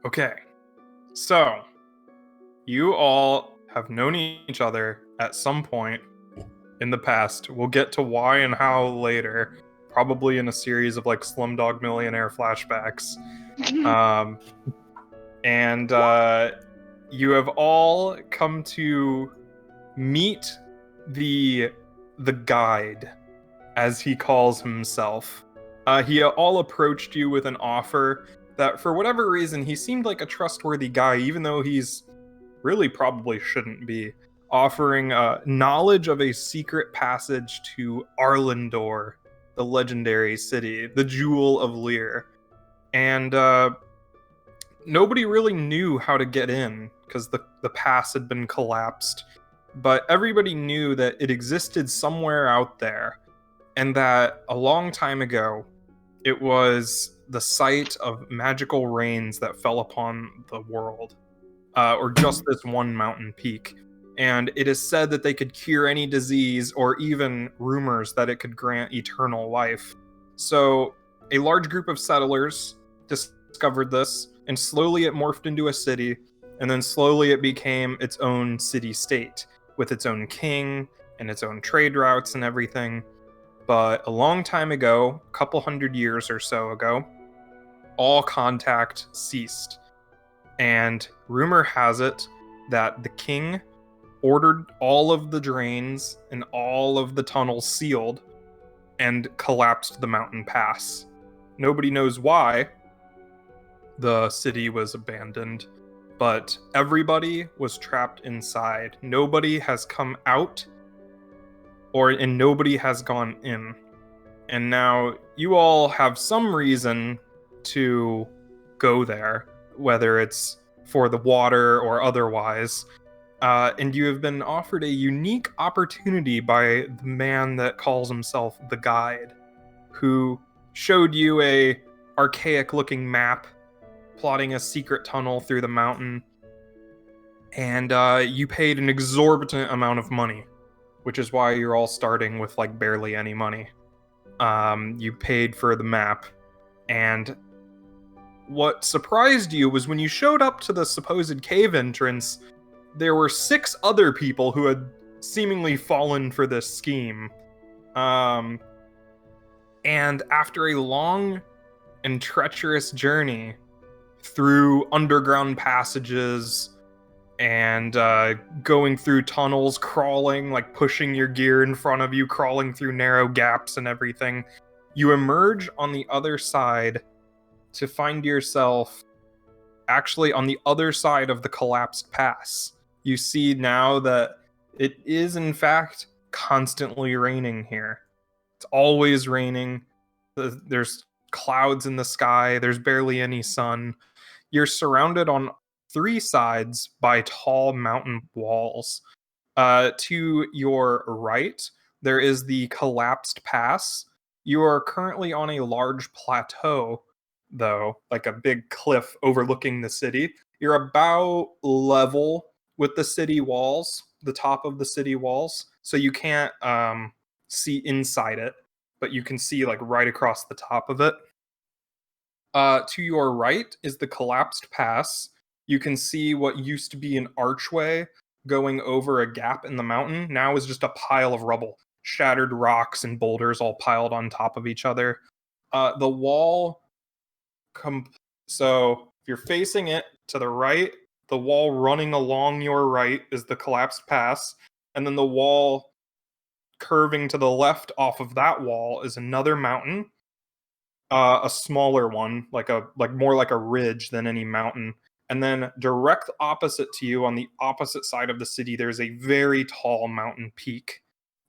Okay, so you all have known each other at some point in the past. We'll get to why and how later, probably in a series of like Slumdog Millionaire flashbacks. Um, and you have all come to meet the guide, as he calls himself. He all approached you with an offer that, for whatever reason, he seemed like a trustworthy guy, even though he's really probably shouldn't be, offering knowledge of a secret passage to Arlandor, the legendary city, the Jewel of Lyr. And nobody really knew how to get in because the pass had been collapsed. But everybody knew that it existed somewhere out there, and that a long time ago, it was the site of magical rains that fell upon the world, or just this one mountain peak. And it is said that they could cure any disease, or even rumors that it could grant eternal life. So a large group of settlers discovered this, and slowly it morphed into a city, and then slowly it became its own city-state, with its own king, and its own trade routes and everything. But a long time ago, a couple hundred years or so ago, all contact ceased. And rumor has it that the king ordered all of the drains and all of the tunnels sealed and collapsed the mountain pass. Nobody knows why the city was abandoned, but everybody was trapped inside. Nobody has come out, and nobody has gone in. And now you all have some reason to go there, whether it's for the water or otherwise. And you have been offered a unique opportunity by the man that calls himself the Guide, who showed you a archaic-looking map plotting a secret tunnel through the mountain. And you paid an exorbitant amount of money, which is why you're all starting with like barely any money. You paid for the map, and what surprised you was when you showed up to the supposed cave entrance, there were 6 other people who had seemingly fallen for this scheme. And after a long and treacherous journey through underground passages and going through tunnels, crawling, like pushing your gear in front of you, crawling through narrow gaps and everything, you emerge on the other side to find yourself actually on the other side of the collapsed pass. You see now that it is in fact constantly raining here. It's always raining. There's clouds in the sky. There's barely any sun. You're surrounded on 3 sides by tall mountain walls. To your right, there is the collapsed pass. You are currently on a large plateau, though, like a big cliff overlooking the city. You're about level with the city walls, the top of the city walls, so you can't see inside it, but you can see like right across the top of it. To your right is the collapsed pass. You can see what used to be an archway going over a gap in the mountain now is just a pile of rubble, shattered rocks and boulders all piled on top of each other. The wall, so if you're facing it to the right, the wall running along your right is the collapsed pass, and then the wall curving to the left off of that wall is another mountain, a smaller one, like more like a ridge than any mountain. And then direct opposite to you, on the opposite side of the city, there's a very tall mountain peak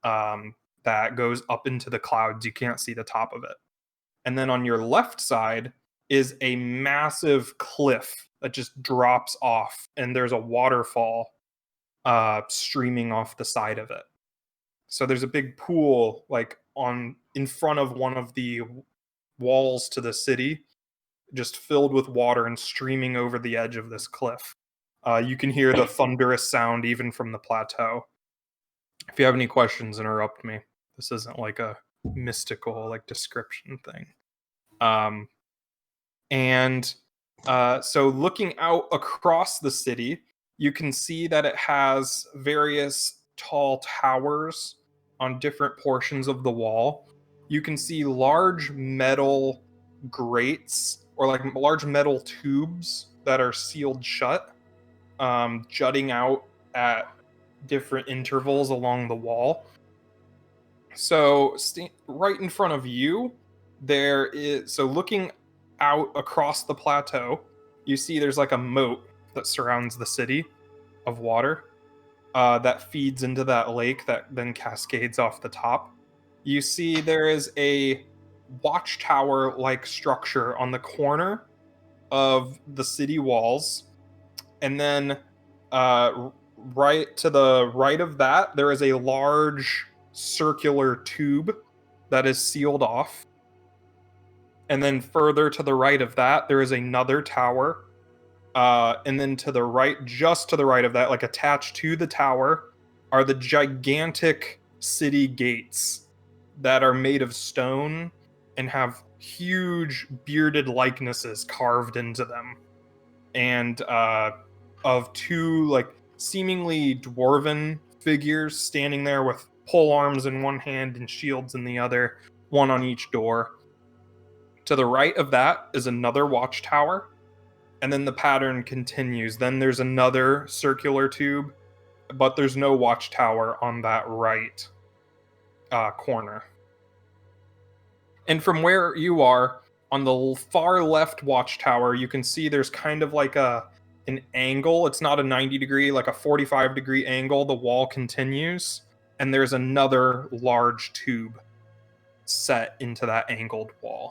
that goes up into the clouds. You can't see the top of it. And then on your left side is a massive cliff that just drops off, and there's a waterfall streaming off the side of it. So there's a big pool like in front of one of the walls to the city, just filled with water and streaming over the edge of this cliff. You can hear the thunderous sound even from the plateau. If you have any questions, interrupt me. This isn't like a mystical like description thing. And So looking out across the city, you can see that it has various tall towers on different portions of the wall. You can see large metal grates or like large metal tubes that are sealed shut, jutting out at different intervals along the wall. So right in front of you, there is, so looking out across the plateau, you see there's like a moat that surrounds the city of water that feeds into that lake that then cascades off the top. You see there is a watchtower like structure on the corner of the city walls, and then right to the right of that, there is a large circular tube that is sealed off. And then further to the right of that, there is another tower. And then to the right, just to the right of that, like attached to the tower, are the gigantic city gates that are made of stone and have huge bearded likenesses carved into them. And of two like seemingly dwarven figures standing there with pole arms in one hand and shields in the other, one on each door. To the right of that is another watchtower, and then the pattern continues. Then there's another circular tube, but there's no watchtower on that right corner. And from where you are, on the far left watchtower, you can see there's kind of like an angle. It's not a 90 degree, like a 45 degree angle. The wall continues, and there's another large tube set into that angled wall.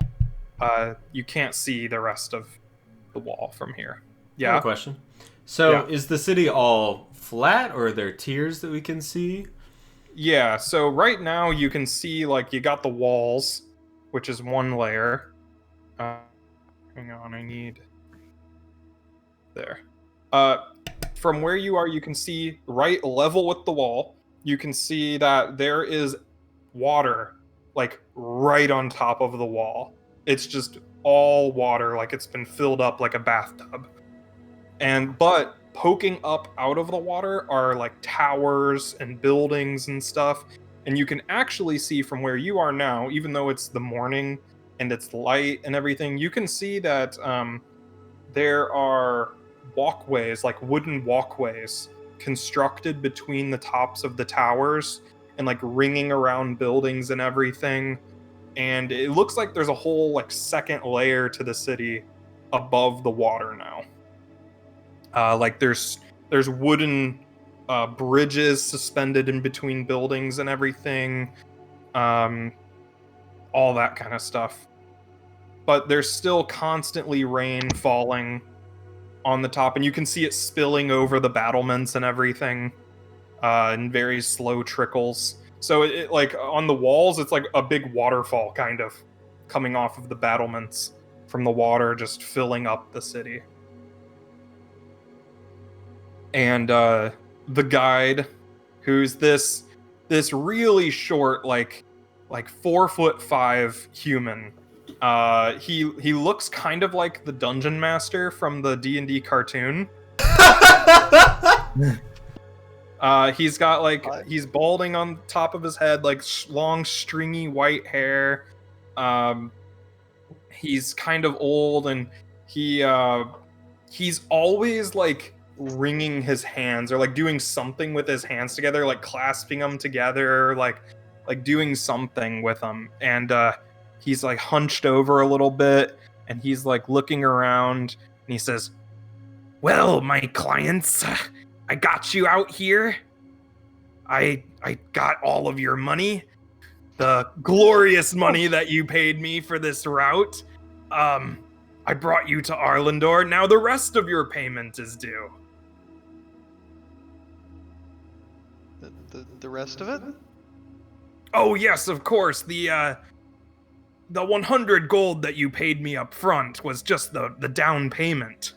You can't see the rest of the wall from here. Yeah. I have a question. So is the city all flat, or are there tiers that we can see? Yeah, so right now you can see, like, you got the walls, which is one layer. Hang on, I need... There. From where you are, you can see right level with the wall. You can see that there is water, like, right on top of the wall. It's just all water, like it's been filled up like a bathtub. But poking up out of the water are like towers and buildings and stuff. And you can actually see from where you are now, even though it's the morning and it's light and everything, you can see that there are walkways, like wooden walkways, constructed between the tops of the towers and like ringing around buildings and everything. And it looks like there's a whole like second layer to the city above the water now. Like there's wooden bridges suspended in between buildings and everything, all that kind of stuff. But there's still constantly rain falling on the top, and you can see it spilling over the battlements and everything in very slow trickles. So it like on the walls, it's like a big waterfall kind of coming off of the battlements from the water, just filling up the city. And the guide, who's this really short, like 4'5" human. He looks kind of like the dungeon master from the D&D cartoon. He's got like, he's balding on top of his head, like long stringy white hair. He's kind of old, and he's always like wringing his hands or like doing something with his hands together, like clasping them together, like doing something with them. And he's like hunched over a little bit, and he's like looking around, and he says, "Well, my clients, I got you out here. I got all of your money, the glorious money that you paid me for this route. I brought you to Arlandor. Now the rest of your payment is due." The rest of it? Oh yes, of course. The 100 gold that you paid me up front was just the down payment.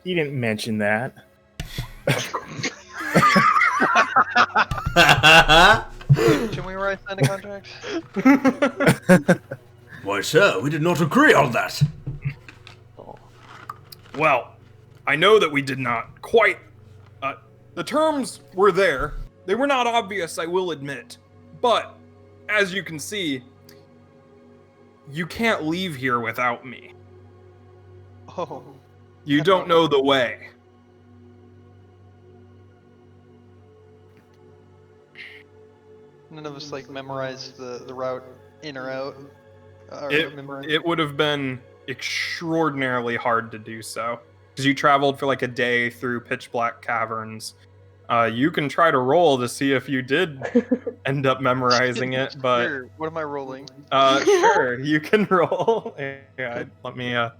He didn't mention that. Can we sign a contract? Why, sir, we did not agree on that. Well, I know that we did not quite... the terms were there. They were not obvious, I will admit. But, as you can see, you can't leave here without me. Oh. You don't know the way. None of us like memorized the route in or out. It would have been extraordinarily hard to do so. Because you traveled for like a day through pitch black caverns. You can try to roll to see if you did end up memorizing it, but... Sure. What am I rolling? Sure, you can roll. Yeah, let me, I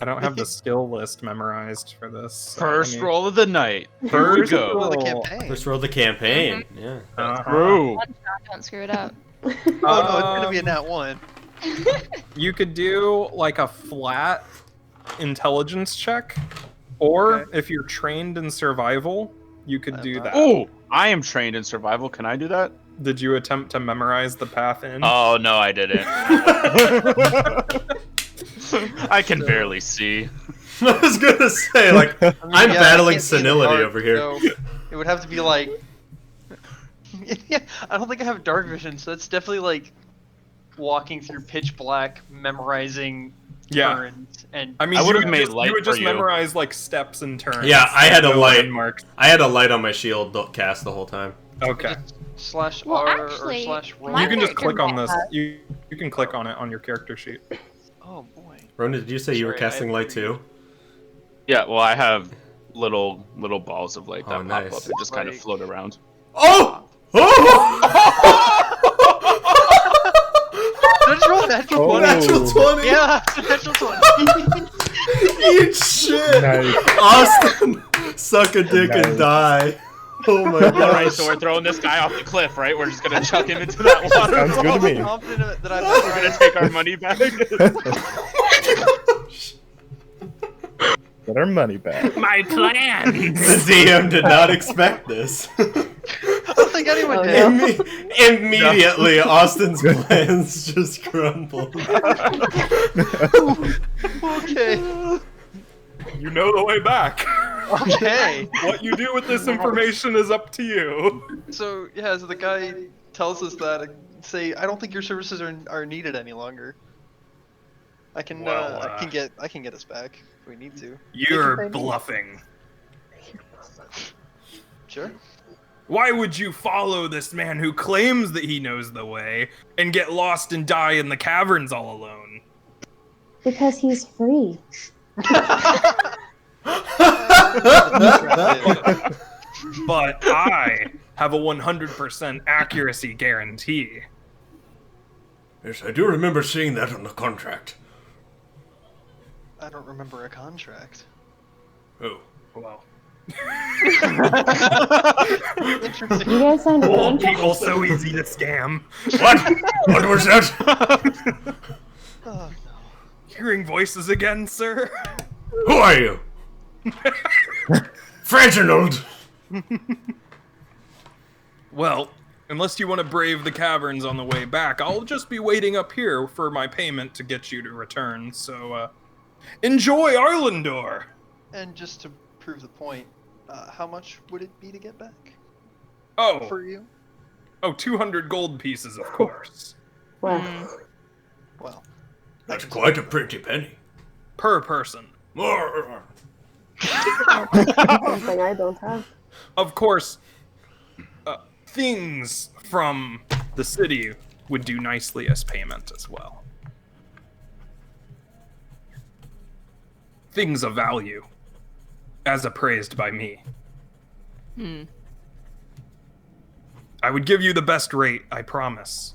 don't have the skill list memorized for this. So First roll of the night. First Here we go. Roll the roll. campaign. First roll of the campaign. Yeah. True. One shot, don't screw it up. Oh no, it's gonna be a nat 1. You could do like a flat intelligence check, or Okay. if you're trained in survival, you could do that. Oh, I am trained in survival. Can I do that? Did you attempt to memorize the path in? Oh no, I didn't. I can barely see. I was gonna say, like, I mean, I'm yeah, battling I can't see in the senility dark, over here. so it would have to be like. Yeah, I don't think I have dark vision, so that's definitely like walking through pitch black, memorizing Yeah. turns, and I mean, I you would've would made just, light you would for just you. memorize like steps and turns. Yeah, I had a No light. landmarks. I had a light on my shield cast the whole time. Okay. slash Well, R actually, or slash roll. my You can just character click on might this. have- You can click on it on your character sheet. Oh boy. Rona, did you say you were Sorry, I casting had light three. too? Yeah, well, I have little balls of light that Oh, pop nice. up and just kind of Like- float around. Oh! Did I just roll a natural Oh. 20? Natural 20! Yeah, it's a natural 20. Eat shit! Nice. Austin, suck a dick and Nice. die. Oh my All right, gosh. so we're throwing this guy off the cliff, right? We're just gonna chuck him into that water. Sounds good to me. I'm confident that I've We're gonna take our money back. Get our money back. My plan. The DM did not expect this. I don't think anyone did. Immediately, Austin's plans just crumbled. Okay. You know the way back. Okay. What you do with this information is up to you. So yeah, so the guy tells us that and say, I don't think your services are needed any longer. I can Well, I can get us back if we need to. You're bluffing. Sure. Why would you follow this man who claims that he knows the way and get lost and die in the caverns all alone? Because he's free. But I have a 100% accuracy guarantee. Yes, I do remember seeing that on the contract. I don't remember a contract. Oh. Well, Interesting. You guys signed a old contract? people so easy to scam. What? What was that? Oh, no. Hearing voices again, sir? Who are you? Reginald! Well, unless you want to brave the caverns on the way back, I'll just be waiting up here for my payment to get you to return. So, enjoy Arlandor! And just to prove the point, how much would it be to get back Oh, for you? 200 gold pieces, of course. Well, Well, That's quite a pretty penny. Per person. something I don't have. Of course, things from the city would do nicely as payment as well. Things of value, as appraised by me. I would give you the best rate, I promise.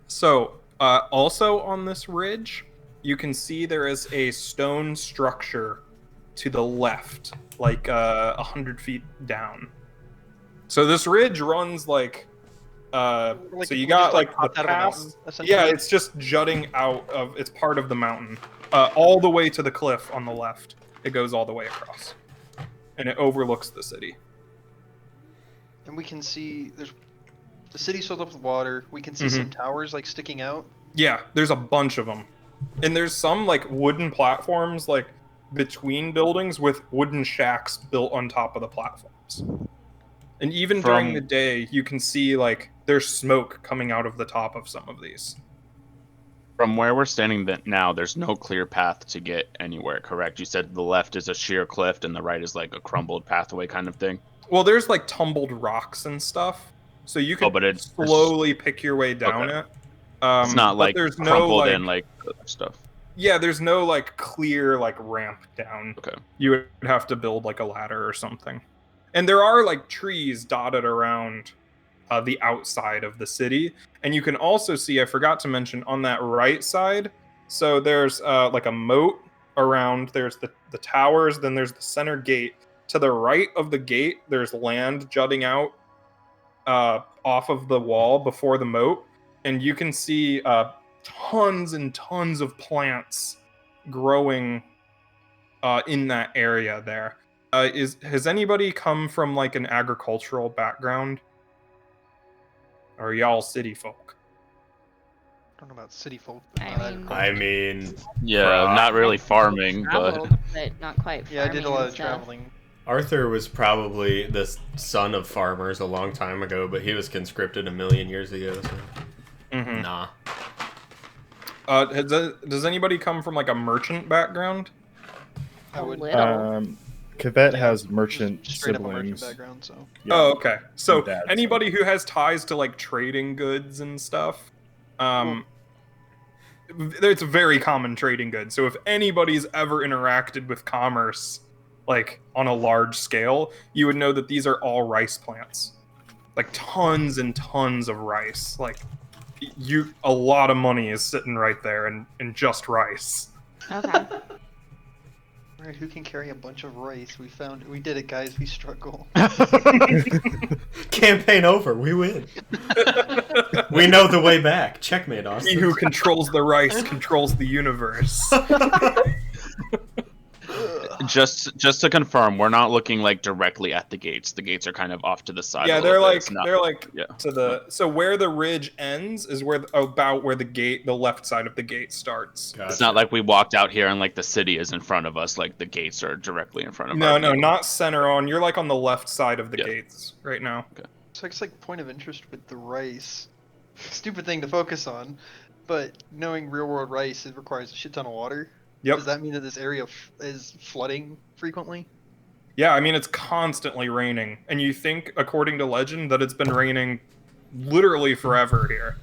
So, also on this ridge, you can see there is a stone structure to the left, like 100 feet down. So this ridge runs like, so you got like the popped out of a pass. mountain, essentially? Yeah, it's just jutting out of. It's part of the mountain, all the way to the cliff on the left. It goes all the way across, and it overlooks the city. And we can see there's the city's filled up with water. We can see some towers like sticking out. Yeah, there's a bunch of them. And there's some like wooden platforms like between buildings with wooden shacks built on top of the platforms. And even during the day, you can see like there's smoke coming out of the top of some of these. From where we're standing now, there's no clear path to get anywhere, correct? You said the left is a sheer cliff and the right is like a crumbled pathway kind of thing? Well, there's like tumbled rocks and stuff. So you can slowly pick your way down it. It's not like there's crumpled no, in like stuff. Yeah, there's no like clear like ramp down. Okay. You would have to build like a ladder or something. And there are like trees dotted around the outside of the city. And you can also see, I forgot to mention, on that right side, so there's like a moat around, there's the towers, then there's the center gate. To the right of the gate, there's land jutting out off of the wall before the moat. And you can see tons and tons of plants growing in that area there. Has anybody come from like an agricultural background? Or are y'all city folk? I don't know about city folk. I mean, yeah, not really farming, traveled, but not quite. Yeah, I did a lot of stuff. traveling. Arthur was probably the son of farmers a long time ago, but he was conscripted a million years ago. So. Nah. Does anybody come from like a merchant background? I would. Cavett has merchant straight siblings. up a merchant background, so. Yeah. Oh, okay. So Dad, anybody who has ties to like trading goods and stuff, it's a very common trading good. So if anybody's ever interacted with commerce, like on a large scale, you would know that these are all rice plants, like tons and tons of rice. Like a lot of money is sitting right there in just rice. Okay. Alright, who can carry a bunch of rice? We did it, guys. We struck gold. Campaign over. We win. We know the way back. Checkmate, Austin. He who controls the rice controls the universe. Just to confirm, we're not looking like directly at the gates. The gates are kind of off to the side. Yeah, they're like yeah. to the so where the ridge ends is where the left side of the gate starts. Gotcha. It's not like we walked out here and like the city is in front of us. Like the gates are directly in front of us. No, not center on. You're like on the left side of the gates right now. Okay. So it's like point of interest with the rice. Stupid thing to focus on, but knowing real world rice, it requires a shit ton of water. Yep. Does that mean that this area is flooding frequently? Yeah, I mean it's constantly raining, and you think, according to legend, that it's been raining literally forever here.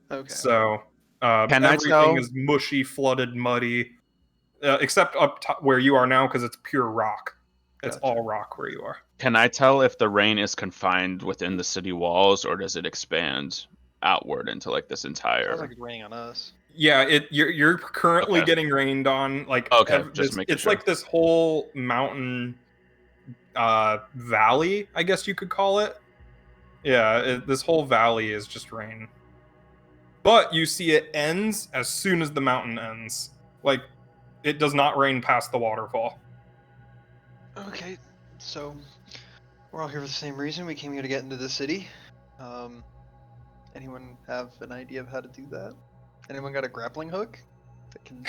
Okay. So Can I everything tell? is mushy, flooded, muddy, except up top where you are now, because it's pure rock. It's Gotcha. all rock where you are. Can I tell if the rain is confined within the city walls or does it expand outward into like this entire? Sounds like it's raining on us. Yeah, you're currently Okay. getting rained on. Like it's sure. like this whole mountain valley, I guess you could call it. Yeah, this whole valley is just rain. But you see it ends as soon as the mountain ends. Like it does not rain past the waterfall. Okay, so we're all here for the same reason. We came here to get into the city. Anyone have an idea of how to do that? Anyone got a grappling hook that can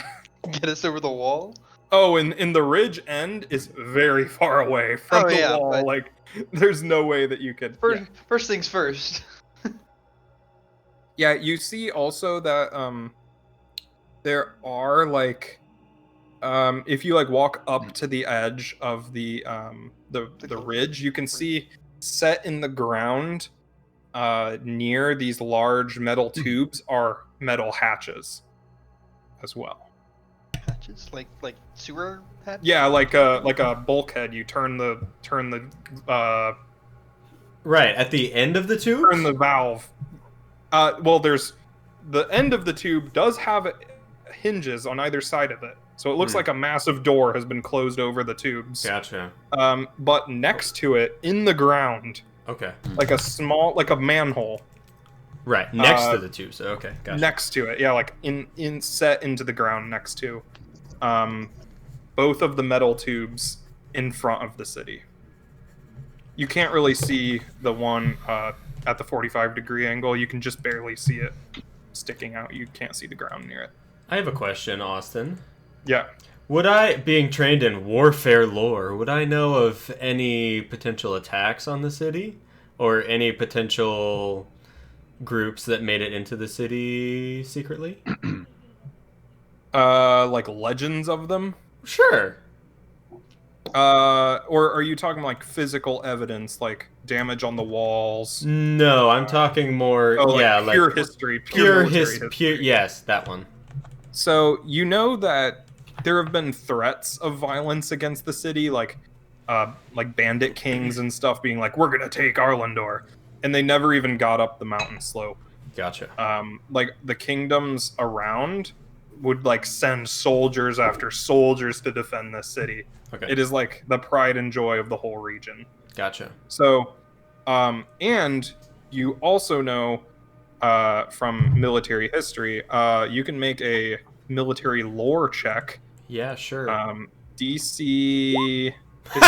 get us over the wall? Oh, and the ridge end is very far away from the wall. But Like, there's no way that you could. First things first. Yeah, you see also that there are like if you like walk up to the edge of the ridge, you can see set in the ground near these large metal tubes are metal hatches as well. Hatches? Like sewer hatches? Yeah, like a bulkhead. You turn the right at the end of the tube. Turn the valve. Well, there's the end of the tube does have hinges on either side of it, so it looks like a massive door has been closed over the tubes. Gotcha. But next to it, in the ground, Okay. like a manhole. Right next to the tube. So okay. Gotcha. Next to it, yeah, like in set into the ground next to, both of the metal tubes in front of the city. You can't really see the one at the 45-degree angle. You can just barely see it sticking out. You can't see the ground near it. I have a question, Austin. Yeah. Would I, being trained in warfare lore, would I know of any potential attacks on the city? Or any potential groups that made it into the city secretly? Like legends of them? Sure. Or are you talking like physical evidence, like damage on the walls? No, I'm talking more, Like pure like history, pure military history. Pure, yes, that one. So you know that there have been threats of violence against the city, like bandit kings and stuff being like, "We're gonna take Arlandor," and they never even got up the mountain slope. Gotcha. Like the kingdoms around would like send soldiers after soldiers to defend this city. Okay. It is like the pride and joy of the whole region. Gotcha. So, and you also know from military history, you can make a military lore check. Yeah, sure. DC 15.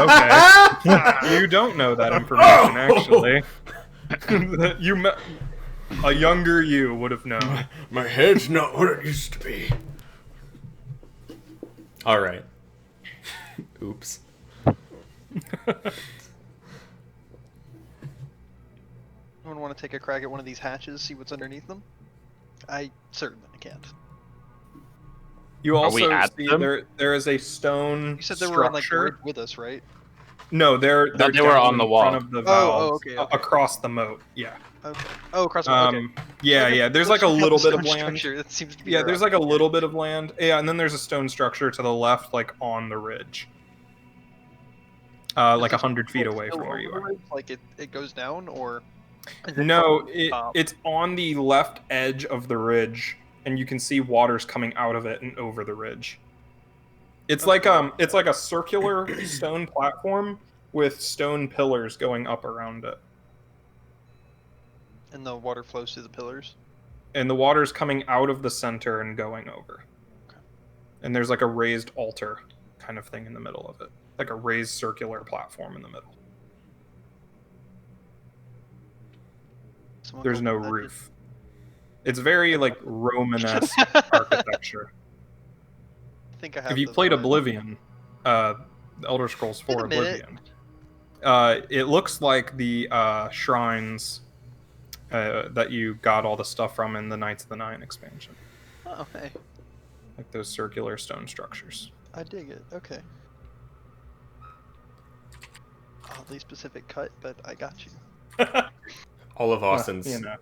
Okay. You don't know that information, actually. A younger you would have known. My head's not what it used to be. All right. Oops. Anyone want to take a crack at one of these hatches, see what's underneath them? I certainly can't. You Are we also at see them? there is a stone You said they structure. were on like the ridge with us, right? No, they're Thought they were down on the in wall. front of the valves, okay. across the moat. Yeah. Okay. Oh, across the okay. Yeah. There's like a Let's check out little the bit of stone land. structure. That seems to be Yeah, where there's I'm like a at. little bit of land. Yeah, and then there's a stone structure to the left, like on the ridge. Like Is it 100 feet still away from over where you the are. ridge? Like it goes down, or? is it No, from the top? it's on the left edge of the ridge, and you can see waters coming out of it and over the ridge. It's like a circular stone platform with stone pillars going up around it. And the water flows through the pillars. And the water's coming out of the center and going over. And there's like a raised altar kind of thing in the middle of it. Like a raised circular platform in the middle. Someone There's go no back in. roof. It's very like Romanesque architecture. I think I have. If you the played vibe. Oblivion, Elder Scrolls Wait 4 a minute. Oblivion, it looks like the shrines that you got all the stuff from in the Knights of the Nine expansion. Oh, hey, Like those circular stone structures. I dig it. Okay. Oddly specific cut, but I got you. All of Austin's You know.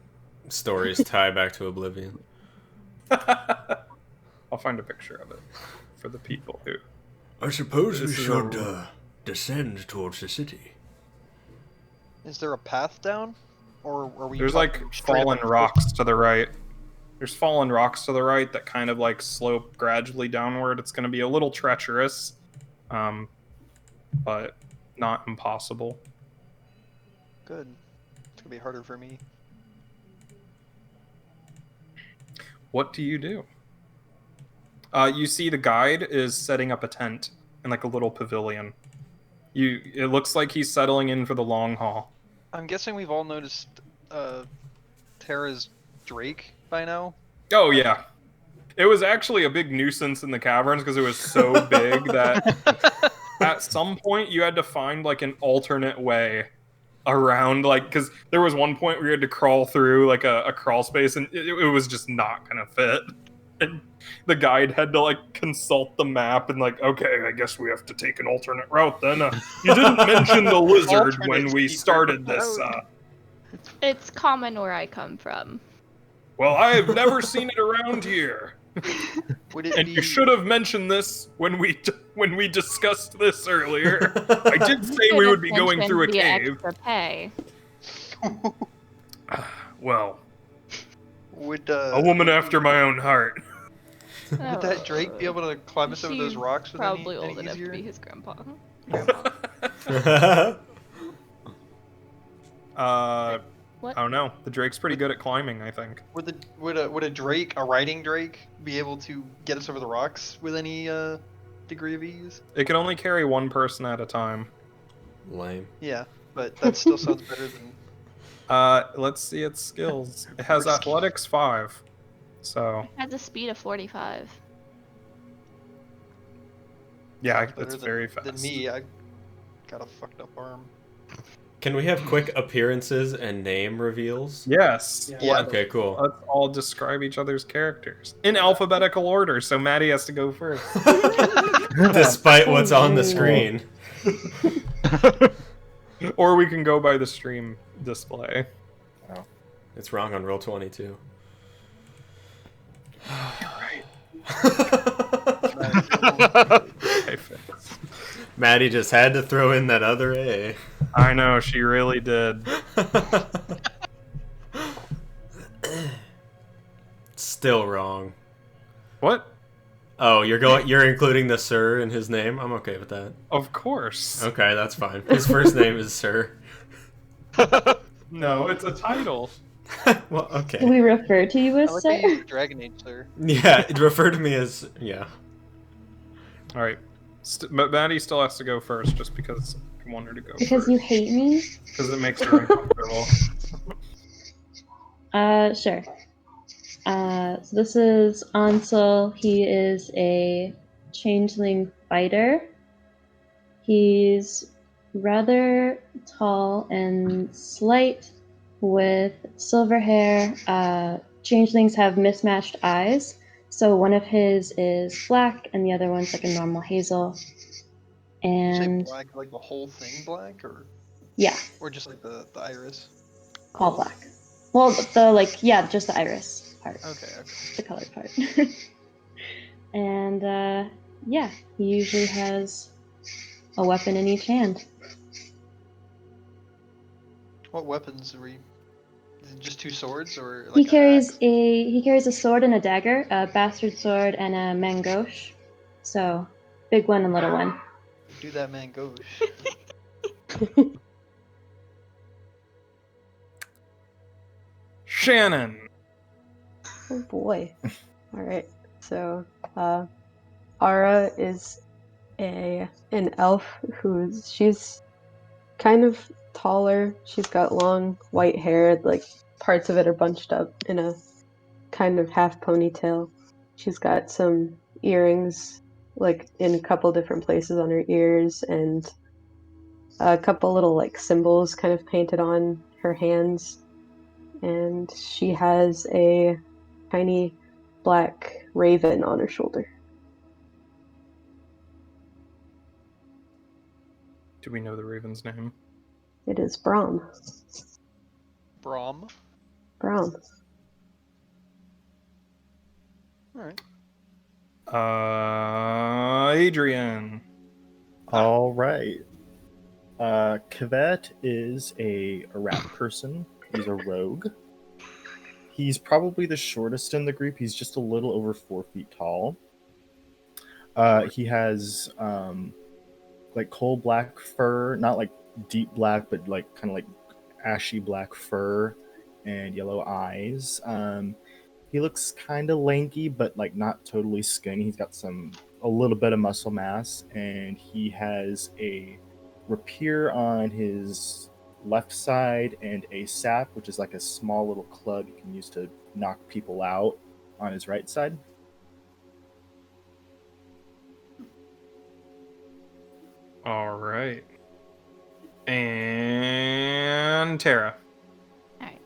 stories tie back to Oblivion. I'll find a picture of it for the people who... I suppose This is a- descend towards the city. Is there a path down, or are we? There's like talking straight fallen up the rocks to the right. There's fallen rocks to the right that kind of like slope gradually downward. It's going to be a little treacherous, but not impossible. Good. It's gonna be harder for me. What do you do? You see the guide is setting up a tent in like a little pavilion. It looks like he's settling in for the long haul. I'm guessing we've all noticed Terra's Drake by now. Oh yeah. It was actually a big nuisance in the caverns because it was so big that at some point you had to find like an alternate way around, like, because there was one point where you had to crawl through like a crawl space and it was just not gonna fit. And the guide had to like consult the map and like, okay, I guess we have to take an alternate route then. You didn't mention the lizard when Alternate we secret started this. route. It's common where I come from. Well, I've never seen it around here. Would it And be? you should have mentioned this when we discussed this earlier. I did say we would be going through a The cave. extra pay. Well, Would a woman after my own heart. would that Drake be able to climb us over those She's rocks with probably any old enough easier? to be his grandpa. What? I don't know. The Drake's pretty good at climbing, I think. Would a Drake, a riding Drake, be able to get us over the rocks with any degree of ease? It can only carry one person at a time. Lame. Yeah, but that still sounds better than Let's see its skills. It has Risky. athletics 5. So, It has a speed of 45. yeah, Better it's very fast. than me. I got a fucked up arm. Can we have quick appearances and name reveals? Yes. Yeah. Okay, cool. Let's all describe each other's characters in alphabetical order. So Maddie has to go first. Despite what's on the screen. Or we can go by the stream display. It's wrong on Roll20 too. Right. Nice. Okay, fix. Maddie just had to throw in that other A. I know, she really did. Still wrong. What? Oh, you're including the Sir in his name? I'm okay with that. Of course. Okay, that's fine. His first name is Sir. No, it's a title. Well, Do okay. we refer to you I as like that you sir? use Dragon Age, sir. Yeah, refer to me as yeah. All right. But Maddie still has to go first just because I want her to go Because first. you hate me? Because it makes her uncomfortable. Sure. So this is Ansel. He is a changeling fighter. He's rather tall and slight with silver hair. Changelings have mismatched eyes. So one of his is black and the other one's like a normal hazel. You say And black, like the whole thing black, yeah, or just like the iris? all black. Well, just the iris part. Okay. The colored part. And yeah, he usually has a weapon in each hand. What weapons were you? Is it just 2 swords, or like He an carries axe? he carries a sword and a dagger, a bastard sword and a mangosh. So, big one and little one. Do that, man, gauche. Shannon. Oh boy. Alright. So Ara is an elf she's kind of taller. She's got long white hair, like parts of it are bunched up in a kind of half ponytail. She's got some earrings like in a couple different places on her ears and a couple little like symbols kind of painted on her hands. And she has a tiny black raven on her shoulder. Do we know the raven's name? It is Brahm. Brahm. Brahm. Alright. Adrian. All right. Kvet is a rat person. He's a rogue. He's probably the shortest in the group. He's just a little over 4 feet tall. He has like coal black fur, not like deep black, but like kind of like ashy black fur and yellow eyes. He looks kind of lanky, but like not totally skinny. He's got a little bit of muscle mass, and he has a rapier on his left side and a sap, which is like a small little club you can use to knock people out, on his right side. All right. And Tara. Alright.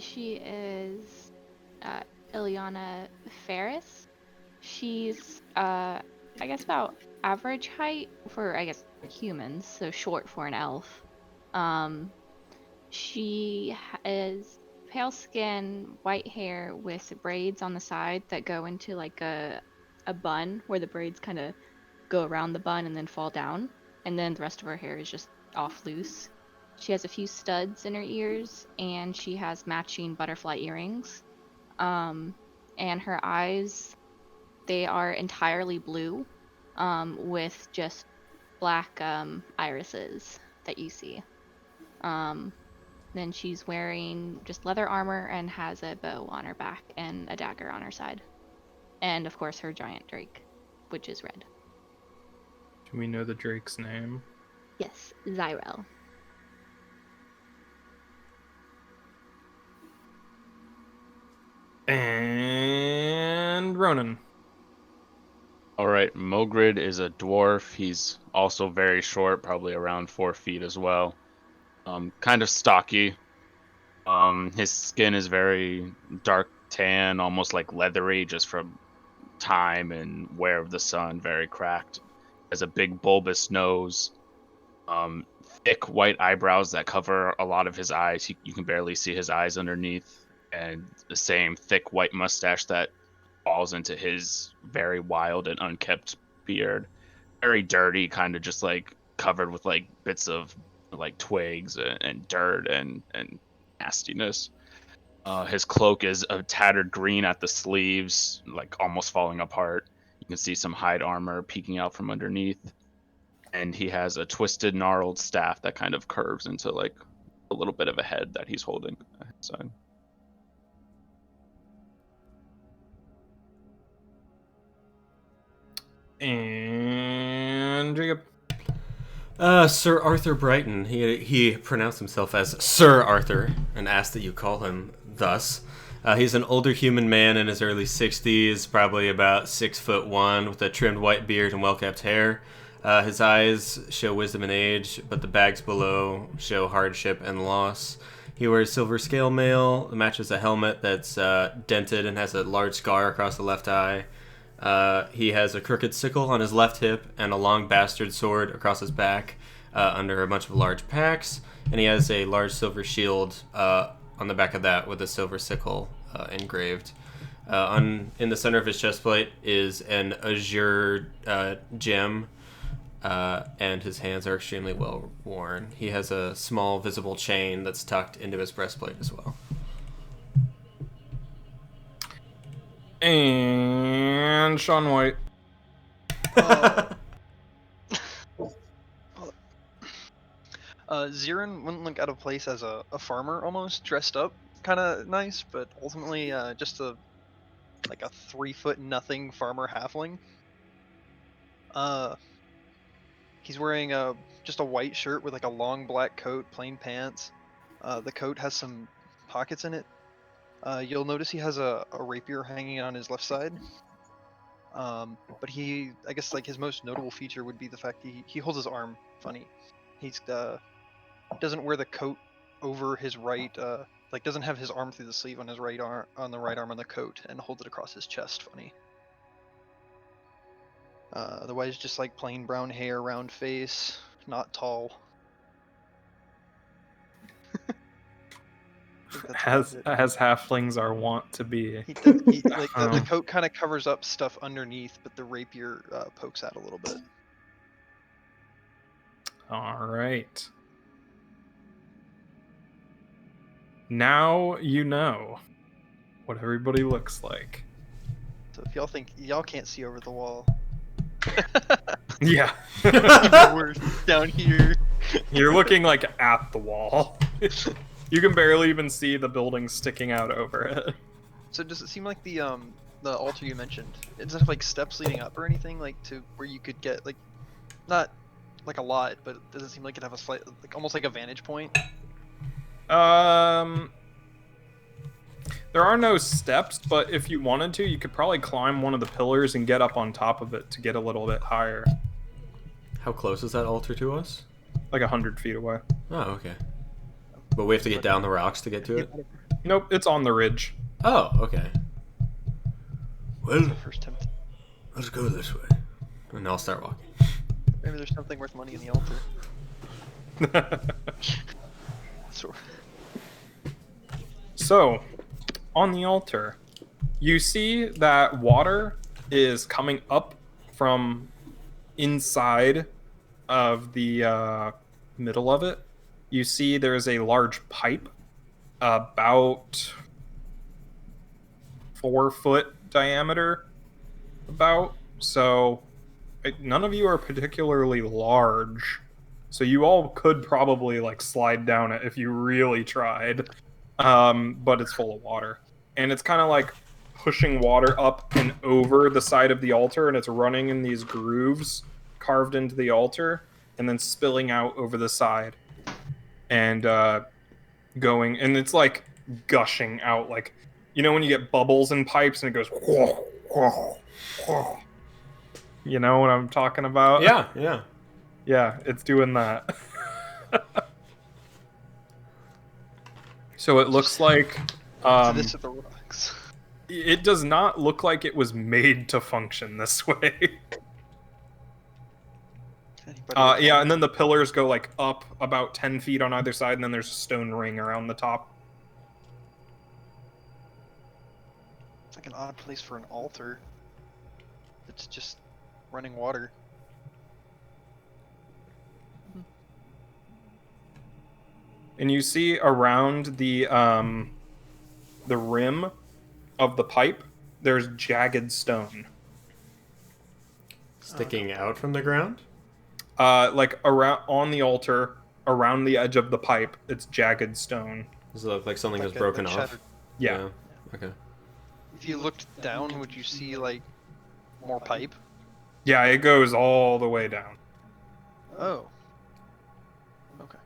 She is Ilyana Faeris. She's I guess about average height for humans, so short for an elf. She is pale skin, white hair with braids on the side that go into like a bun where the braids kind of go around the bun and then fall down, and then the rest of her hair is just off loose. She has a few studs in her ears, and she has matching butterfly earrings. And her eyes, they are entirely blue, with just black irises that you see. Then she's wearing just leather armor and has a bow on her back and a dagger on her side. And of course her giant drake, which is red. Do we know the Drake's name? Yes, Zyrel. And Ronan. All right, Mogrid is a dwarf. He's also very short, probably around 4 feet as well. Kind of stocky. His skin is very dark tan, almost like leathery, just from time and wear of the sun. Very cracked. Has a big bulbous nose. Thick white eyebrows that cover a lot of his eyes. You can barely see his eyes underneath, and the same thick white mustache that falls into his very wild and unkept beard. Very dirty, kind of just like covered with like bits of like twigs and dirt and nastiness. His cloak is a tattered green at the sleeves, like almost falling apart. You can see some hide armor peeking out from underneath. And he has a twisted, gnarled staff that kind of curves into like a little bit of a head that he's holding at his side. And Jacob. Sir Arthur Brighton. He pronounced himself as Sir Arthur and asked that you call him thus. He's an older human man in his early 60s, probably about 6'1", with a trimmed white beard and well-kept hair. His eyes show wisdom and age, but the bags below show hardship and loss. He wears silver scale mail, matches a helmet that's dented and has a large scar across the left eye. He has a crooked sickle on his left hip and a long bastard sword across his back under a bunch of large packs. And he has a large silver shield on the back of that with a silver sickle engraved. In the center of his chest plate is an azure gem, and his hands are extremely well worn. He has a small visible chain that's tucked into his breastplate as well. And Sean White. Zirin wouldn't look out of place as a farmer, almost dressed up, kind of nice, but ultimately just a 3 foot nothing farmer halfling. He's wearing just a white shirt with like a long black coat, plain pants. The coat has some pockets in it. You'll notice he has a rapier hanging on his left side. But I guess like his most notable feature would be the fact he holds his arm funny. He's doesn't wear the coat over his right, doesn't have his arm through the sleeve on his right arm, on the right arm on the coat, and holds it across his chest funny. Otherwise, just like plain brown hair, round face, not tall. As halflings are wont to be. The coat kind of covers up stuff underneath, but the rapier pokes out a little bit. All right. Now you know what everybody looks like. So if y'all think y'all can't see over the wall, yeah, we're down here. You're looking like at the wall. You can barely even see the building sticking out over it. So does it seem like the altar you mentioned, does it have like steps leading up or anything, like to where you could get like, not like a lot, but does it seem like it have a slight, like almost like a vantage point? There are no steps, but if you wanted to, you could probably climb one of the pillars and get up on top of it to get a little bit higher. How close is that altar to us? Like 100 feet away. Oh, okay. But we have to get down the rocks to get to it? Nope, it's on the ridge. Oh, okay. Well, let's go this way. And I'll start walking. Maybe there's something worth money in the altar. So, on the altar, you see that water is coming up from inside of the middle of it. You see there's a large pipe about 4 foot diameter, so none of you are particularly large, so you all could probably like slide down it if you really tried, but it's full of water, and it's kind of like pushing water up and over the side of the altar, and it's running in these grooves carved into the altar and then spilling out over the side and going, and it's like gushing out. Like You know when you get bubbles in pipes and it goes. You know what I'm talking about? Yeah, yeah. Yeah, it's doing that. So it looks like To this of the rocks. it does not look like it was made to function this way. Yeah, and then the pillars go like up about 10 feet on either side, and then there's a stone ring around the top. It's like an odd place for an altar. It's just running water. And you see around the rim of the pipe, there's jagged stone. Sticking out from the ground? Like around on the altar, around the edge of the pipe, it's jagged stone. Does it look like something Like was broken like off? shattered. Yeah. Okay. If you looked down, would you see like more pipe? Yeah, it goes all the way down. Oh. Okay.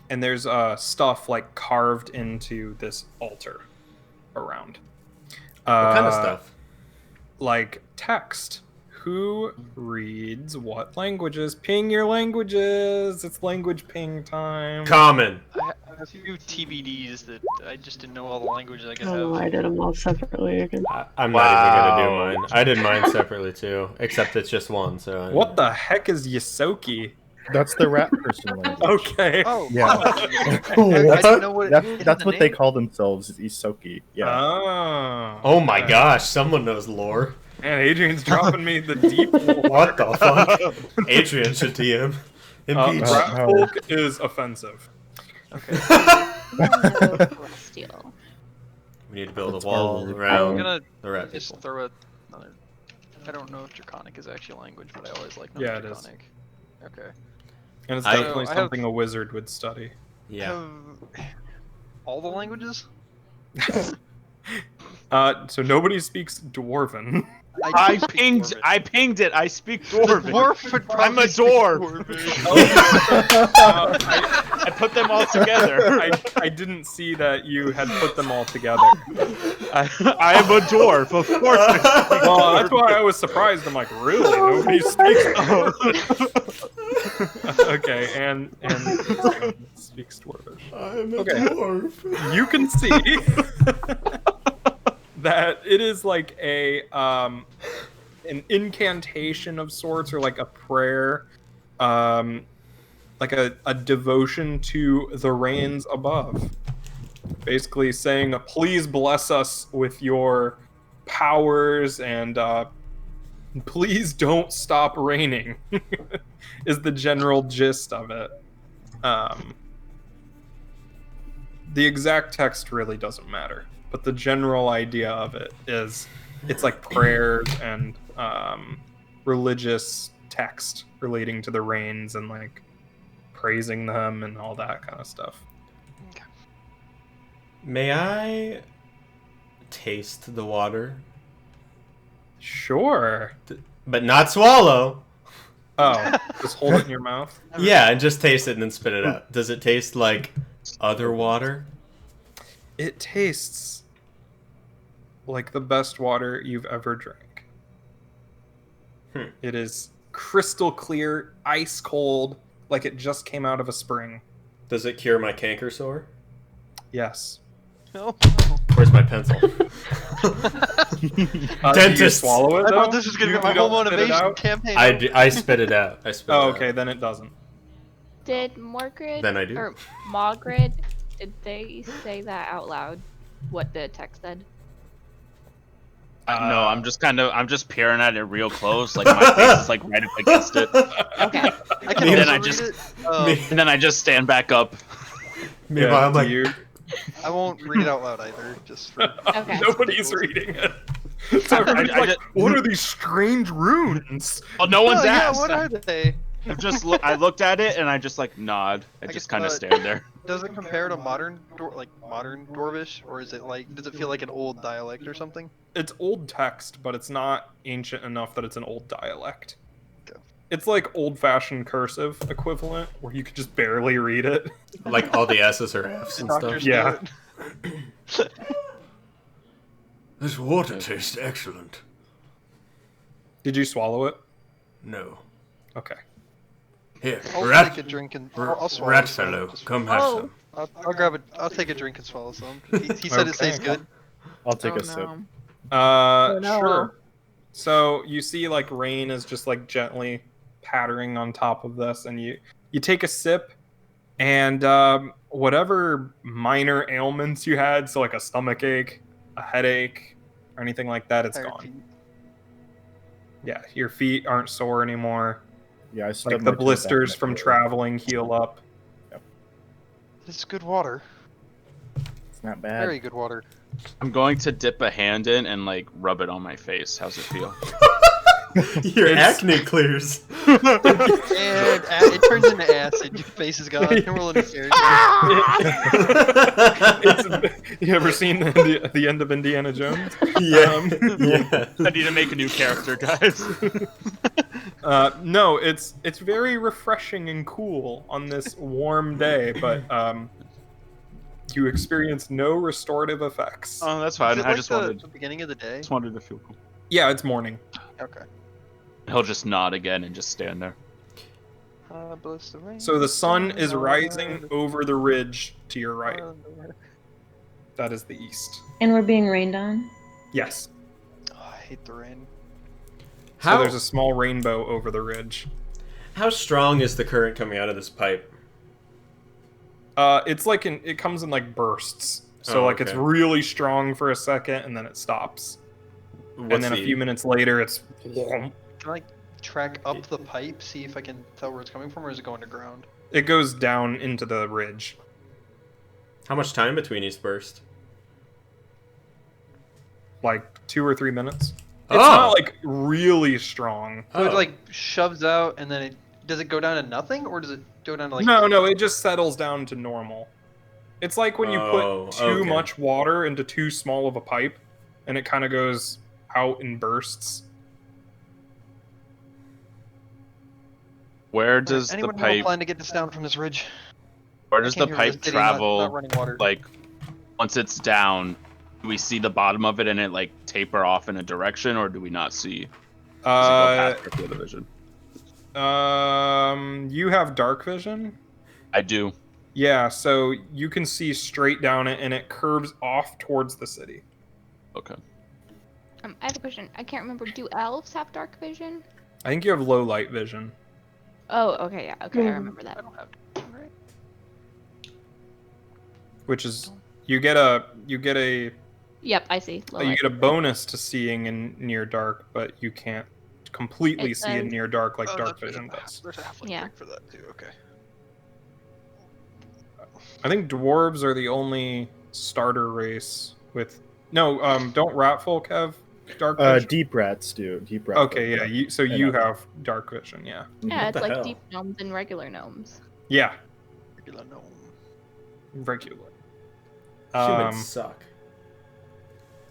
And there's stuff like carved into this altar around. What kind of stuff? Like text. Who reads what languages? Ping your languages. It's language ping time. Common. I have a few TBDs that I just didn't know all the languages I could Oh, have. I did them all separately again. I'm not even gonna do mine. I did mine separately too, except it's just one. So What the heck is Yosoki? That's the rat person language. Okay. Oh, Yeah. I didn't know what it had That's a what they name. call themselves, Isoki. Yeah. Oh. Oh my gosh! Someone knows lore. Man, Adrian's dropping me the deep lore. What the fuck? Adrian should DM. Impeach. Rat folk is offensive. Steel. We need to build That's a wall horrible. around I'm gonna the rat just people. throw another. I don't know if Draconic is actually a language, but I always like knowing Yeah, it is. Draconic. Okay. And it's I- definitely I have- something a wizard would study. Yeah. All the languages? So nobody speaks Dwarven. I speak pinged. Dwarven. I pinged it. I speak The Dwarven. dwarf would I'm a probably speak dwarf. Dwarven. I put them all together. I didn't see that you had put them all together. I am a dwarf, of course. I speak Well, that's Dwarven. why I was surprised. I'm like, really? Nobody speaks Dwarven? Okay, and speaks Dwarvish. I'm a Okay. dwarf. You can see that it is like a an incantation of sorts, or like a prayer, like a devotion to the rains above. Basically saying, please bless us with your powers, and please don't stop raining, is the general gist of it. The exact text really doesn't matter, but the general idea of it is it's like prayers and religious text relating to the rains and like praising them and all that kind of stuff. May I taste the water, Sure. but not swallow? Oh, just hold it in your mouth. Yeah, and just taste it and then spit it out. Does it taste like other water? It tastes like the best water you've ever drank. It is crystal clear, ice cold, like it just came out of a spring. Does it cure my canker sore? Yes. No. Where's my pencil? Do you Dentist. swallow it, I though? thought this was gonna You- be my you whole don't spit it motivation out? campaign. I spit it out. I spit Oh, it okay, out. then it doesn't. Did Morgrid Then I do. or Mogrid, did they say that out loud? What the text said? No, I'm just peering at it real close, like my face is like right up against it, Okay. I can Me- also then I read just- it. and then I just stand back up. Meanwhile, I'm do like, you? I won't read it out loud either. Just for Okay. Nobody's reading it. So everybody's I like, just- what are these strange runes? Well, no one's Oh, yeah, asked. what are they? I looked at it and I just like nod. I I just guess, kind of stand there. Does it compare to modern Dwarvish, or is it like? Does it feel like an old dialect or something? It's old text, but it's not ancient enough that it's an old dialect. It's like old-fashioned cursive equivalent, where you could just barely read it. Like all the S's are F's and Doctor stuff. Yeah. Stewart. This water tastes excellent. Did you swallow it? No. Okay. Here, I'll take a drink and I'll swallow rat some. fellow, Just- come have Oh. some. I'll grab it. I'll take a drink and swallow some. He said it Okay. tastes good. I'll take Oh, a sip. no. no. Sure. So you see, like, rain is just like gently pattering on top of this, and you take a sip, and whatever minor ailments you had, so like a stomach ache, a headache, or anything like that, it's Tired gone. feet. Yeah, your feet aren't sore anymore. Yeah, I Like stubbed the my toe back blisters in from the- traveling heal up. This is good water. It's not bad. Very good water. I'm going to dip a hand in and like rub it on my face. How's it feel? Your It's- acne clears. And it turns into acid. Your face is gone. You're rolling a stairs. You ever seen the end of Indiana Jones? Yeah. Yeah. I need to make a new character, guys. No, it's very refreshing and cool on this warm day, but you experience no restorative effects. Oh, that's Is fine. it I like just the beginning of the day? wanted to feel cool. Yeah, it's morning. Okay. He'll just nod again and just stand there. Bless the rain. So the sun is rising over the ridge to your right. That is the east. And we're being rained on. Yes. Oh, I hate the rain. So there's a small rainbow over the ridge. How strong is the current coming out of this pipe? It's like it comes in like bursts. So Oh, like it's okay. really strong for a second and then it stops. And then a few minutes later it's Can I track up the pipe, see if I can tell where it's coming from, or is it going to ground? it goes down into the ridge. How much time between each burst? Like 2 or 3 minutes. It's Oh. not like really strong. So it like shoves out, and then does it go down to nothing, or does it go down to like? No, it just settles down to normal. It's like when you Oh, put too okay. much water into too small of a pipe, and it kind of goes out in bursts. Where does the Anyone have a pipe? plan to get this down from this ridge? Where I does came the here for pipe this city, not travel? running water. Like, once it's down, do we see the bottom of it and it like taper off in a direction, or do we not see? Does it go past our field of vision? You have dark vision. I do. Yeah, so you can see straight down it, and it curves off towards the city. Okay. I have a question. I can't remember. Do elves have dark vision? I think you have low light vision. Oh, okay, yeah. Okay, I Mhm. remember that. I don't have. Right. Which is you get a Yep, I see. Low you light. get a bonus to seeing in near dark, but you can't completely It see in says- near dark like Oh, dark there's vision a- does. There's a halfling Yeah. trick for that too. Okay. I think dwarves are the only starter race with no. Don't rat folk have dark vision? Deep rats do. Deep rats. Okay, yeah. You know. have dark vision, yeah. Yeah, What it's the like hell? deep gnomes and regular gnomes. Yeah, Regular gnome. regular. Humans suck.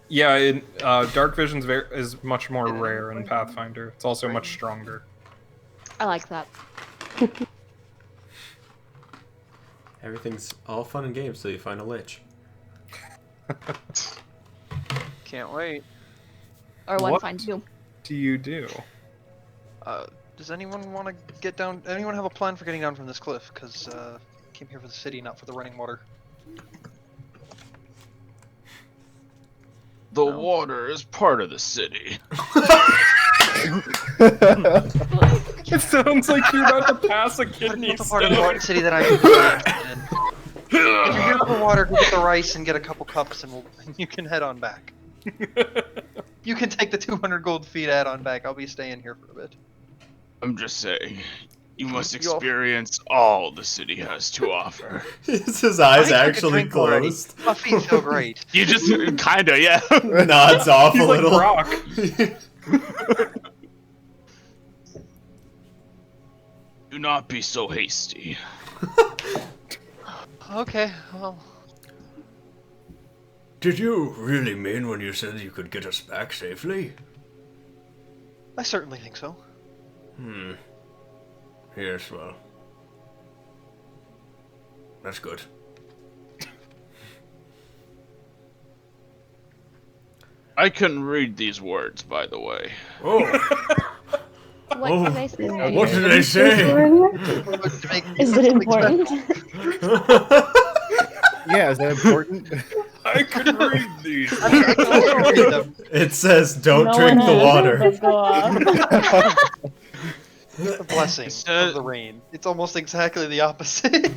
Yeah, dark vision is much more rare in Pathfinder. It's also much stronger. I like that. Everything's all fun and games till you find a lich. Can't wait. Or one What? fine too. Do you do? Does anyone want to get down? Anyone have a plan for getting down from this cliff? Because came here for the city, not for the running water. The water is part of the city. It sounds like you're about to pass a kidney That's the part of the stone. city that I can in. If you're here for water, go get the rice and get a couple cups, and you can head on back. You can take the 200 gold feet add on back. I'll be staying here for a bit. I'm just saying, you must You all- experience all the city has to offer. His eyes I took a actually drink already. closed. My feet feel great. You just kinda, yeah. Nods off He's a like little. Brock. Do not be so hasty. Okay, well, Did you really mean when you said you could get us back safely? I certainly think so. Yes, well. That's good. I can read these words, by the way. Oh, What Oh, do they say? what did they say? Is it important? Yeah, is that important? I can read these. I mean, I can also read them. It says, "Don't No drink one the has water." ever go off. The blessing of the rain. It's almost exactly the opposite.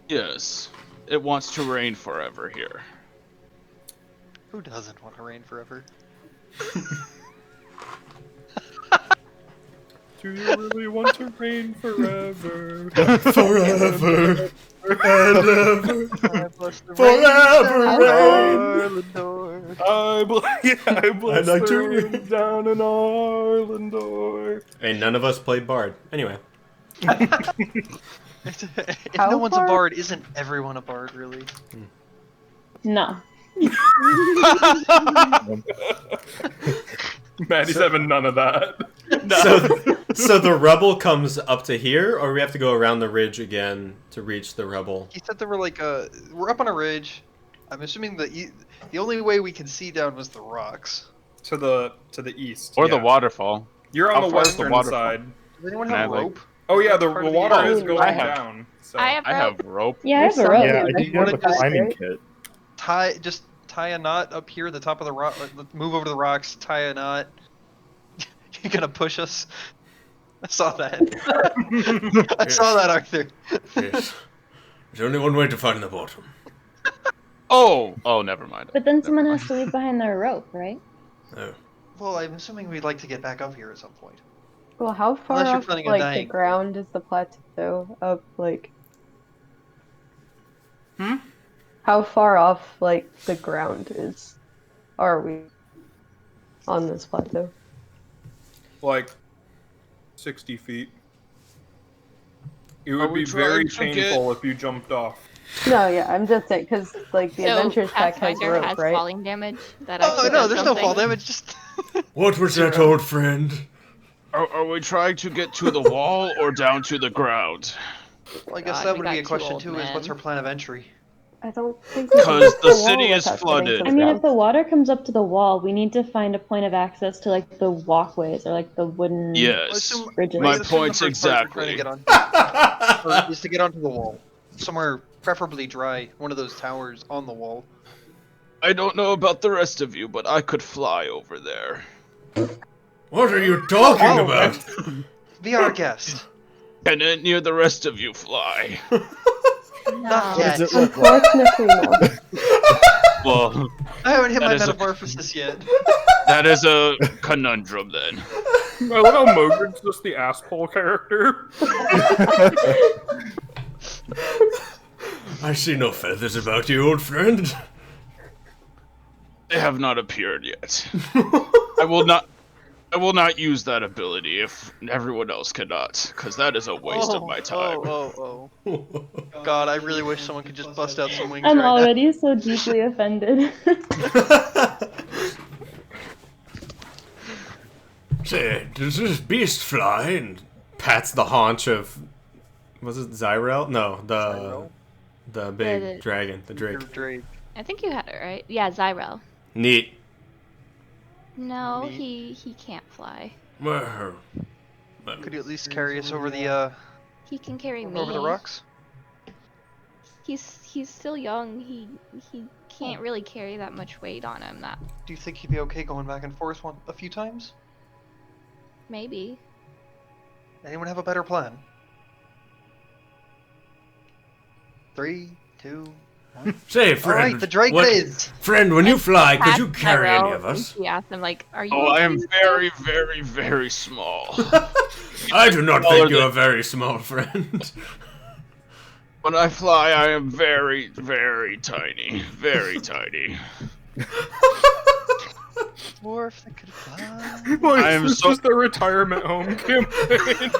Yes, it wants to rain forever here. Who doesn't want to rain forever? Do you really want to reign forever? Forever and ever. I bless the Forever rain. I bless I'd like the to- rain down in Arlandor. And none of us played Bard. Anyway. If How no one's far? a bard, isn't everyone a bard, really? No. Maddie's having none of that. So the rubble comes up to here, or we have to go around the ridge again to reach the rubble? He said there were like we're up on a ridge. I'm assuming the only way we can see down was the rocks. To the east. Or the yeah. waterfall. You're on How the far is the western waterfall? side. Does anyone Can have a I, like- rope? Oh yeah, the Part of the water game? is going I have- down. So. I have I have rope. Yeah, I have a There's rope. Yeah, I Like, think you have a wanna just- climbing kit. Just tie a knot up here at the top of the rock. Move over to the rocks. Tie a knot. You're gonna push us. I saw that. I saw that, Arthur. Yes. There's only one way to find the bottom. Oh, never mind. But then someone has to leave behind their rope, right? Oh. Well, I'm assuming we'd like to get back up here at some point. Well, how far Unless you're off planning on like the dying. ground is the plateau up like? Hmm? How far off like the ground are we on this plateau? like 60 feet. It Are would we be very trying to painful if you jumped off. No, yeah, I'm just saying because like the So adventurers pack has Pathfinder rope, has right? falling damage. That Oh actually no, does there's no fall something. damage. Just What was that, old friend? Are we trying to get to the wall or down to the ground? well, I guess God, that we would got be a two question old too. Is what's men. our plan of entry? I don't think we can Because get the the city wall is without getting flooded. to the I mean, if ground. the water comes up to the wall, we need to find a point of access to like the walkways or like the wooden Yes. Assume- bridges. My I assume the point's first part we're trying exactly. to get on is to get onto the wall, somewhere preferably dry. One of those towers on the wall. I don't know about the rest of you, but I could fly over there. What are you talking about? Be our guest. Can any of the rest of you fly? Not No. yet. Does it look like? Unfortunately, no. Well, I haven't hit That my is a- metamorphosis yet. that is a conundrum then. I love how Mogren's just the asshole character. I see no feathers about you, old friend. They have not appeared yet. I will not use that ability if everyone else cannot, because that is a waste of my time. Oh. God, I really wish someone could just bust out some wings I'm right now. already so deeply offended. Say, does this beast fly? And pats the haunch of, was it Zyrel? No, the big The- dragon, the Your drake. Drake. I think you had it right. Yeah, Zyrel. Neat. No, Neat. he can't fly. Well, Could you at least carry us over the He can carry me. over the rocks? He's still young. He can't really carry that much weight on him. That Do you think he'd be okay going back and forth a few times? maybe. Anyone have a better plan? 3, 2. say, All friend. right, the Drake what- is. Friend, when you fly, could you Asked carry any Zyrel, of us? and She asked him like, "Are you?" Oh, I okay am with very, this?" very, very small. I do not Smaller think you're than- a very small friend. When I fly, I am very, very tiny. Very tiny. Dwarf that could fly. Like, I am it's so- just a retirement home campaign.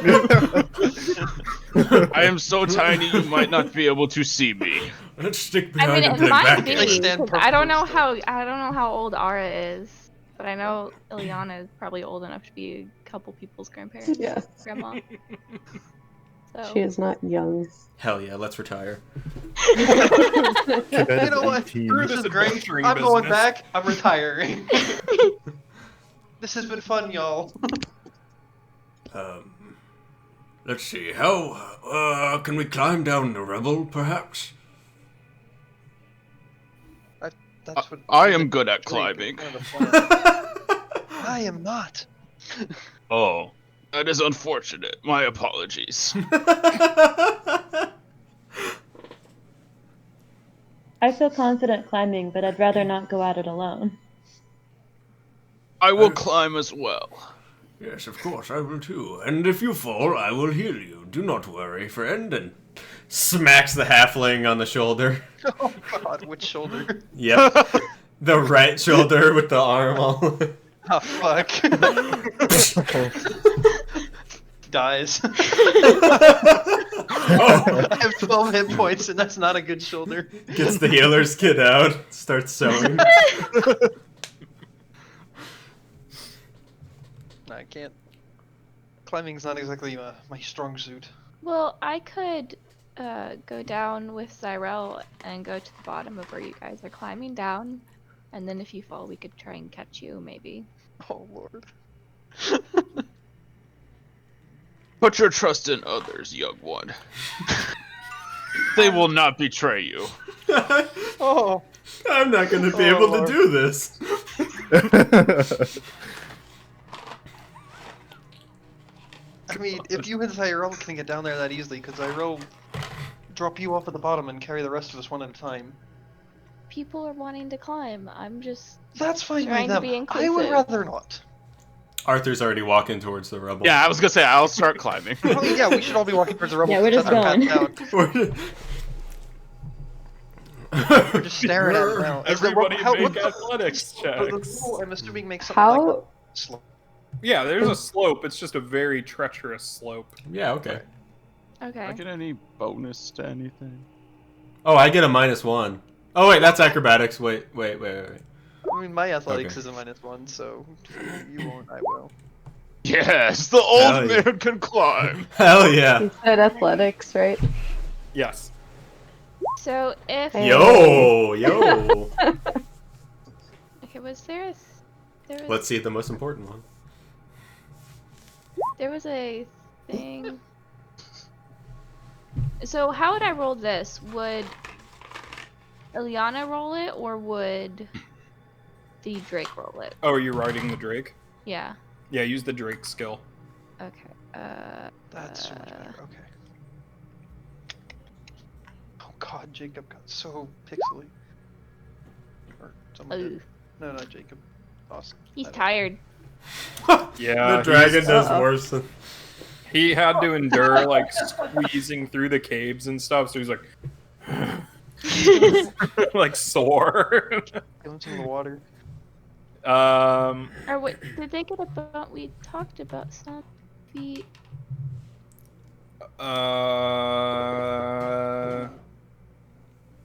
I am so tiny you might not be able to see me. Let's stick I behind mean, and it play might back. be. I stand 'cause I don't know perfectly how old Ara is. But I know Ilyana is probably old enough to be a couple people's grandparents. Yeah. Grandma. So. She is not young. Hell yeah, let's retire. You know what? Screw This this is great. adventuring I'm going business. back. I'm retiring. This has been fun, y'all. Let's see. How can we climb down the rubble, perhaps? That's what I am good at climbing. I am not. Oh, that is unfortunate. My apologies. I feel confident climbing, but I'd rather not go at it alone. I will climb as well. Yes, of course, I will too. And if you fall, I will heal you. Do not worry, friend. And smacks the halfling on the shoulder. Oh god, which shoulder? Yep. The right shoulder with the arm all. Oh fuck. Dies. I have 12 hit points, and that's not a good shoulder. Gets the healer's kit out. Starts sewing. No, I can't. Climbing's not exactly my strong suit. Well, I could go down with Zyrel and go to the bottom of where you guys are climbing down, and then if you fall, we could try and catch you, maybe. Oh lord. Put your trust in others, young one. They will not betray you. Oh. I'm not going to be able to do this. I mean, if you and Zyrel can get down there that easily, could Zyrel drop you off at the bottom and carry the rest of us one at a time? People are wanting to climb. I'm just That's fine by trying to them. be I would inclusive. rather not. Arthur's already walking towards the rubble. Yeah, I was gonna say I'll start climbing. Oh, yeah, we should all be walking towards the rubble. Yeah, we're just That's our path going. down. We're just staring at it now. Is the Everybody rubble- make what the- athletics the checks. rubble, I'm assuming makes something like How? a slope. Yeah, there's a slope. It's just a very treacherous slope. Yeah, okay. Do okay. I get any bonus to anything? Oh, I get a -1. Oh, wait, that's acrobatics. Wait. I mean, my athletics Okay. is a -1, so you won't, I will. Yes, the old Hell yeah. man can climb. Hell yeah. You said athletics, right? Yes. So if Hey. Yo. okay, was there there was Let's see the most important one. there was a thing. So how would I roll this? Would Ilyana roll it, or would the Drake roll it? Oh, you're riding the Drake? Yeah. Yeah, use the Drake skill. Okay. That's so much better. Okay. Oh god, Jacob got so pixely. Or someone did. Ooh, No, not Jacob. Awesome. he's tired. Yeah, The dragon he's- does Uh-oh. worse than... He had to endure like squeezing through the caves and stuff, so he's like, like sore. Give him some of the water. Or wait, did they get about? We talked about some feet.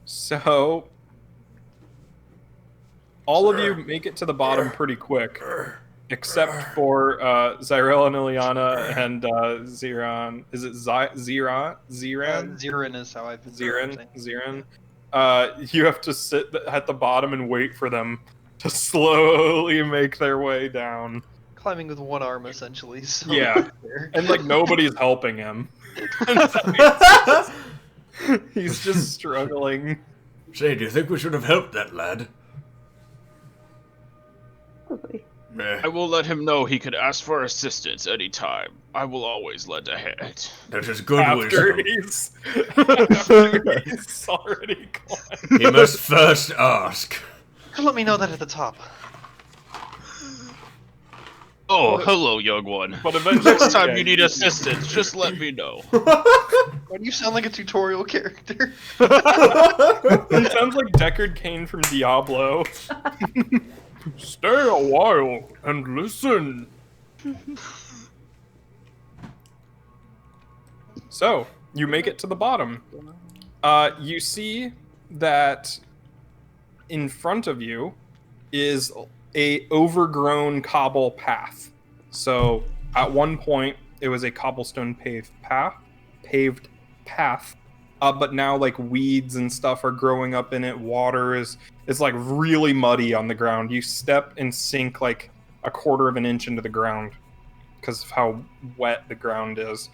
So all of you make it to the bottom pretty quick, except for Zyrel and Ilyana and Ziran. Is it Ziran? Zirin is how I've been saying. Ziran. You have to sit at the bottom and wait for them to slowly make their way down. Climbing with one arm, essentially. So Yeah. And like nobody's helping him. He's just struggling. Say, do you think we should have helped that lad? Probably. I will let him know he could ask for assistance anytime. I will always lend a hand. That is good After wisdom. he's already climbed. He must first ask. Let me know that at the top. Oh, hello, young one. But eventually, Next time yeah, you need assistance, just let me know. Why do you sound like a tutorial character? He sounds like Deckard Cain from Diablo. Stay a while and listen. So, you make it to the bottom. You see that in front of you is a overgrown cobble path. So at one point it was a cobblestone paved path, but now like weeds and stuff are growing up in it. Water is like really muddy on the ground. You step and sink like a quarter of an inch into the ground because of how wet the ground is.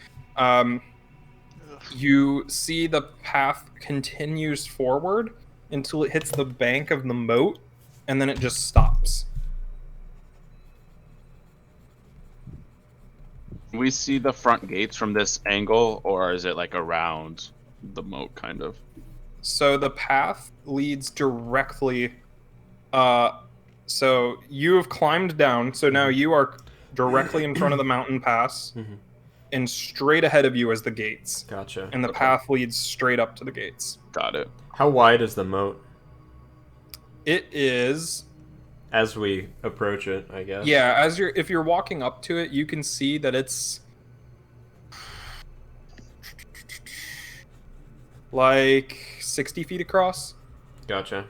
You see the path continues forward until it hits the bank of the moat, and then it just stops. Can we see the front gates from this angle, or is it like around the moat, kind of? So the path leads directly. So you have climbed down. So now you are directly in front of the mountain pass, and straight ahead of you is the gates. Gotcha. And the Okay. path leads straight up to the gates. Got it. How wide is the moat It is. as we approach it, I guess? Yeah, if you're walking up to it, you can see that it's like 60 feet across. Gotcha.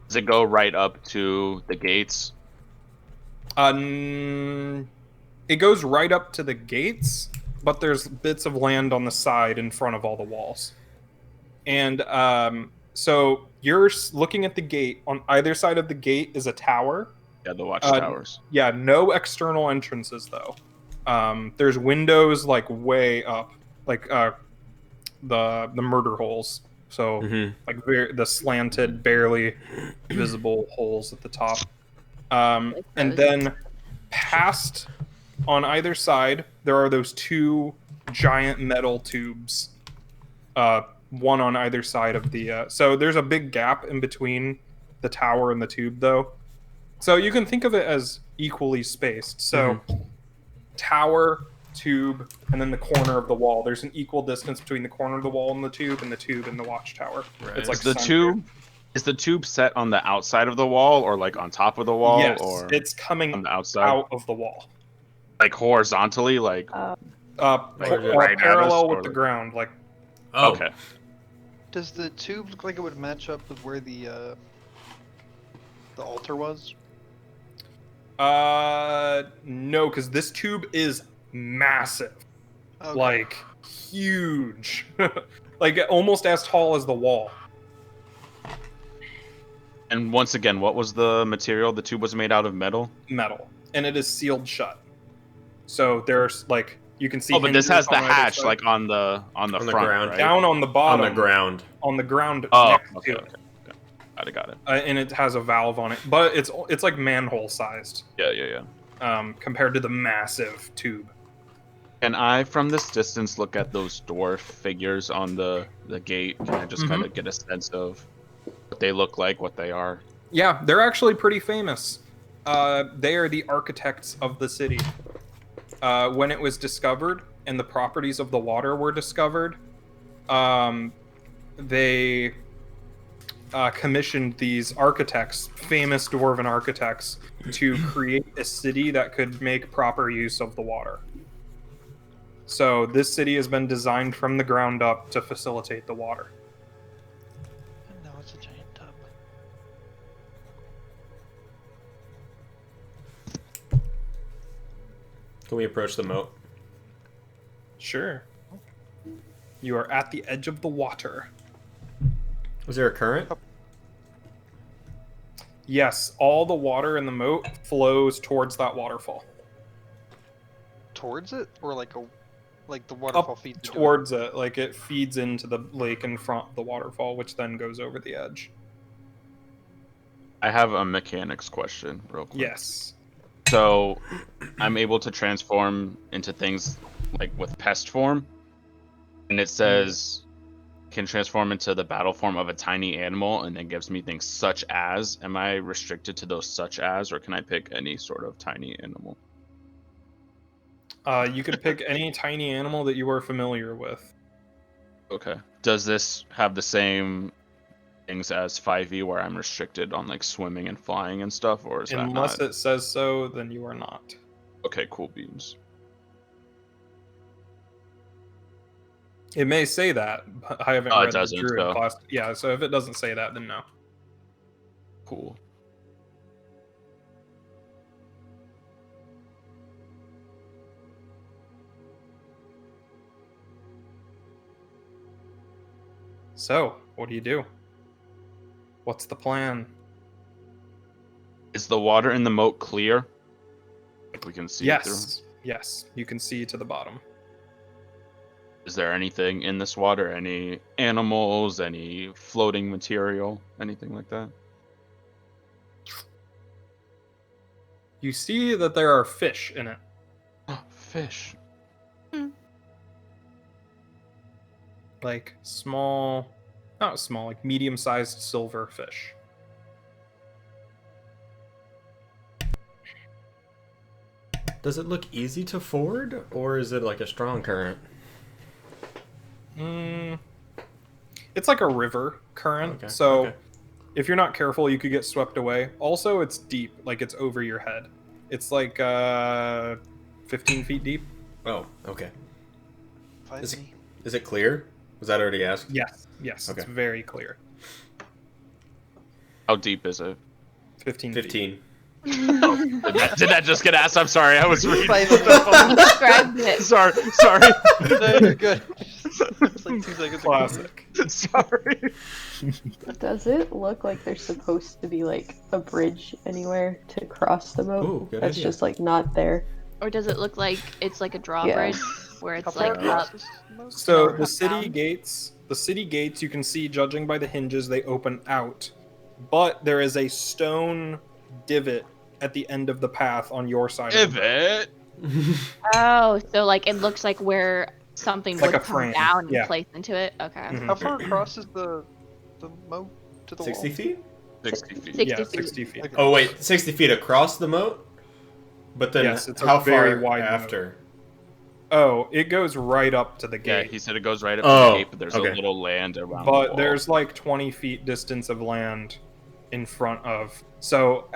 Does it go right up to the gates? It goes right up to the gates, but there's bits of land on the side in front of all the walls. And so you're looking at the gate. On either side of the gate is a tower. Yeah, the watchtowers. Yeah, no external entrances though. There's windows like way up, like the murder holes. So like the slanted, barely visible holes at the top. And then past on either side there are those two giant metal tubes. One on either side of the so there's a big gap in between the tower and the tube though. So you can think of it as equally spaced. So tower, tube, and then the corner of the wall. There's an equal distance between the corner of the wall and the tube and the watchtower. Right. It's like Is the centered. is the tube set on the outside of the wall, or like on top of the wall, Yes, or it's coming on the outside, out of the wall. like horizontally, like Right at Parallel us, with or the like- ground, like Oh, Okay. Does the tube look like it would match up with where the altar was? no, because this tube is massive. Okay. Like huge. Like almost as tall as the wall. And once again, what was the material? The tube was made out of metal. Metal. And it is sealed shut. So there's like you can see Oh, but this hinges has the on either hatch side. like on the On the front, ground. right? Down on the on bottom. the ground. On the ground Oh, next okay, to okay. it. Got it. And it has a valve on it. But it's like manhole sized. Yeah. Compared to the massive tube. Can I, from this distance, look at those dwarf figures on the gate? Can I just kind of get a sense of what they look like, what they are? Yeah, they're actually pretty famous. They are the architects of the city. When it was discovered and the properties of the water were discovered, they commissioned these architects, famous dwarven architects, to create a city that could make proper use of the water. So this city has been designed from the ground up to facilitate the water. No, it's a giant tub. Can we approach the moat? Sure. You are at the edge of the water. Is there a current? Yes, all the water in the moat flows towards that waterfall. Towards it, or like the waterfall Up feeds into it? towards it, like it feeds into the lake in front of the waterfall, which then goes over the edge. I have a mechanics question, real quick. Yes. So, I'm able to transform into things like with pest form, and it says can transform into the battle form of a tiny animal, and then gives me things such as. Am I restricted to those such as, or can I pick any sort of tiny animal? You could pick any tiny animal that you are familiar with. Okay. Does this have the same things as 5e, where I'm restricted on like swimming and flying and stuff, or is that Unless not? it says so, then you are not. Okay, cool beans. It may say that, but I haven't Oh, it read the doesn't, druid so- class. Yeah, so if it doesn't say that, then no. Cool. So, what do you do? What's the plan? Is the water in the moat clear? Like we can see it through? Yes, you can see to the bottom. Is there anything in this water? Any animals? Any floating material? Anything like that? You see that there are fish in it. Oh, fish. Like small, not small, like medium-sized silver fish. Does it look easy to ford, or is it like a strong current? It's like a river current, so if you're not careful, you could get swept away. Also, it's deep, like it's over your head. It's like 15 feet deep. Oh, okay. Five Is it clear? Was that already asked? Yes, Okay. it's very clear. How deep is it? 15 feet. 15. Did that just get asked? I'm sorry, I was reading. Described it. Sorry. No, you're good. It's like 2 seconds ago. Classic. Sorry. Does it look like there's supposed to be like a bridge anywhere to cross the moat? Ooh, good That's idea. just like not there. Or does it look like it's like a Yeah. drawbridge where it's like up? So Or the up city down. gates, you can see, judging by the hinges, they open out. But there is a stone divot at the end of the path on your side. Of the Pivot. Oh, so like it looks like where something It's like would a come frame, down and yeah. place into it. Okay. Mhm. How far across is the moat to the 60 wall? feet? 60 feet. 60 Yeah, feet. 60 feet. Okay. Oh, wait, 60 feet across the moat? But then Yes, it's a how very far wide moat. after? Oh, it goes right up to the Yeah, gate. he said it goes right up to Oh, the gate, but there's okay. a little land around the But wall. there's like 20 feet distance of land in front of. So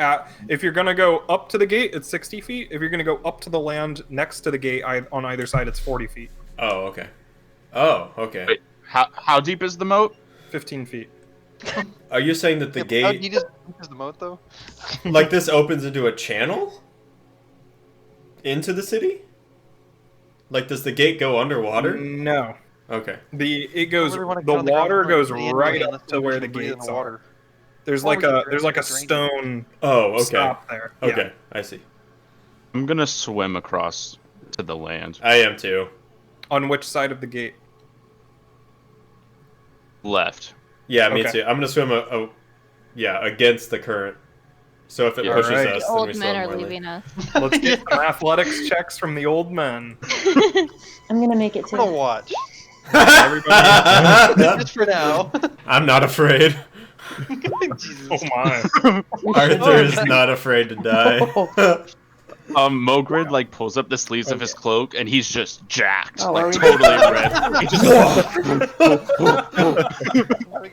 if you're gonna go up to the gate, it's 60 feet. If you're gonna go up to the land next to the gate on either side, it's 40 feet. Oh, okay. Oh, okay. Wait, how deep is the moat? 15 feet. Are you saying that the Yeah, but how gate, deep is the moat though? like this opens into a channel? Into the city? Like, does the gate go underwater? No. Okay. It goes. really wanna The get on the water ground goes floor anyway, right unless up to we where can the breathe in gates the are. water. There's Or like we could a drain it. stone Oh, okay. stop there. Okay, Yeah. I see. I'm gonna swim across to the land. I am too. On which side of the gate? Left. Yeah, me Okay. too. I'm gonna swim against the current. So if it Yeah. pushes Alright. us, The then we old slow men are more leaving us. Let's get some athletics checks from the old men. I'm gonna make it I'm gonna too. watch. Everybody. Just for now. I'm not afraid. Jesus. Oh my. Arthur is not afraid to die. Mogrid like pulls up the sleeves of his cloak and he's just jacked, Oh, like are we- totally red. He just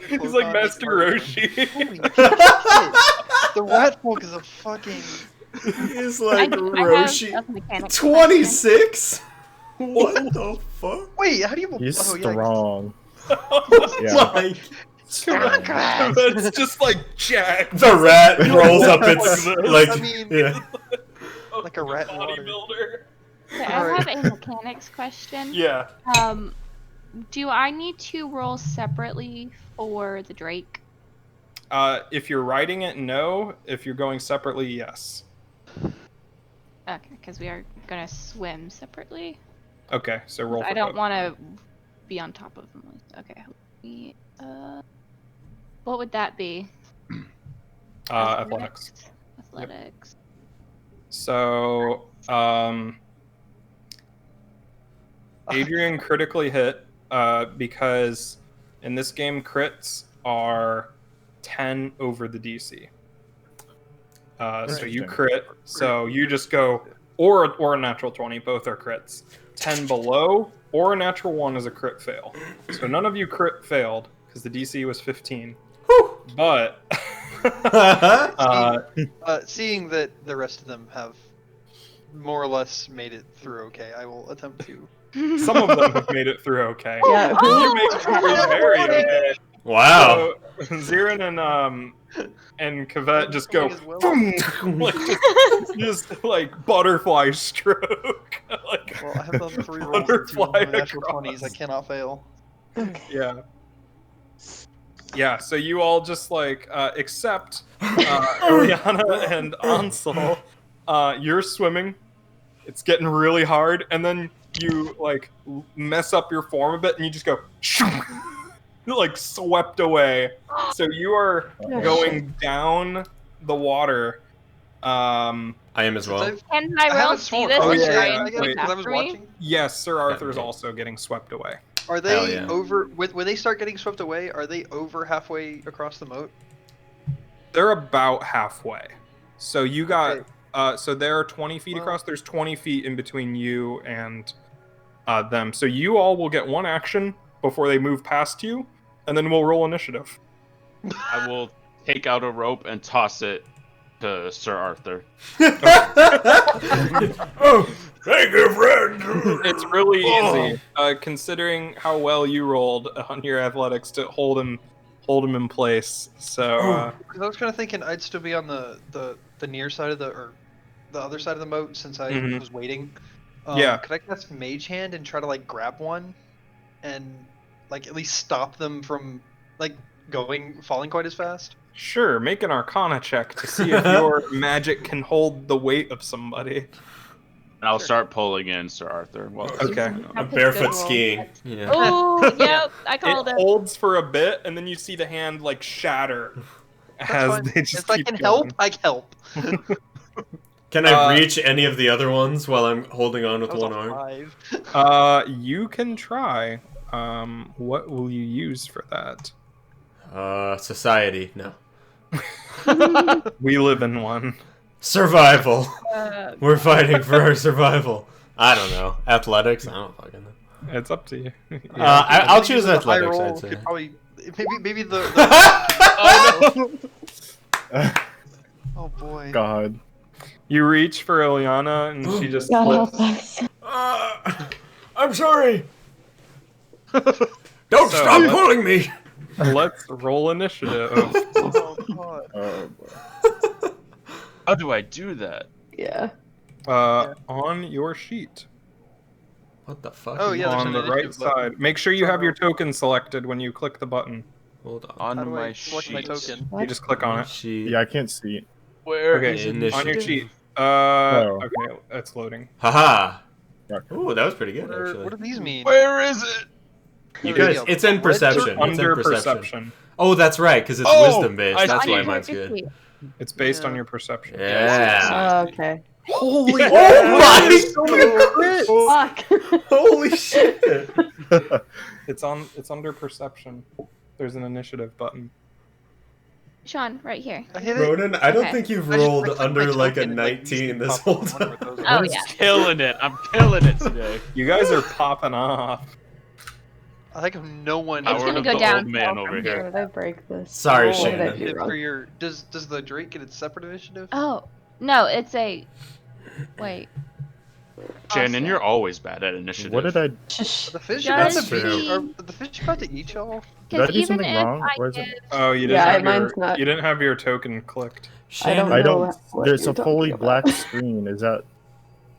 He's like Master Roshi. Holy shit. The rat folk is a fucking. He's I, like I have Roshi. a mechanic 26? What the fuck? Wait, how do you? He's oh, yeah. strong. Yeah. Like, That's just like Jack. the rat rolls up its like, I mean- yeah. Like a rat in water. bodybuilder. So I have a mechanics question. Yeah. Do I need to roll separately for the Drake? If you're riding it, no. If you're going separately, yes. Okay, because we are gonna swim separately. Okay, so roll. I for don't both. want to be on top of them. Okay. What would that be? Athletics. Athletics. So, Adrian critically hit because in this game crits are 10 over the DC. So you crit, so you just go or a natural 20, both are crits. 10 below or a natural 1 is a crit fail. So none of you crit failed because the DC was 15. But Seeing that the rest of them have more or less made it through okay, I will attempt to. some of them have made it through okay. Yeah, You make it through very okay. wow. So, Zirin and Kavette just go As well. boom, like, just like butterfly stroke. Like, Well, I have done 3 rolls and 2 of them Butterfly are natural across. 20s. I cannot fail. Okay. yeah. Yeah, so you all just like except Ilyana and Ansel, you're swimming. It's getting really hard, and then you like mess up your form a bit, and you just go like swept away. So you are Oh, going down the water. I am as Since well. I've- Can I Tyrell haven't see swum this Oh, and yeah, try yeah, and wait, swim because I was after me? watching. Yes, Sir Arthur is me. also getting swept away. Are Hell they yeah. over when they start getting swept away? Are they over halfway across the moat? They're about halfway. So you got Okay. so they're 20 feet Well- across. There's 20 feet in between you and them. So you all will get one action before they move past you, and then we'll roll initiative. I will take out a rope and toss it to Sir Arthur. Oh, thank you, friend. It's really Oh. easy, considering how well you rolled on your athletics to hold him in place. So Because I was kind of thinking I'd still be on the near side of the other side of the moat since I Mhm. was waiting. Yeah. Could I cast Mage Hand and try to like grab one, and like at least stop them from like falling quite as fast? sure, make an Arcana check to see if your magic can hold the weight of somebody. And I'll Sure. start pulling in Sir Arthur. Well, Okay. A That's barefoot good roll. skiing. Yeah. Oh, yep, I It called it. holds for a bit, and then you see the hand like shatter That's as fine. they just If I keep can going. help, I help. Can I Uh, reach any of the other ones while I'm holding on with That was one a arm? 5. You can try. What will you use for that? Society. No. We live in one. Survival. Uh, We're fighting for our survival. I don't know. Athletics? I don't fucking know. It's up to you. I'll choose The high athletics, roll I'd say. could probably maybe the Oh, oh boy. God. You reach for Ilyana, and she just God flips. help us. I'm sorry. Don't So, stop let's- pulling me. Let's roll initiative. Oh god. Oh, boy. how do I do that? Yeah. On your sheet, What the fuck? Oh, yeah, there's on an the right initiative button. side. Make sure you have your token selected when you click the button. Hold on. On How do my I select my sheet. token? You What? just click on it. Sheet. Yeah, I can't see it. Where Okay, is on your initiative? sheet. Oh. Okay, it's loading. Haha. Okay. Ooh, that was pretty good, What actually. do these mean? Where is it? You There guys, go. it's in Red perception. circle. It's in Under perception. perception. Oh, that's right, because it's Oh, wisdom based. I That's see. why on your mine's good. sheet. It's based on Yeah. your perception. Yeah. Okay. Holy Oh my Fuck. Holy shit! It's under perception. There's an initiative button. Sean, right here. I hit it. Ronan, I don't Okay. think you've I just- I rolled clicked my under like a token, and, like, 19 these this things whole pop up. I wonder time. what those are. Oh, yeah. Killing it. I'm killing it today. You guys are popping off. I think no one. It's Power gonna of go the down old man from over How here. did I break this? Sorry, Roll What did I Shannon. do initiative wrong? for your. Does the Drake get its separate initiative? Oh, no, it's a. Wait. Shannon, yeah. you're always bad at initiative. What did I? Shh. Are the fish Does about to That's beat? he- Are the fish about to eat y'all? Did I Because do even something if wrong? I Or is it? give. Oh, you didn't Yeah, have mine's your not- you didn't have your token clicked. I don't Shannon, I know don't. what There's you're a fully talking black about. screen. Is that?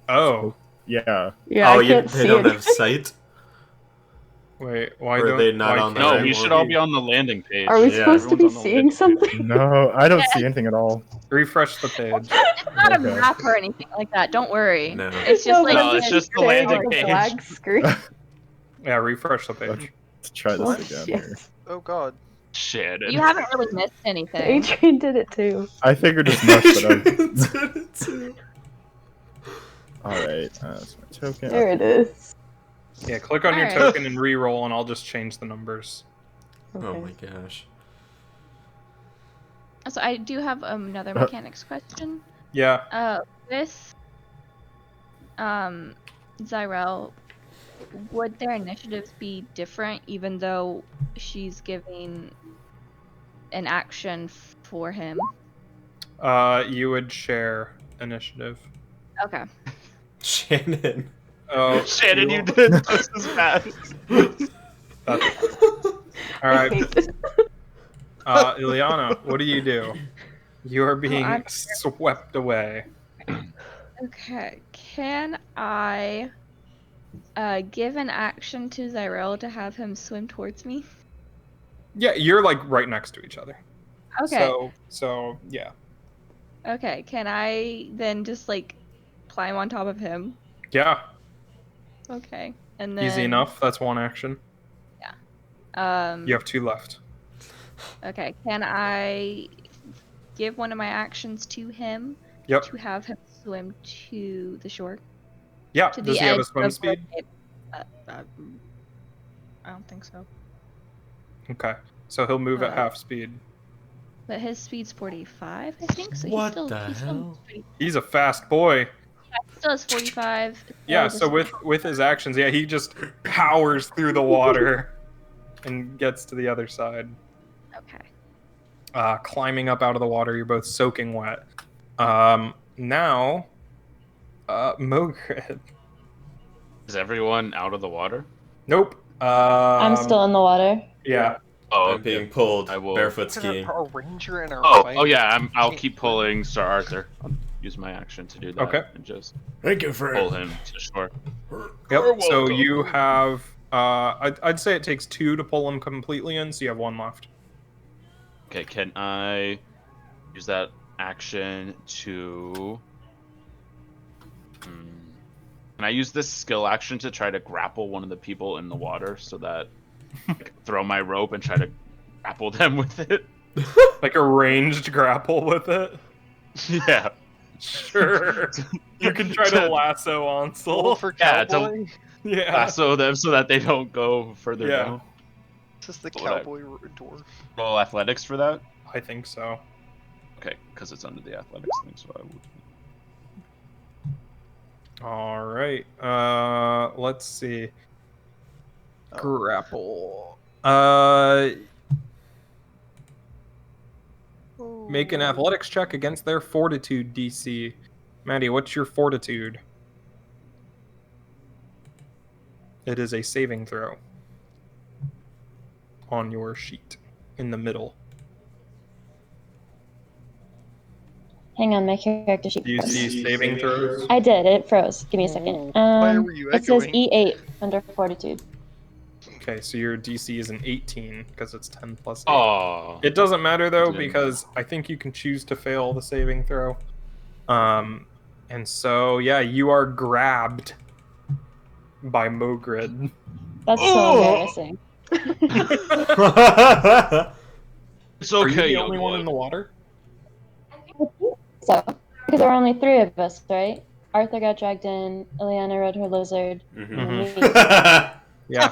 Oh, Yeah. Yeah, oh, I can't they see don't it. have sight? wait. Why Or are don't they not why on the can't No, right we you- should all be on the landing page. Are we Yeah, supposed to be everyone's on the seeing landing page. something? No, I don't see anything at all. refresh the page? It's not a Okay. map or anything like that. Don't worry. No. It's just No, like. but No, it's just the saying landing like a page. black screen. Yeah, refresh the page. Let's try Oh, this again. shit. Here. Oh god. Shannon. You haven't really missed anything. Adrian did it too. I figured as much, but all right. That's my token. There it is. Yeah, click on your Alright. token and re-roll, and I'll just change the numbers. Oh Okay. my gosh. So I do have another mechanics question. Yeah. With Zyrel, would their initiatives be different even though she's giving an action for him? You would share initiative. Okay. Shannon. Oh, Shannon, you did just as fast. That's... All I right, hate this. Ilyana, what do you do? You are being I'm- swept away. Okay. Can I give an action to Zyrel to have him swim towards me? Yeah, you're like right next to each other. Okay. So yeah. Okay. Can I then just like climb on top of him? Yeah, Okay. And then easy enough. That's one action. You have 2 left. Okay. Can I give one of my actions to him Yep. to have him swim to the shore? Yeah. To Does the he have a edge swim of speed? I don't think so. Okay. So he'll move at Uh, half speed. But his speed's 45, I think. So What he's still the he's still hell? pretty, He's a fast boy. still has 45. Yeah, this- so with his actions, yeah, he just powers through the water and gets to the other side. Okay. Climbing up out of the water, you're both soaking wet. Now, Mogrid. Is everyone out of the water? Nope. I'm still in the water. Yeah. Oh, I'm being pulled I will- barefoot Look at skiing. our ranger and our Oh, fighter. oh yeah. I'll keep pulling Sir Arthur. I'll use my action to do that. Okay. And just Thank you for pull him to shore. Yep. So you have. I'd say it takes 2 to pull him completely in, so you have 1 left. Okay, can I use that action to... Can I use this skill action to try to grapple one of the people in the water so that like, throw my rope and try to grapple them with it? Like a ranged grapple with it. Yeah. Sure. You can try to lasso Roll Ansel. for Yeah, it's a- cowboy. Yeah. Lasso them so that they don't go further Yeah. down. It's just the What I- cowboy dwarf. Roll athletics for that? I think so. Okay, because it's under the athletics thing, so I would... All right. Let's see. Oh. Grapple. Make an Oh. athletics check against their fortitude DC. Maddie, what's your fortitude? It is a saving throw on your sheet in the middle. Hang on, my character sheet. Do you froze. see saving throws? I did. It froze. Give me a second. Why were you It says echoing? E8 under fortitude. Okay, so your DC is an 18 because it's 10 plus 8. Oh. It doesn't matter though Didn't- because I think you can choose to fail the saving throw. And so yeah, you are grabbed by Mogrid. That's so Oh! embarrassing. It's Are you okay, the young only one in the water? So, because there were only 3 of us, right? Arthur got dragged in, Ilyana rode her lizard, and then me. Yeah.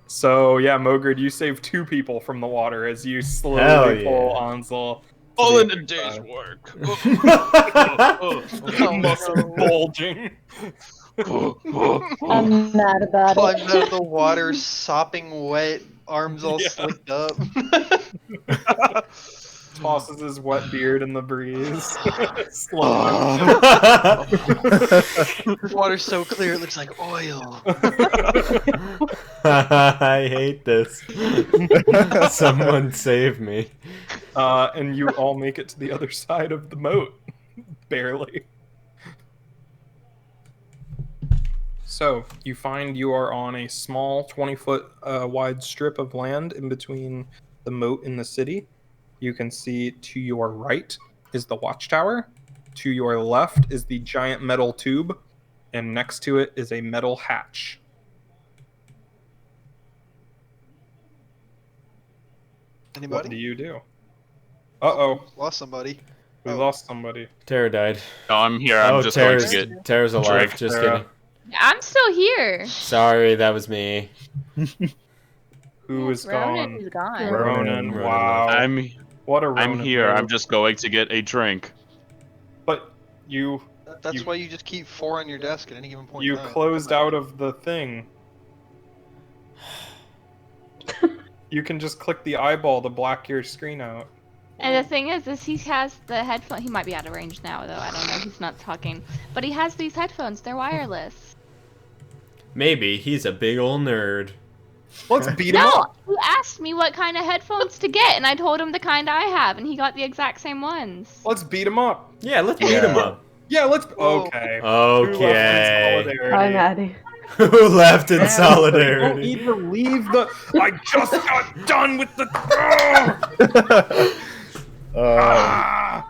So yeah, Mogrid, you save 2 people from the water as you Hell slowly yeah. pull Ansel. to All the in a other day's side. work. Muscle bulging. I'm mad about it. Climbs out of the water, sopping wet, arms all Yeah. slicked up. Tosses his wet beard in the breeze. Slowly. Water's so clear it looks like oil. I hate this. Someone save me. And you all make it to the other side of the moat. Barely. So, you find you are on a small 20-foot wide strip of land in between the moat and the city. You can see to your right is the watchtower. To your left is the giant metal tube. And next to it is a metal hatch. What do Anybody? you do? Uh-oh. Lost somebody. We Oh. lost somebody. Tara died. No, I'm here. I'm just going to Tara's, get... Tara's alive. Drake, Just Tara. kidding. I'm still here. Sorry, that was me. Who is Ronan gone? is gone. Ronan. Ronan Wow. What a Ronan. I'm here. move. I'm just going to get a drink. But you That's You- why you just keep 4 on your desk at any given point. you in time. closed out of the thing. You can just click the eyeball to black your screen out. And the thing is he has the headphone. He might be out of range now, though. I don't know. He's not talking. But he has these headphones. They're wireless. Maybe he's a big ol' nerd. Let's beat him No, up. you asked me what kind of headphones to get, and I told him the kind I have, and he got the exact same ones. Let's beat him up. Yeah, let's beat him up. Yeah, let's. Whoa. Okay. Who left in Okay. solidarity? Hi, Maddie. Who left in Don't solidarity? even leave the. I just got done with the. Ah!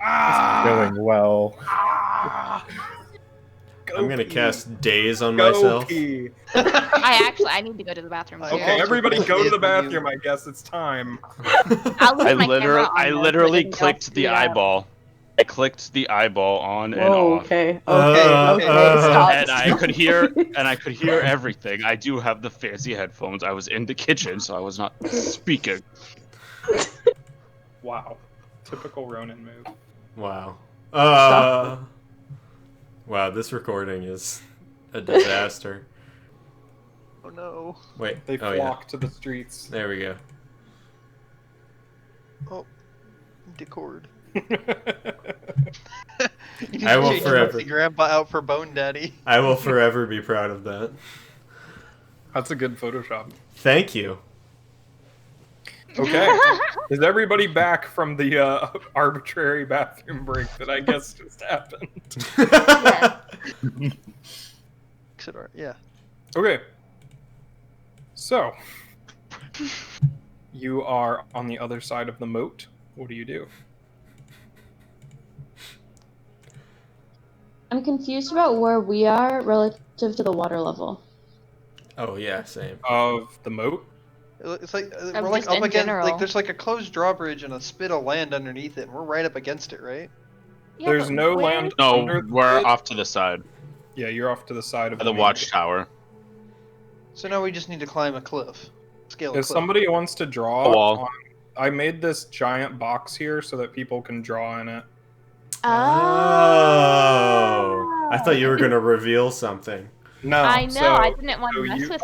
Ah! Going well. Ah! I'm gonna Go cast Daze on pee. Go myself. pee. I need to go to the bathroom too. Okay, Also, everybody what go to is the when you- bathroom. I guess it's time. I'll leave my camera on I though, so it literally doesn't go clicked the screwed up. eyeball. I clicked the eyeball on and Whoa, off. okay, Uh, stop. And I could hear everything. I do have the fancy headphones. I was in the kitchen, so I was not speaking. Wow, typical Ronin move. Wow. Stop. Wow, this recording is a disaster. Oh no. Wait. They Oh, yeah. flock to the streets. There we go. Oh, Discord. I will forever- Grandpa out for Bone Daddy. I will forever be proud of that. That's a good Photoshop. Thank you. Okay, is everybody back from the arbitrary bathroom break that I guess just happened? Yeah. Okay. So, you are on the other side of the moat. What do you do? I'm confused about where we are relative to the water level. Oh yeah, same. Of the moat? It's like Of we're like just up in against general. like there's like a closed drawbridge and a spit of land underneath it, and we're right up against it, right? Yeah, There's but no where- land No, under the we're bridge? off to the side Yeah, you're off to the side of of the main watchtower. So now we just need to climb a cliff. Scale a If cliff. somebody wants to draw, A wall. I made this giant box here so that people can draw in it. Oh. I thought you were gonna reveal something. No, I know, so- I didn't want so to mess you- with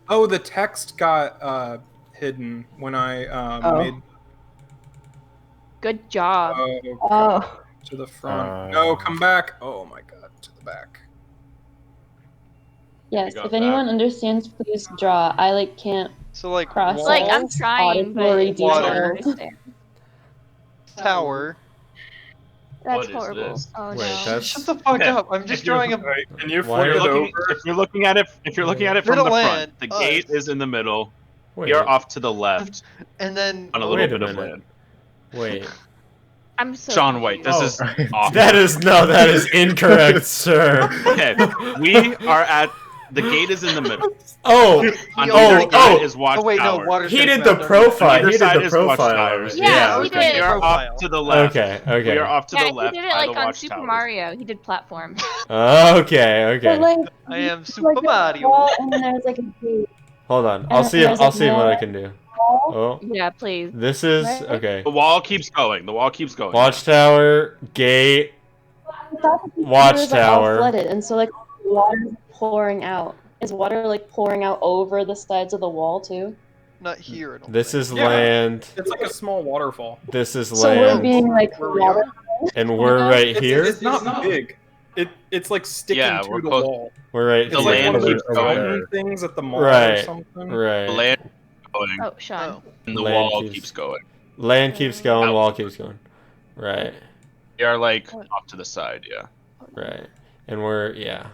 oh, the text got hidden when I made. Good job. Oh, To the front. No, come back. Oh my god, to the back. Yes, got if anyone that. understands, please draw. I can't So like cross. wall, Like, I'm trying, but auditory I don't detail. understand. tower. That's What is horrible. this? Oh Wait, no. that's Shut the fuck Okay. up! I'm just If you're- drawing a Right, can you Why flip are it over? If you're looking at it from Middle the land, front, the gate us. is in the middle. wait. You're off to the left and then on a oh, little Wait a bit of minute. land. Wait. I'm so Sean White, this Oh. is Right. off. That is incorrect, sir. Okay, we are at the gate is in the middle. Oh, On Oh, either oh, side is watchtower. oh wait, no, water. he did the profile. Either He did side the is profile. watchtowers. of it. Yeah, he okay. did. We are Profile. off to the left. Okay, okay. We are off to Yeah, the he left did it by like the on Super watchtowers. Mario. He did platforms. Okay, okay. But like, I am like Super a Mario. wall, and then there's like a gate. Hold on. I'll see there's, I'll like, see what I more can do. wall. Oh, Yeah, please. this is Right. okay. The wall keeps going. The wall keeps going. Watchtower, gate. I thought the computers, Watchtower. Like, all flooded, and so like water is pouring out. Is water like pouring out over the sides of the wall too? Not here. I don't This think. is Yeah. land. It's like a small waterfall. This is So we're land. being like Where we water. And we're right It's, here. It's not big. It's like sticking Yeah, to we're the close. wall. We're right It's The like here. one of land those keeps going. fountain things at the mall or Right. something. The Right. land keeps going, Oh, Sean. Oh. and the Land wall keeps- keeps going. Land keeps going, Out. wall keeps going. Right. We are like What? off to the side. Yeah. Right. And we're yeah.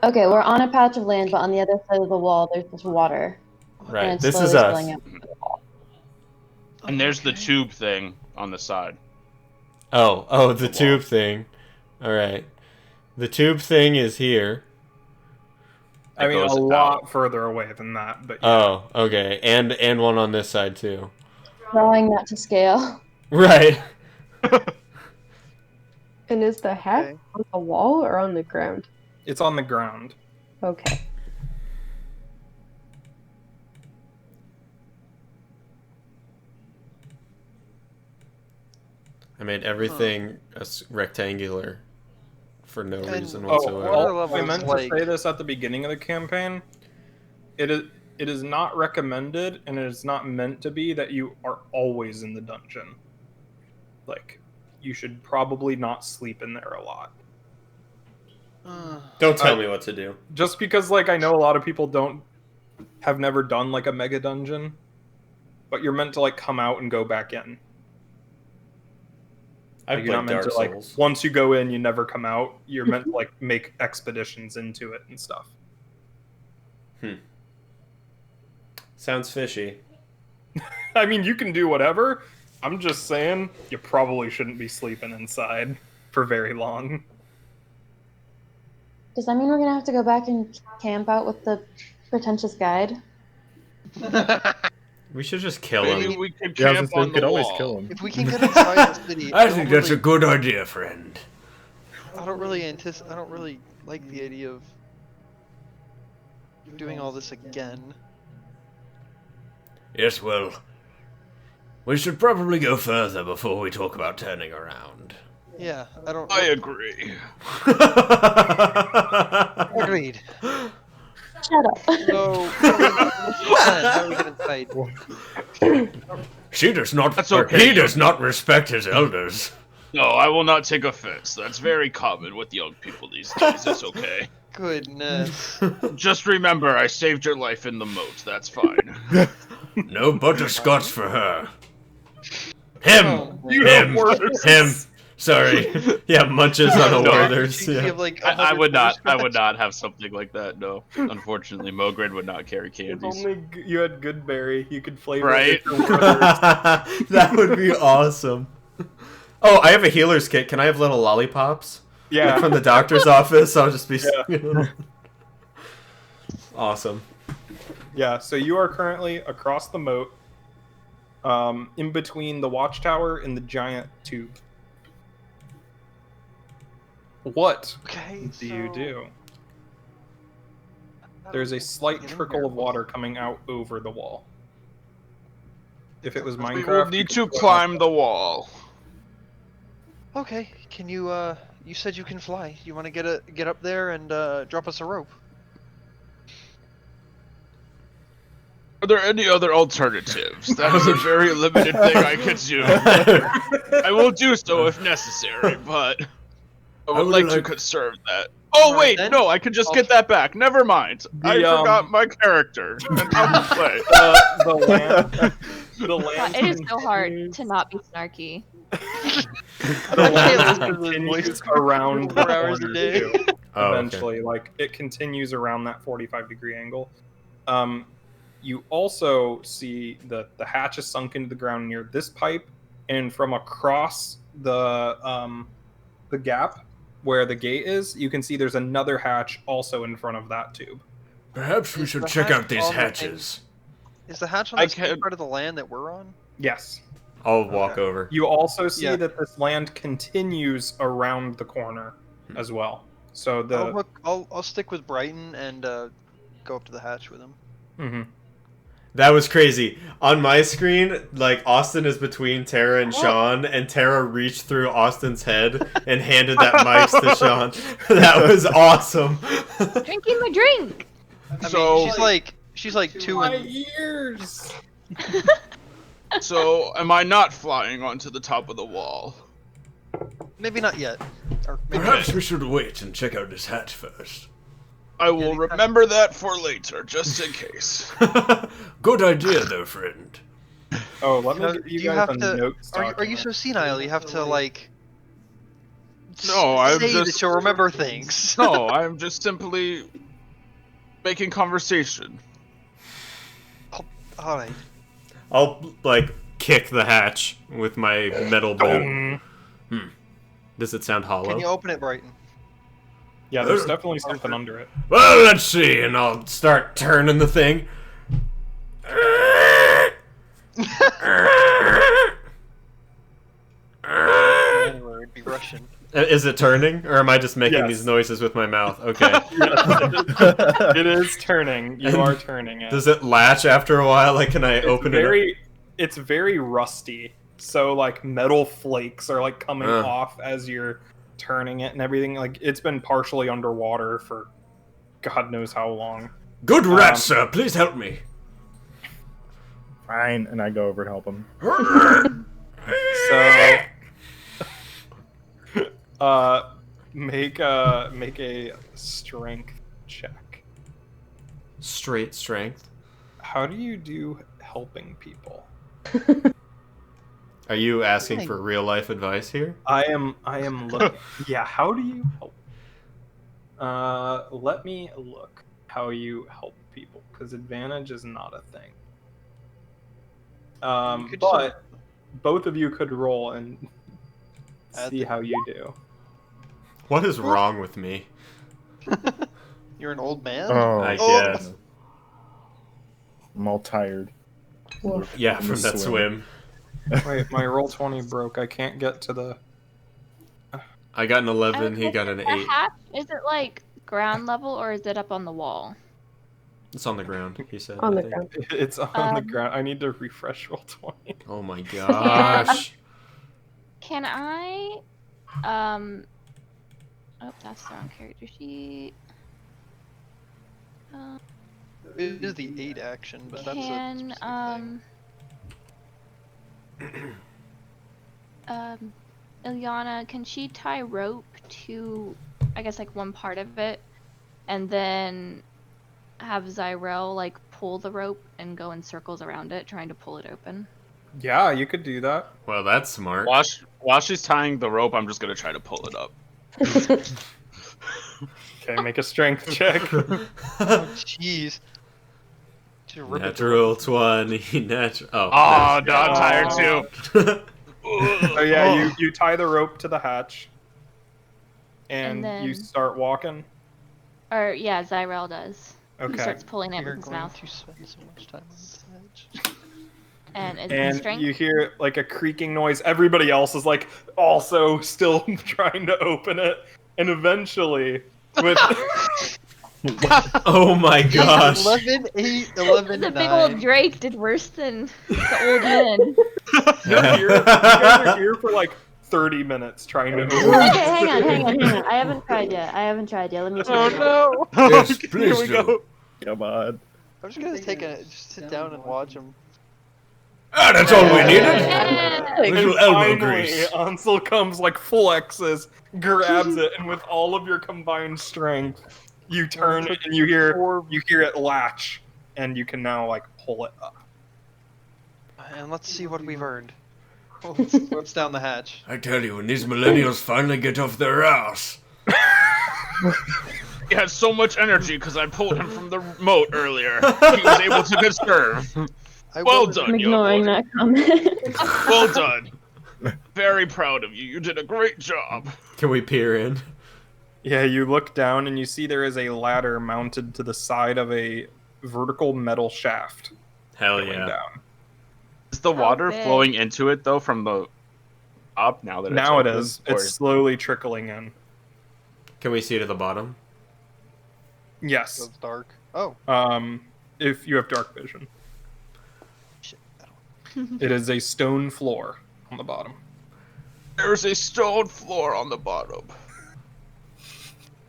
Okay, we're on a patch of land, but on the other side of the wall, there's just water. And Right. it's This slowly is us. spilling out. And there's the Okay. tube thing on the side. Oh, the The tube wall. thing. All right. The tube thing is here. I mean, a goes lot further away than that, but yeah. Oh, okay. And one on this side too. Drawing that to scale. Right. and is the hat Okay. on the wall or on the ground? It's on the ground. Okay. I made everything rectangular for no And- reason Oh, whatsoever. Water well, I levels, meant like- to say this at the beginning of the campaign. It is not recommended, and it is not meant to be that you are always in the dungeon. Like, you should probably not sleep in there a lot. Don't tell me what to do. Just because, like, I know a lot of people have never done like a mega dungeon, but you're meant to like come out and go back in. I Like, you're not played meant Dark to like Souls. once you go in, you never come out. You're meant to like make expeditions into it and stuff. Sounds fishy. I mean, you can do whatever. I'm just saying, you probably shouldn't be sleeping inside for very long. Does that mean we're gonna have to go back and camp out with the pretentious guide? We should just kill Maybe him. we could Yeah, I was camp gonna say, we on the could always wall. kill him. If we can get inside the city, I don't think that's a really- good idea, friend. I don't really like the idea of doing all this again. Yes, well, we should probably go further before we talk about turning around. Yeah, I don't. I agree. Agreed. Shut up. So, how do we get inside? She does not. That's or okay. He does not respect his elders. No, I will not take offense. That's very common with young people these days. It's okay. Goodness. Just remember, I saved your life in the moat. That's fine. No butterscotch for her. Him. Oh, You Him. have worse. Him. Sorry. Yeah, munches on a No. Werther's. You Yeah. have like I 100 would not. I butterscotch? would not have something like that. No, unfortunately, Mogrid would not carry If candies. only you had good berry, you could flavor Right? it with your brothers. That would be awesome. Oh, I have a healer's kit. Can I have little lollipops? Like Yeah. from the doctor's office? I'll just be. Yeah. Awesome. Yeah, so you are currently across the moat, in between the watchtower and the giant tube. What Okay. do you so- do? how There's do a we slight get in trickle here? of water coming out over the wall. If it was We Minecraft, will you need could to go climb out. the wall. Okay. Can you? You said you can fly. You want to get up there and drop us a rope? Are there any other alternatives? That is a very limited thing I could do. I will do so if necessary, but I would like to conserve that. Oh Alright, wait, then. no, I can just I'll- get that back. Never mind. I The, forgot my character and how to play. The land. The God, land. it is so hard to not be snarky. The I can't land listen to this continues voice around the 4 hours a corner, day. too, Oh, okay. eventually, like it continues around that 45-degree angle. You also see that the hatch is sunk into the ground near this pipe, and from across the gap where the gate is, you can see there's another hatch also in front of that tube. Perhaps we Is should the check hatch out these on the hatches. Is the hatch on I the same can- part of the land that we're on? Yes. I'll walk Okay. over. You also see Yeah. that this land continues around the corner as well. So the I'll stick with Brighton and go up to the hatch with him. Mhm. That was crazy. On my screen, like, Austin is between Tara and Sean, and Tara reached through Austin's head and handed that mic to Sean. That was awesome. Drinking my drink! I So- mean, she's like two My and ears. So, am I not flying onto the top of the wall? maybe not yet. Or maybe Perhaps we should wait and check out this hatch first. I will remember that for later, just in case. Good idea, though, friend. Oh, let Now, me give do you you guys have a to- notes Are you document. so senile? You have to like. No, I'm say just- that you'll remember things. No, I'm just simply making conversation. All right. I'll, like, kick the hatch with my metal boot. Dong. Does it sound hollow? Can you open it, Brighton? Yeah, there's definitely something under it. Well, let's see, and I'll start turning the thing. Anyway, it'd be Russian. Is it turning, or am I just making Yes. these noises with my mouth? Okay. It is turning. You are turning it. Does it latch after a while? Like, can I open it? It's very rusty. So like metal flakes are like coming Uh. off as you're turning it and everything. Like it's been partially underwater for God knows how long. Good rat, sir. Please help me. Fine, and I go over to help him. So make a strength check. Straight strength. How do you do helping people? Are you asking for real life advice here? I am looking. Yeah, how do you help? Let me look how you help people, because advantage is not a thing. You could just But both of you could roll and Add see the- how you do. What is wrong with me? You're an old man? Oh, I Oh. guess. I'm all tired. Yeah, From from the that swim. Wait, my roll 20 broke. I can't get to the. I got an 11, he got an The 8. hatch, is it like ground level or is it up on the wall? It's on the ground, he said. On I the think. ground. It's on the ground. I need to refresh roll 20. Oh my gosh. Can I, oh, that's the wrong character sheet. It is the 8 action, but that's a Can, specific thing. Ilyana, can she tie rope to, I guess, like one part of it, and then have Zyrel, like, pull the rope and go in circles around it, trying to pull it open? Yeah, you could do that. Well, that's smart. While she's tying the rope, I'm just gonna try to pull it up. Okay, make a strength check. Jeez. Just rip it Natural 20. Natural. Oh. Oh, no, I'm tired too. So yeah, you tie the rope to the hatch, and And you then- start walking. Or, yeah, Zyrel does. He Okay. starts pulling it You're with his going mouth. to spend so much time on this edge. And is it And strength? you hear like a creaking noise. Everybody else is like also still trying to open it, and eventually, with Oh my gosh. 11, 8, 11, The 9. big old Drake did worse than the old men. you guys are here for like 30 minutes trying to open Okay, it. hang on. I haven't tried yet. Let me try. no! Yes, Here please we do. go. Come on. I'm just gonna just sit down and watch him. Ah, that's all we needed. Yeah. Little And elbow finally, grease. Ansel comes like full X's, grabs it, and with all of your combined strength, you turn and you hear it latch, and you can now like pull it up. And let's see what we've earned. What's down the hatch? I tell you, when these millennials finally get off their ass. He had so much energy because I pulled him from the moat earlier. He was able to conserve. I Well will- done, I'm young ignoring boy. that comment. Well done. Very proud of you. You did a great job. Can we peer in? Yeah, you look down and you see there is a ladder mounted to the side of a vertical metal shaft Hell going yeah. down. Is the water big. flowing into it though from the up now that Now it open, is. or- It's slowly trickling in. Can we see to the bottom? Yes. It's dark. Oh, If you have dark vision. shit. I don't... It is a stone floor on the bottom. There's a stone floor on the bottom.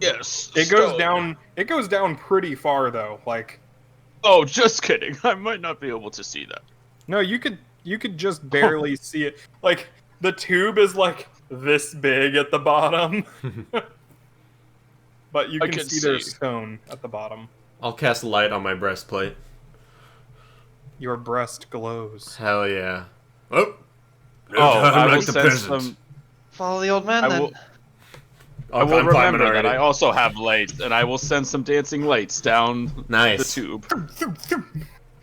Yes. It goes stone. down. It goes down pretty far though. Like, Oh, just kidding. I might not be able to see that. no, you could just barely see it. Like the tube is like this big at the bottom, but you I can can see there's see. stone at the bottom. I'll cast light on my breastplate. Your breast glows. Hell yeah. Oh. I will like the send peasants. some. Follow the old man I then. will. Oh, I will I'm climbing remember that already. I also have lights, and I will send some dancing lights down the Nice. tube.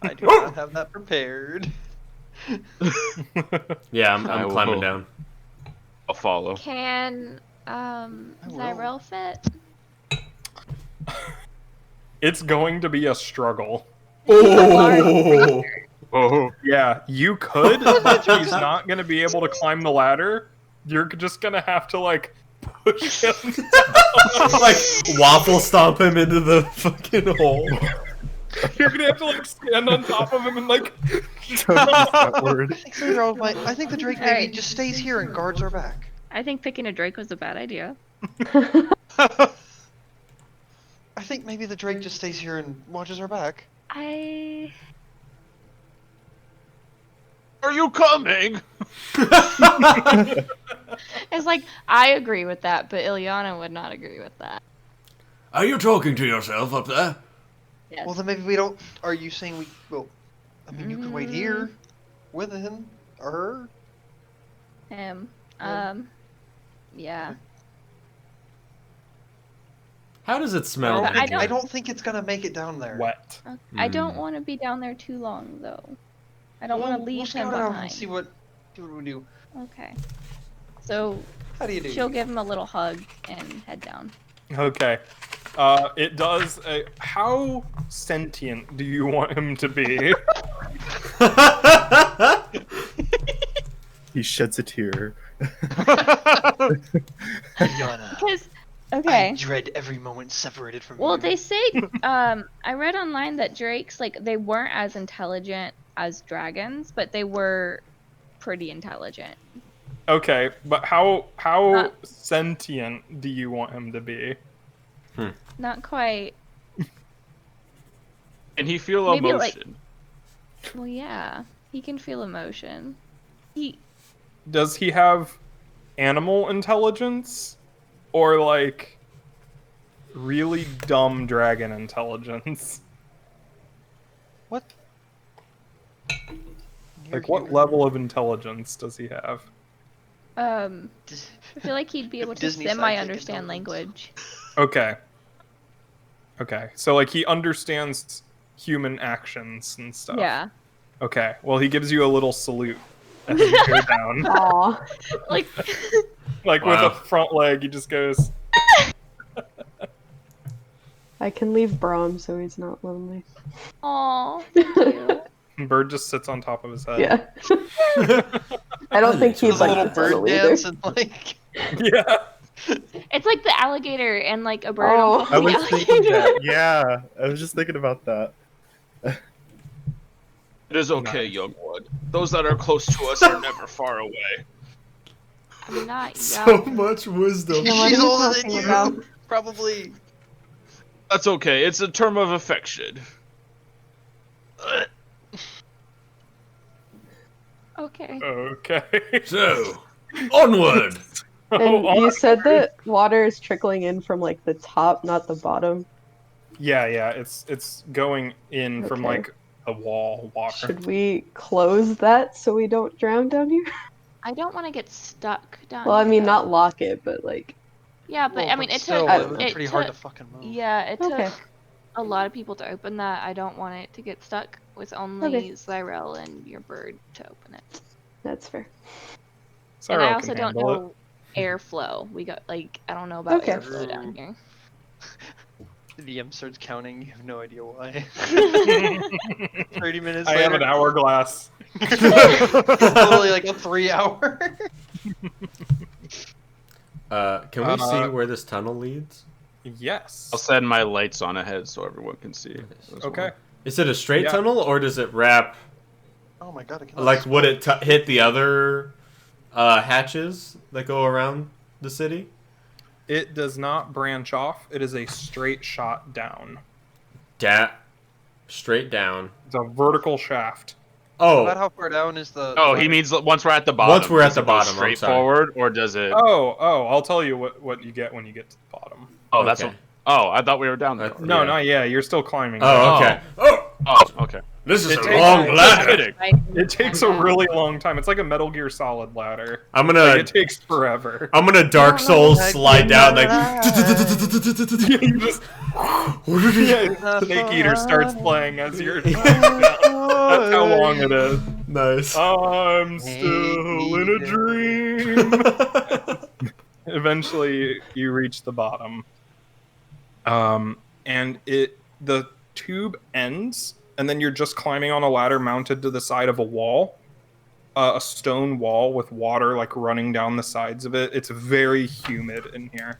I do not have that prepared. Yeah, I I'm will- climbing down. I'll follow. Can, will. Zyrel fit? It's going to be a struggle. Oh. Oh, Yeah, you could, but he's not going to be able to climb the ladder. You're just going to have to like push him. Like waffle stomp him into the fucking hole. You're going to have to like stand on top of him and like. That word. I think the Drake maybe Alright. just stays here and guards our back. I think picking a Drake was a bad idea. I think maybe the Drake just stays here and watches our back. I... are you coming? It's like, I agree with that, but Ilyana would not agree with that. Are you talking to yourself up there? Yes. Well, then maybe we don't. Are you saying we? Well, I mean, you could wait here with him or her. Him. Yeah. How does it smell? I down I here? don't think it's gonna make it down there. Wet. Okay. I don't Hmm. want to be down there too long, though. I don't want to We'll leave him scout it out and behind. see what we do. Okay. So How do you do? she'll give him a little hug and head down. Okay. It does. How sentient do you want him to be? He sheds a tear. Ilyana, Because, okay. I dread every moment separated from Well, you. they say, I read online that drakes, like, they weren't as intelligent as dragons, but they were pretty intelligent. Okay, but how Not- sentient do you want him to be? Not quite. Can he feel Maybe, like- emotion? Well, yeah. He can feel emotion. Does he have animal intelligence? Or, like, really dumb dragon intelligence? What? Like, what level of intelligence does he have? I feel like he'd be able to Disney semi-understand sidekick language. Okay. Okay, so, like, he understands human actions and stuff. Yeah. Okay, well, he gives you a little salute as you go down. Aw. Like, Like, with Wow. a front leg, he just goes... I can leave Brahm so he's not lonely. aw, thank you. Bird just sits on top of his head. Yeah. I don't think he'd Does a like little the bird tunnel either. dance and like. Yeah. It's like the alligator and like a bird Oh. on top I of the was thinking alligator. that. Yeah, I was just thinking about that. It is okay, Nice. young one. Those that are close to us are never far away. I'm not So young. much wisdom. Yeah, what are She's you older than talking you. about? Probably. That's okay. It's a term of affection. Okay. Okay. So, onward. And Oh, you said that water is trickling in from like the top, not the bottom. yeah, it's going in from Okay. like a wall water. Should we close that so we don't drown down here? I don't want to get stuck down Well, I mean, here. not lock it, but like. Yeah, but Well, I mean, it still, took. it would be It pretty took. hard to fucking move. Yeah, it Okay. took a lot of people to open that. I don't want it to get stuck with only Okay. Zyrel and your bird to open it. That's fair. Sorry, And I also don't know airflow. We got like I don't know about Okay. airflow down here. The DM starts counting. You have no idea why. 30 minutes I later. have an hourglass. Literally like a 3 hour. Can we see where this tunnel leads? Yes. I'll send my lights on ahead so everyone can see. as Okay. well. Is it a straight Yeah. tunnel or does it wrap? Oh my god, I cannot Like, would it hit the other hatches that go around the city? It does not branch off. It is a straight shot down. Straight down. It's a vertical shaft. Oh, About how far down is the? Oh, he means once we're at the bottom. Once we're at Does the it go bottom, I'm straight sorry. forward, or does it? Oh, I'll tell you what you get when you get to the bottom. Oh, that's. okay. Oh, I thought we were down there. No, Yeah. not yet. You're still climbing. Oh, okay. Oh, Oh, okay. this is It a takes- long Just ladder. kidding. It takes a really long time. It's like a Metal Gear Solid ladder. I'm Like, gonna it takes forever. I'm gonna Dark Souls slide down like. You just- yeah, Snake Eater starts playing as you're going down. That's how long it is. Nice. I'm still in a dream. Eventually, you reach the bottom, and the tube ends, and then you're just climbing on a ladder mounted to the side of a wall, a stone wall with water like running down the sides of it. It's very humid in here,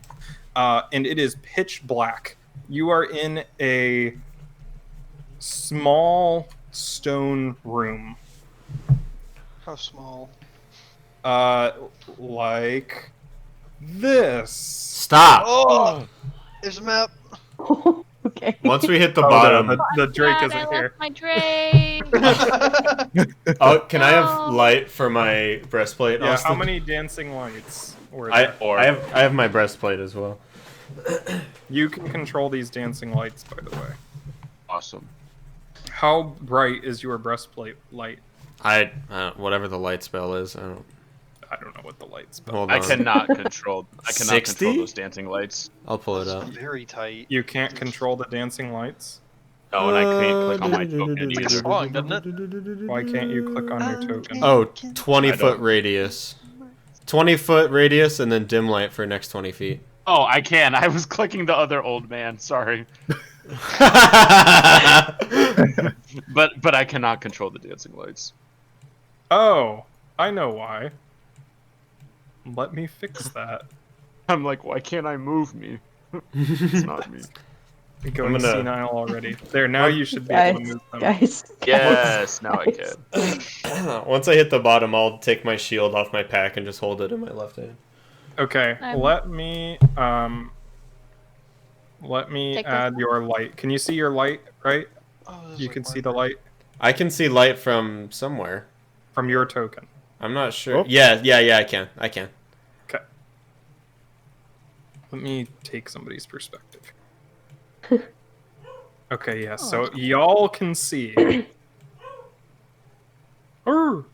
and it is pitch black. You are in a small stone room. How small? Like this. Stop. Oh, there's a map. Okay. Once we hit the Oh, bottom. the Drake God, I isn't left here. my Drake. Oh, can I have No. light for my breastplate? Yeah, Austin? how many dancing lights were I there? I have my breastplate as well. You can control these dancing lights, by the way. Awesome. How bright is your breastplate light? I whatever the light spell is. I don't. I don't know what the lights. But Hold I on. cannot control. I cannot 60? control those dancing lights. I'll pull it That's up. very tight. you can't control the dancing lights. Oh, and I can't click on my token Like a either. song, doesn't Why can't you click on your token? Oh, I 20-foot don't. radius. 20-foot radius and then dim light for next 20 feet. Oh, I can. I was clicking the other old man. Sorry, but I cannot control the dancing lights. Oh, I know why. Let me fix that. I'm like, why can't I move me? It's not me. You're going I'm gonna- senile already. There, now you should be able to Guys, move them. guys. Yes, now I can. Once I hit the bottom, I'll take my shield off my pack and just hold it in my left hand. Okay, I'm- let me Take this add one? your light. Can you see your light, right? Oh, there's You like can see the markers. light I can see light from somewhere. from your token. I'm not sure. Oh. Yeah, I can. Okay. Let me take somebody's perspective. Okay, yeah, so y'all can see. Arr!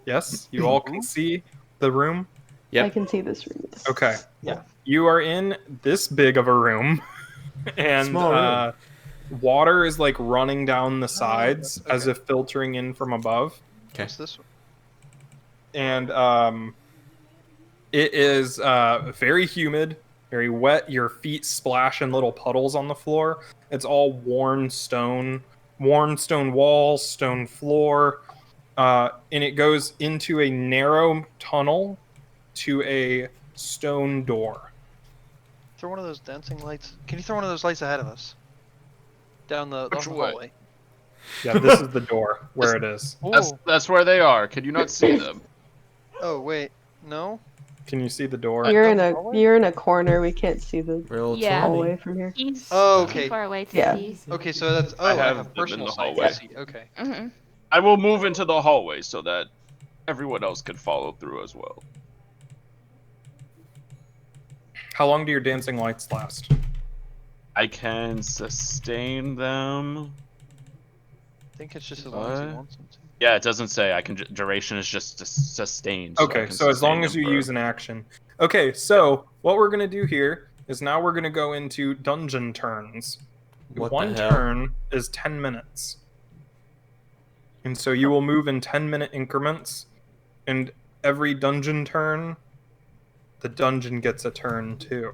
Yes, you all can see the room. Yep. I can see this room. Yes. Okay. Yeah. You are in this big of a room, and Small room. water is like running down the sides as okay. if filtering in from above. Okay. What's this one? And it is very humid, very wet. Your feet splash in little puddles on the floor. It's all worn stone walls, stone floor, and it goes into a narrow tunnel to a stone door. Throw one of those dancing lights. Can you throw one of those lights ahead of us? Down the Which down the way? hallway. Yeah, this is the door where it is. That's where they are. Can you not see them? Oh wait, no. Can you see the door? You're down in the a hallway? you're in a corner. We can't see the Real Yeah. hallway from here. He's Oh, too okay. far away to Yeah. see. Okay, so that's I I have have them in personal the sight hallway. to see. Okay. Mm-hmm. I will move into the hallway so that everyone else can follow through as well. How long do your dancing lights last? I can sustain them. I think it's just as long as he What? wants them to. Yeah, it doesn't say. I can. Duration is just sustained. So I Okay, can so as long sustain as them you for- use an action. Okay, so what we're gonna do here is now we're gonna go into dungeon turns. What One the hell? turn is 10 minutes. And so you will move in 10-minute increments, and every dungeon turn, the dungeon gets a turn too.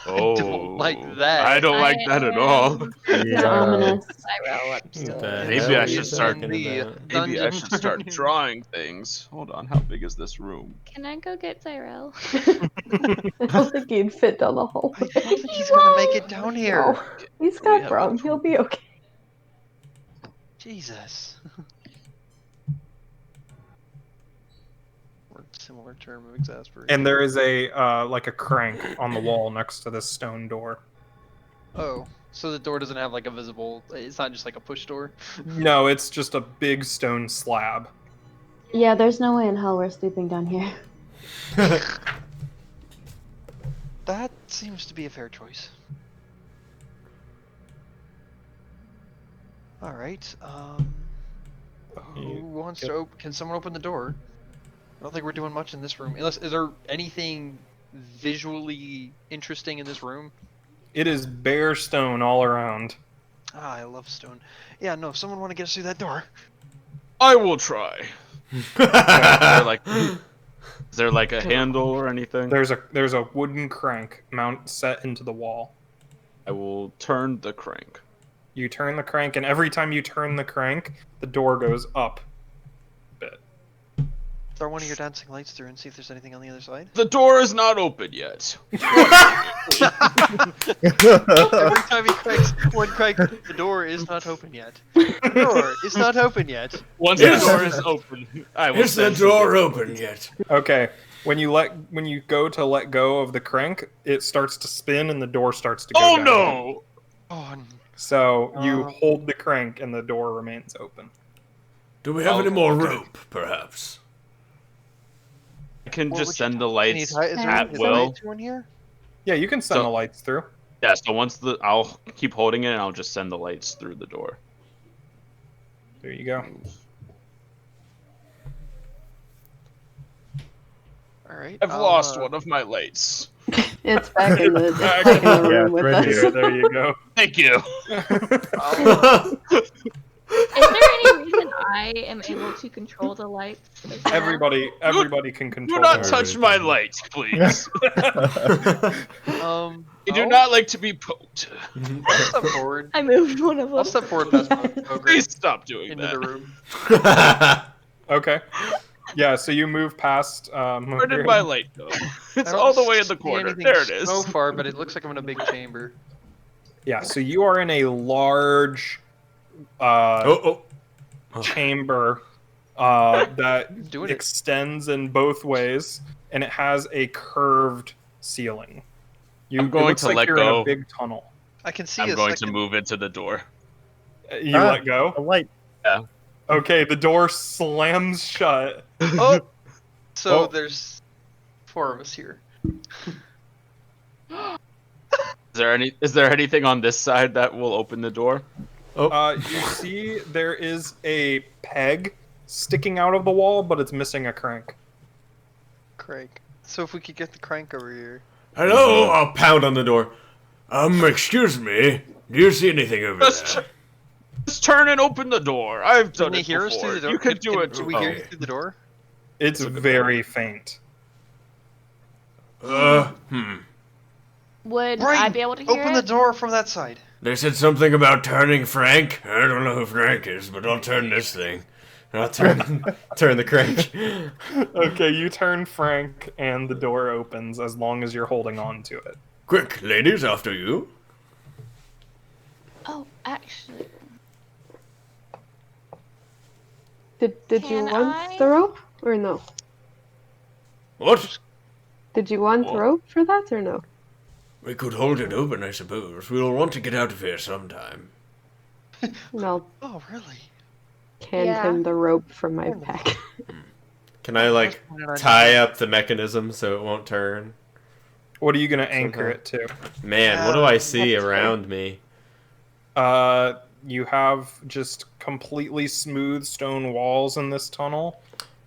Oh, I don't like that. I don't like that at all. It's ominous. Spiral up still. The Maybe hell I are you should start- talking the- about? Maybe I Dungeon should start turning. drawing things. Hold on, how big is this room? Can I go get Tyrell? I don't think he'd fit down the I hallway. don't think he's gonna make it down here. No, he's We got have Brum. a- He'll be okay. Jesus. Or similar term of exasperation. And there is a like a crank on the wall next to this stone door. Oh, so the door doesn't have like a visible. It's not just like a push door. No, it's just a big stone slab. Yeah, there's no way in hell we're sleeping down here. That seems to be a fair choice. All right. Who You wants get- to open? Can someone open the door? I don't think we're doing much in this room. Unless, is there anything visually interesting in this room? It is bare stone all around. Ah, I love stone. Yeah, no. If someone want to get us through that door. I will try. Is there like a handle or anything? There's a wooden crank set into the wall. I will turn the crank. You turn the crank, and every time you turn the crank, the door goes up a bit. Throw one of your dancing lights through and see if there's anything on the other side. The door is not open yet. Every time he cranks one crank, the door is not open yet. The door is not open yet. Once Yes. the door is open, I will Is the send door something. open yet? Okay, when you go to let go of the crank, it starts to spin and the door starts to go Oh down. no! Oh, So you Um, hold the crank and the door remains open. Do we have Oh, any more okay. rope, perhaps? I can what just would you send do? the Can you lights tie- is there, at is there will. lights in here? Yeah, you can send So- the lights through. Yeah, so I'll keep holding it and I'll just send the lights through the door. There you go. All right. I've lost one of my lights. It's back in the, it's Back. back in the Yeah, room it's with right us. here. There you go. Thank you. Is there any reason I am able to control the lights? as well? Everybody can control. Do not it. touch my lights, please. I I do not like to be poked. I'll step forward. I moved one of them. I'll step forward past Ogre Please stop doing into that. the room. Okay. Yeah, so you move past. Where did my light go? It's I don't all the way in the see corner. anything There it is. So far, but it looks like I'm in a big chamber. Yeah, so you are in a large chamber that Doing it. extends in both ways, and it has a curved ceiling. I'm going it looks to like let you're in go. a big tunnel. I can see I'm a going second. to move into the door. You let go? A light. Okay, the door slams shut. Oh, so Oh. there's 4 of us here. Is there anything on this side that will open the door? You see there is a peg sticking out of the wall, but it's missing a crank. Crank. So if we could get the crank over here. Hello? I'll pound on the door. Excuse me. Do you see anything over there? Just turn and open the door. I've Can done they it hear before. us through the door? You can do it Can too. we hear you through the door? It's very faint. Would Brian, I be able to hear Open it? the door from that side. They said something about turning Frank. I don't know who Frank is, but I'll turn this thing. I'll turn the crank. Okay, you turn Frank, and the door opens as long as you're holding on to it. Quick, ladies, after you. Oh, actually, Did you Can want I? the rope or no? What? Did you want the rope for that or no? We could hold it open, I suppose. We'll want to get out of here sometime. No, Oh, really? hand Yeah. him the rope from my pack. Can I, like, tie up the mechanism so it won't turn? What are you gonna anchor it to? Man, what do I see That's fair. around me? You have just completely smooth stone walls in this tunnel,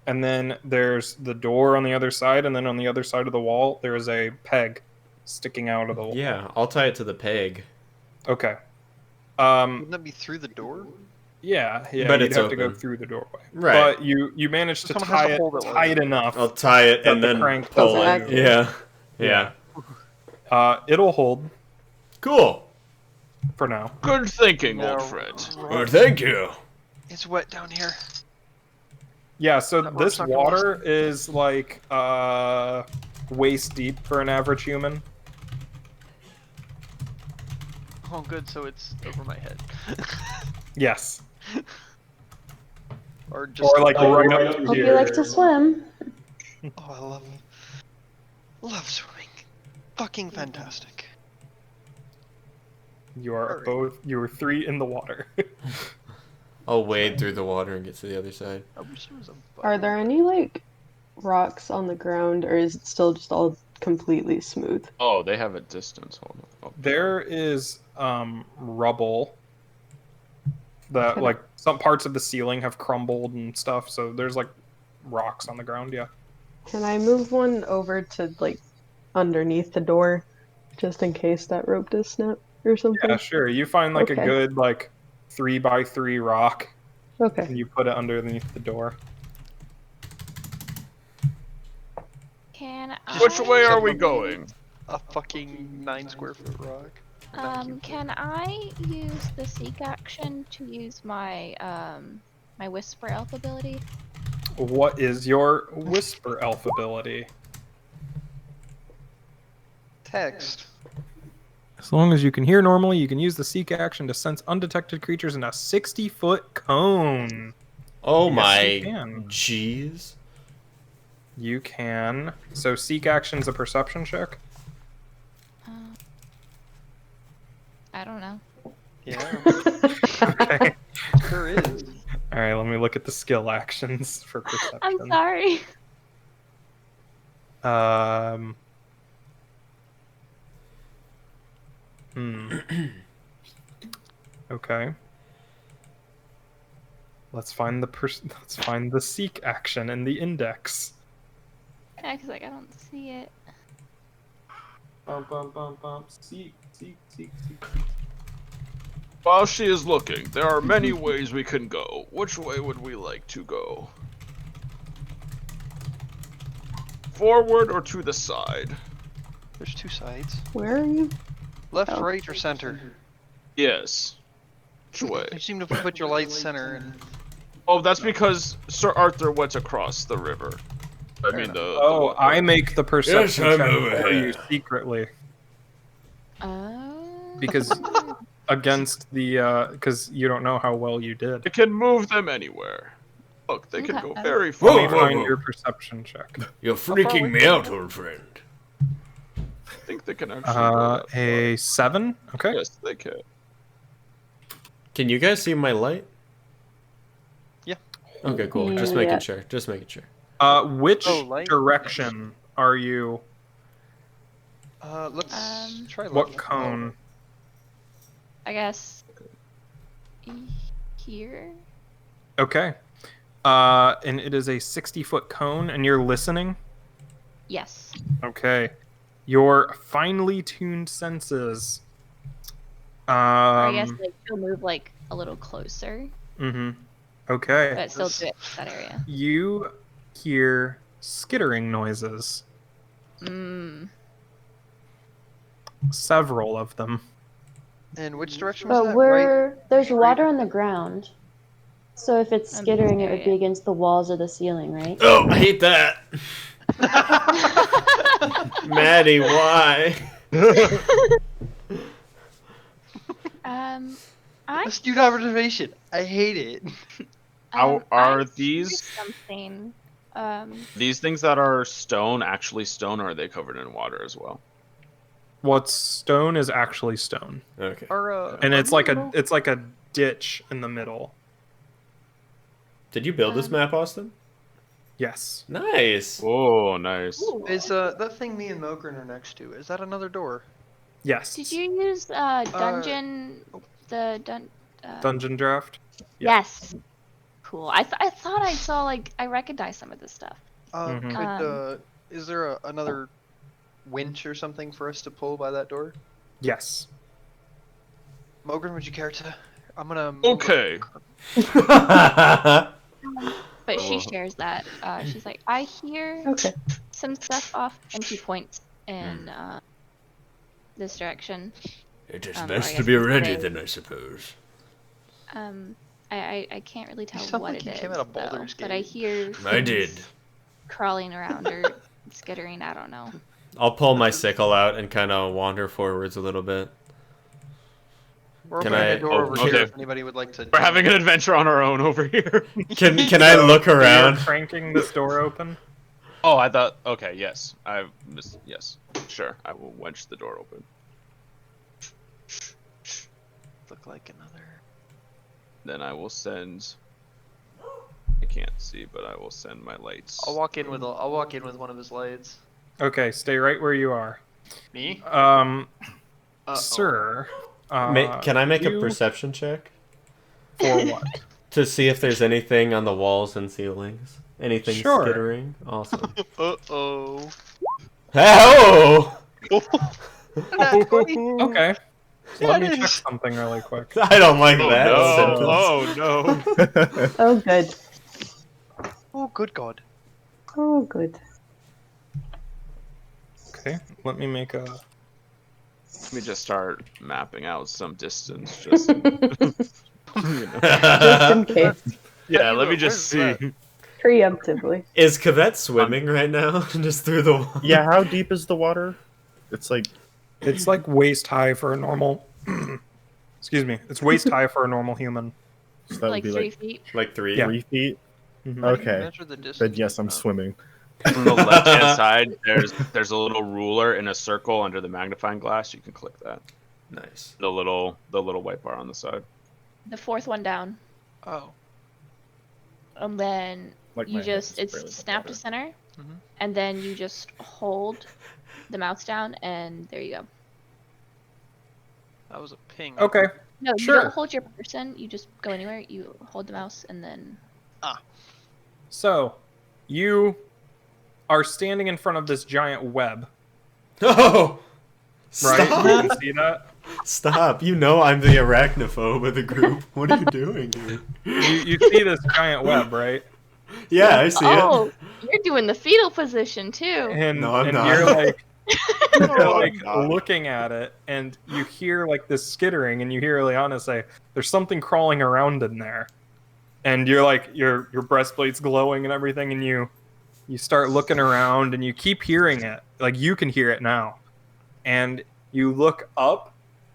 and then there's the door on the other side, and then on the other side of the wall there is a peg sticking out of the wall. Yeah, I'll tie it to the peg. Okay. Wouldn't that be through the door? Yeah, But you'd it's have to go open. through the doorway. Right. But you managed to Someone has tie to it hold it tight enough. I'll tie it That and the then crank pull doesn't it. act. Yeah. It'll hold Cool. for now. Good thinking, No. old friend. Well, thank you. It's wet down here. Yeah, so That this works not gonna water is like waist deep for an average human. Oh, good. So it's over my head. Yes. Or just. Or like right up to Hope here. you like to swim. Oh, I love swimming. Fucking fantastic. You are Alright. both. You are 3 in the water. I'll wade through the water and get to the other side. I wish there was a Are there any like rocks on the ground, or is it still just all completely smooth? Oh, they have a distance. Hold on. Oh, There is rubble. That Can I- like some parts of the ceiling have crumbled and stuff. So there's like rocks on the ground. Yeah. Can I move one over to like underneath the door, just in case that rope does snap or something? Yeah, sure. You find like a Okay. good like 3x3 rock, Okay. and you put it underneath the door. can Which I? way are we going? A fucking 9 square foot rock. Can I use the seek action to use my my whisper elf ability? What is your whisper elf ability? Text. As long as you can hear normally, you can use the seek action to sense undetected creatures in a 60-foot cone. Oh Yes, my you can. jeez. You can. So seek action's a perception check. I don't know. Yeah, Okay. there is. All right, let me look at the skill actions for perception. I'm sorry. Okay. Let's find the seek action in the index. check. He's like, I don't see it. Bum, bum, bum, bum. Seek, seek, seek, seek. While she is looking, there are many ways we can go. Which way would we like to go? Forward or to the side? There's two sides. Where are you? Left, Oh. right, or center? Yes. Which way? You seem to put your light center and... Oh, that's because Sir Arthur went across the river. I mean, the. Oh, the I make the perception I'm check over for here. you secretly. Oh. Because against the, because you don't know how well you did. It can move them anywhere. Look, they can Okay. go very Let far. me Whoa, find whoa. your perception check. You're far freaking away me from out, it? old friend. I think they can actually go that A 7? far. Okay. Yes, they can. Can you guys see my light? Yeah. Okay, cool. Just Yeah. making sure. Just making sure. Which Oh, light? direction are you? Let's try left. What cone? I guess here. Okay. And it is a 60-foot cone, and you're listening? Yes. Okay. Your finely tuned senses. Or I guess like she'll move like a little closer, Mm-hmm. Okay. but still do it that area. You hear skittering noises. Mm. Several of them. And which direction was But that? there's right? water on the ground. So if it's skittering, it would be area. against the walls or the ceiling, right? Oh, I hate that. Maddie, why? I Astute observation. I hate it. How I are hear these- something? These things that are stone actually stone, or are they covered in water as well? What's stone is actually stone. Okay. And it's like a ditch in the middle. Did you build this map, Austin? Yes. Nice. Oh, nice. Is that thing me and Mogren are next to? Is that another door? Yes. Did you use dungeon Dungeon draft? Yes. Cool. I thought I saw I recognized some of this stuff. Mhm. Is there another winch or something for us to pull by that door? Yes. Mogren, would you care to? I'm gonna. move Okay. But she Oh. shares that. She's like, I hear Okay. some stuff off, and she points in this direction. It is Or I best to guess be it's ready they. then, I suppose. I can't really tell sound what like it you is, came out of though, Baldur's but I Gate. hear I did. things crawling around or skittering. I don't know. I'll pull my sickle out and kind of wander forwards a little bit. We're Can opening I- a door oh, over okay. here if anybody would like to. We're having an adventure on our own over here. Can I look You're around? cranking this door open? Oh, I thought. Okay, yes. I missed. Yes, sure. I will wedge the door open. Look like another. Then I will send. I can't see, but I will send my lights. I'll walk in with one of his lights. Okay, stay right where you are. Me? Sir. Can I make a you- perception check For what? to see if there's anything on the walls and ceilings? Anything Sure. skittering? Awesome. Uh-oh. Oh! Okay. Let me it check is. something really quick. I don't like Oh that no! sentence. Oh no! Oh, good. Oh, good God. Oh, good. Okay, let me make a. Let me just start mapping out some distance. Just, you know. Just in case. Yeah, you let me look? just see. Where's Preemptively. Is Cavette swimming right now? Just through the wall? Yeah, how deep is the water? It's like It's like waist high for a normal. Excuse me. It's waist high for a normal human. so that Like would be 3 like feet. Like 3? Yeah. 3 feet. Mhm. How do you Okay. measure the distance Then yes, I'm from swimming. On the left-hand side, there's a little ruler in a circle under the magnifying glass. You can click that. Nice. The little white bar on the side. The fourth one down. Oh. And then Like you my head is just, barely it's above snap to water. center. Mhm. And then you just hold the mouse down, and there you go. That was a ping. Okay. No, you Sure. don't hold your person. You just go anywhere. You hold the mouse, and then So, you are standing in front of this giant web. Oh! Right? Stop! You can see that. Stop! You know I'm the arachnophobe of the group. What are you doing here? You see this giant web, right? Yeah, I see Oh, it. you're doing the fetal position too. And, No, I'm and not. you're like, No, like I'm not. looking at it, and you hear like this skittering, and you hear Ilyana say, "There's something crawling around in there," and you're like, your breastplate's glowing and everything, and you start looking around, and you keep hearing it, like you can hear it now, and you look up,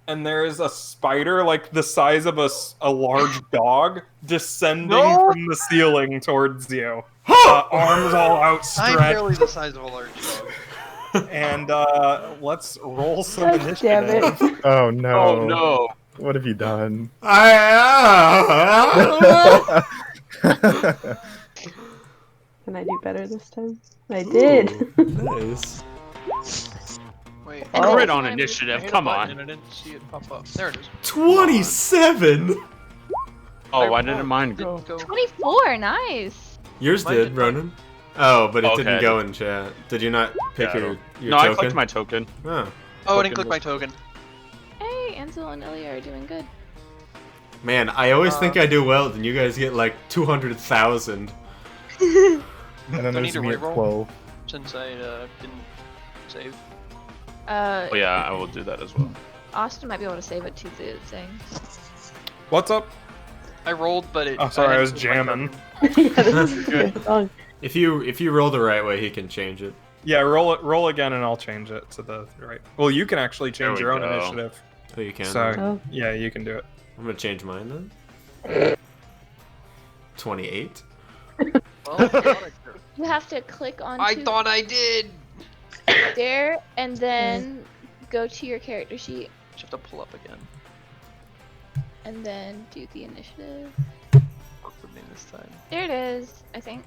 and there is a spider like the size of a large dog descending from the ceiling towards you, arms all I'm outstretched. barely the size of a large dog. And let's roll some God damn initiative. it. Oh no. Oh no! What have you done? Can I do better this time? I did. Ooh, nice. Wait. Oh. Crit on I initiative. hit a Come button on. And I didn't see it pop up. There it is. 27. Oh, why didn't mine go? Didn't go. 24, nice. Yours Mine did, did. Ronan. Oh, but it Okay. didn't go in chat. Did you not pick Yeah, your No, token? I clicked my token. Oh. Oh, I didn't Token click my was- token. Hey, Ansel and Ilya are doing good. Man, I always think I do well, then you guys get like 200,000. And then Do I need there's to me at reroll? 12. Since I didn't save. Oh yeah, I will do that as well. Austin might be able to save it too, the thing. What's up? I rolled, but it. Oh, sorry, I was didn't click my jamming. token. Yeah, this is good. Oh, If you roll the right way, he can change it. Yeah, roll again, and I'll change it to the right. Well, you can actually change There your we own go. initiative. Oh, you can. So Oh. yeah, you can do it. I'm gonna change mine then. 28. Well, You have to click on I thought I did. there and then go to your character sheet Just have to pull up again. and then do the initiative. Work with me this time. There it is, I think.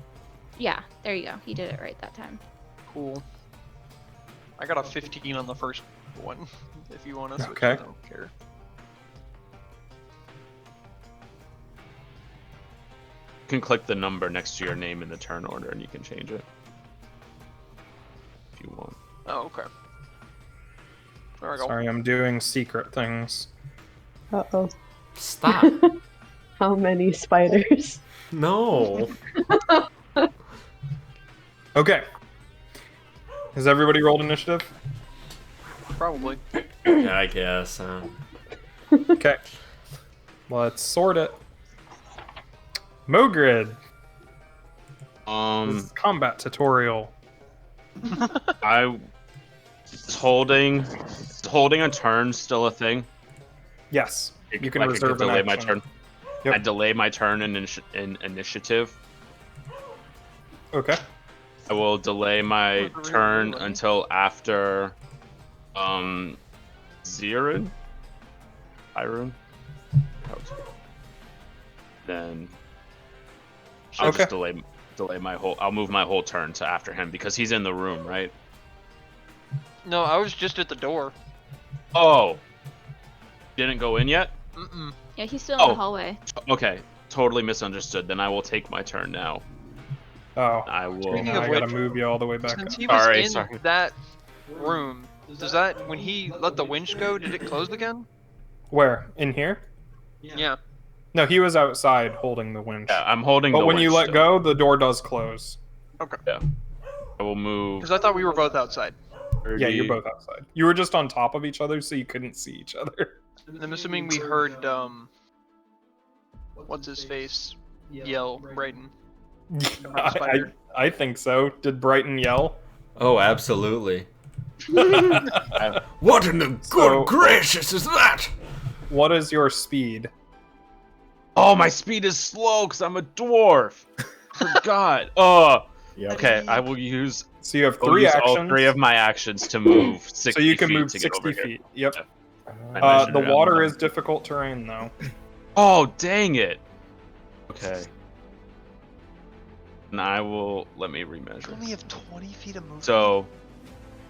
Yeah, there you go. He did it right that time. Cool. I got a 15 on the first one. If you want to switch, Okay. I don't care. You can click the number next to your name in the turn order, and you can change it if you want. Oh, okay. There we go. Sorry, I'm doing secret things. uh-oh. Stop. How many spiders? No. Okay. Has everybody rolled initiative? Probably. Yeah, I guess. Okay. Let's sort it. Mogrid. This is combat tutorial. I is holding a turn still a thing. Yes. You can Like, I reserve could an delay my action. turn. Yep. I delay my turn in initiative. Okay. I will delay my Oh, turn really? until after Zirun? Irun? Then I'll Okay. just delay my whole I'll move my whole turn to after him because he's in the room, right? No, I was just at the door. Oh. Didn't go in yet? Mm-mm. Yeah, he's still in the Oh. hallway. Okay. Totally misunderstood. Then I will take my turn now. Oh. I will Speaking Now of I gotta which- move you all the way back Since up. he was Sorry, in sorry. that room, does that when he let the winch go, did it close again? Where? In here? Yeah. No, he was outside holding the winch. Yeah, I'm holding But the when you winch let still. go, the door does close. I will move. Because I thought we were both outside. Yeah, you're 30. both outside. You were just on top of each other, so you couldn't see each other. I'm assuming we heard what's his face yell Brighton. I, spider. I think so. Did Brighton yell? Oh, absolutely. What in the So- gracious is that? What is your speed? Oh, my speed is slow because I'm a dwarf. Forgot. Oh, Yep. okay. I will use, So you have I'll three use actions. all three of my actions to move 60 so you can feet move to get 60 over here. feet. Yep. I measured The it on water the- is difficult terrain, though. Oh, dang it. Okay. And I will let me You remeasure. only have 20 feet of movement. So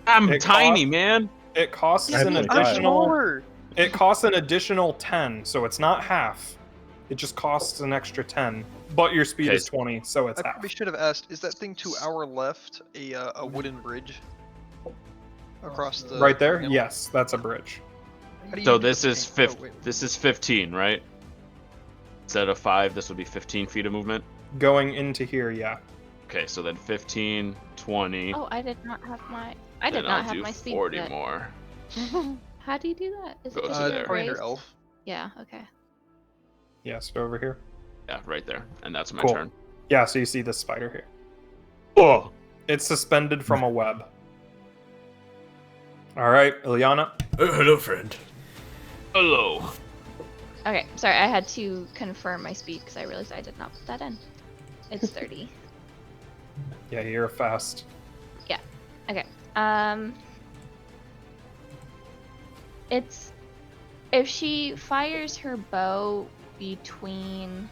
I'm It tiny, cost- man. It costs Yeah, an but I'm additional. smaller. It costs an additional 10, so it's not half. It just costs an extra 10, but your speed Okay. is 20, so it's I half. probably should have asked, is that thing to our left a wooden bridge across the Right there? hill? Yes, that's a bridge. How do you So do the this is paint? Oh, wait. This is 15, right? Instead of 5, this would be 15 feet of movement. Going into here, yeah. Okay, so then 15, 20. Oh, I did not have my. I then did not I'll have do my speed 40 set. more. How do you do that? Is it Go just to a there. Probably under raise? elf. Yeah. Okay. Yeah, so over here. Yeah, right there. And that's my Cool. turn. Yeah, so you see this spider here. Oh! It's suspended from a web. Alright, Ilyana. Hello, friend. Hello. Okay. Sorry, I had to confirm my speed because I realized I did not put that in. It's 30. Yeah, you're fast. Okay. It's if she fires her bow between,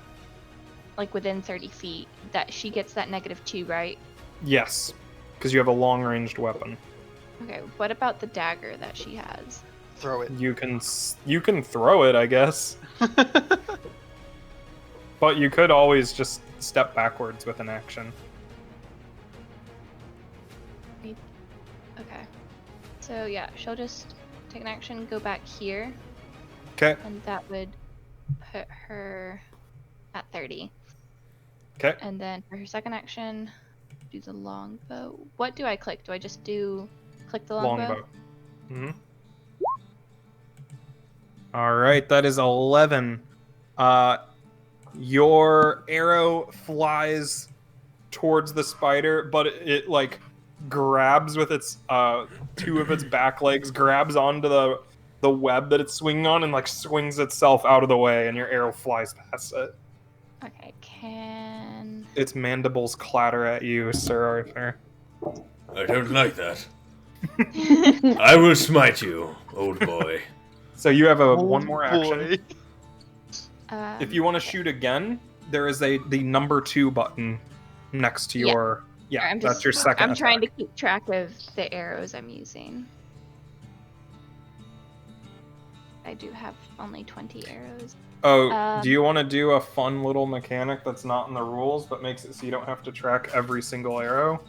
like within 30 feet, that she gets that -2, right? Yes, because you have a long-ranged weapon. Okay. What about the dagger that she has? Throw it. You can throw it, I guess, but you could always just step backwards with an action. Okay. So yeah, she'll just take an action, go back here, Okay. and that would put her at 30. Okay. And then for her second action, do the longbow. What do I click? Do I just click the longbow? Longbow. All right, that is 11. Your arrow flies towards the spider, but it like grabs with its two of its back legs, grabs onto the web that it's swinging on, and like swings itself out of the way, and your arrow flies past it. Okay, can... Its mandibles clatter at you, Sir Arthur. I don't like that. I will smite you, old boy. So you have one more action. Boy. If you want to shoot again, there is the number 2 button next to Yeah. your I'm that's your second. I'm trying to attack. keep track of the arrows I'm using. I do have only 20 arrows. Oh, do you want to do a fun little mechanic that's not in the rules but makes it so you don't have to track every single arrow?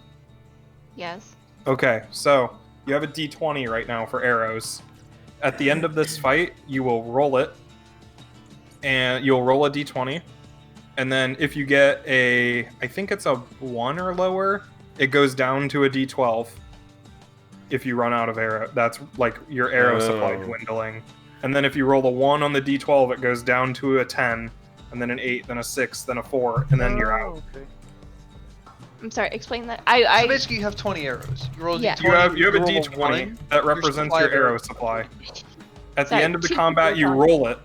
Yes. Okay, so you have a d20 right now for arrows. At the end of this fight, you will roll it, and you'll roll a d20, and then if you get I think it's a 1 or lower, it goes down to a d12. If you run out of arrow, that's like your arrow supply dwindling. And then if you roll a 1 on the d12, it goes down to a 10, and then an 8, then a 6, then a 4, and then you're out. Okay. I'm sorry, explain that. So basically, you have 20 arrows. You roll a Yeah. d20. You have a roll d20 1, that represents supply your of arrow arrows. supply. At Sorry, the end of the two combat, you people roll it,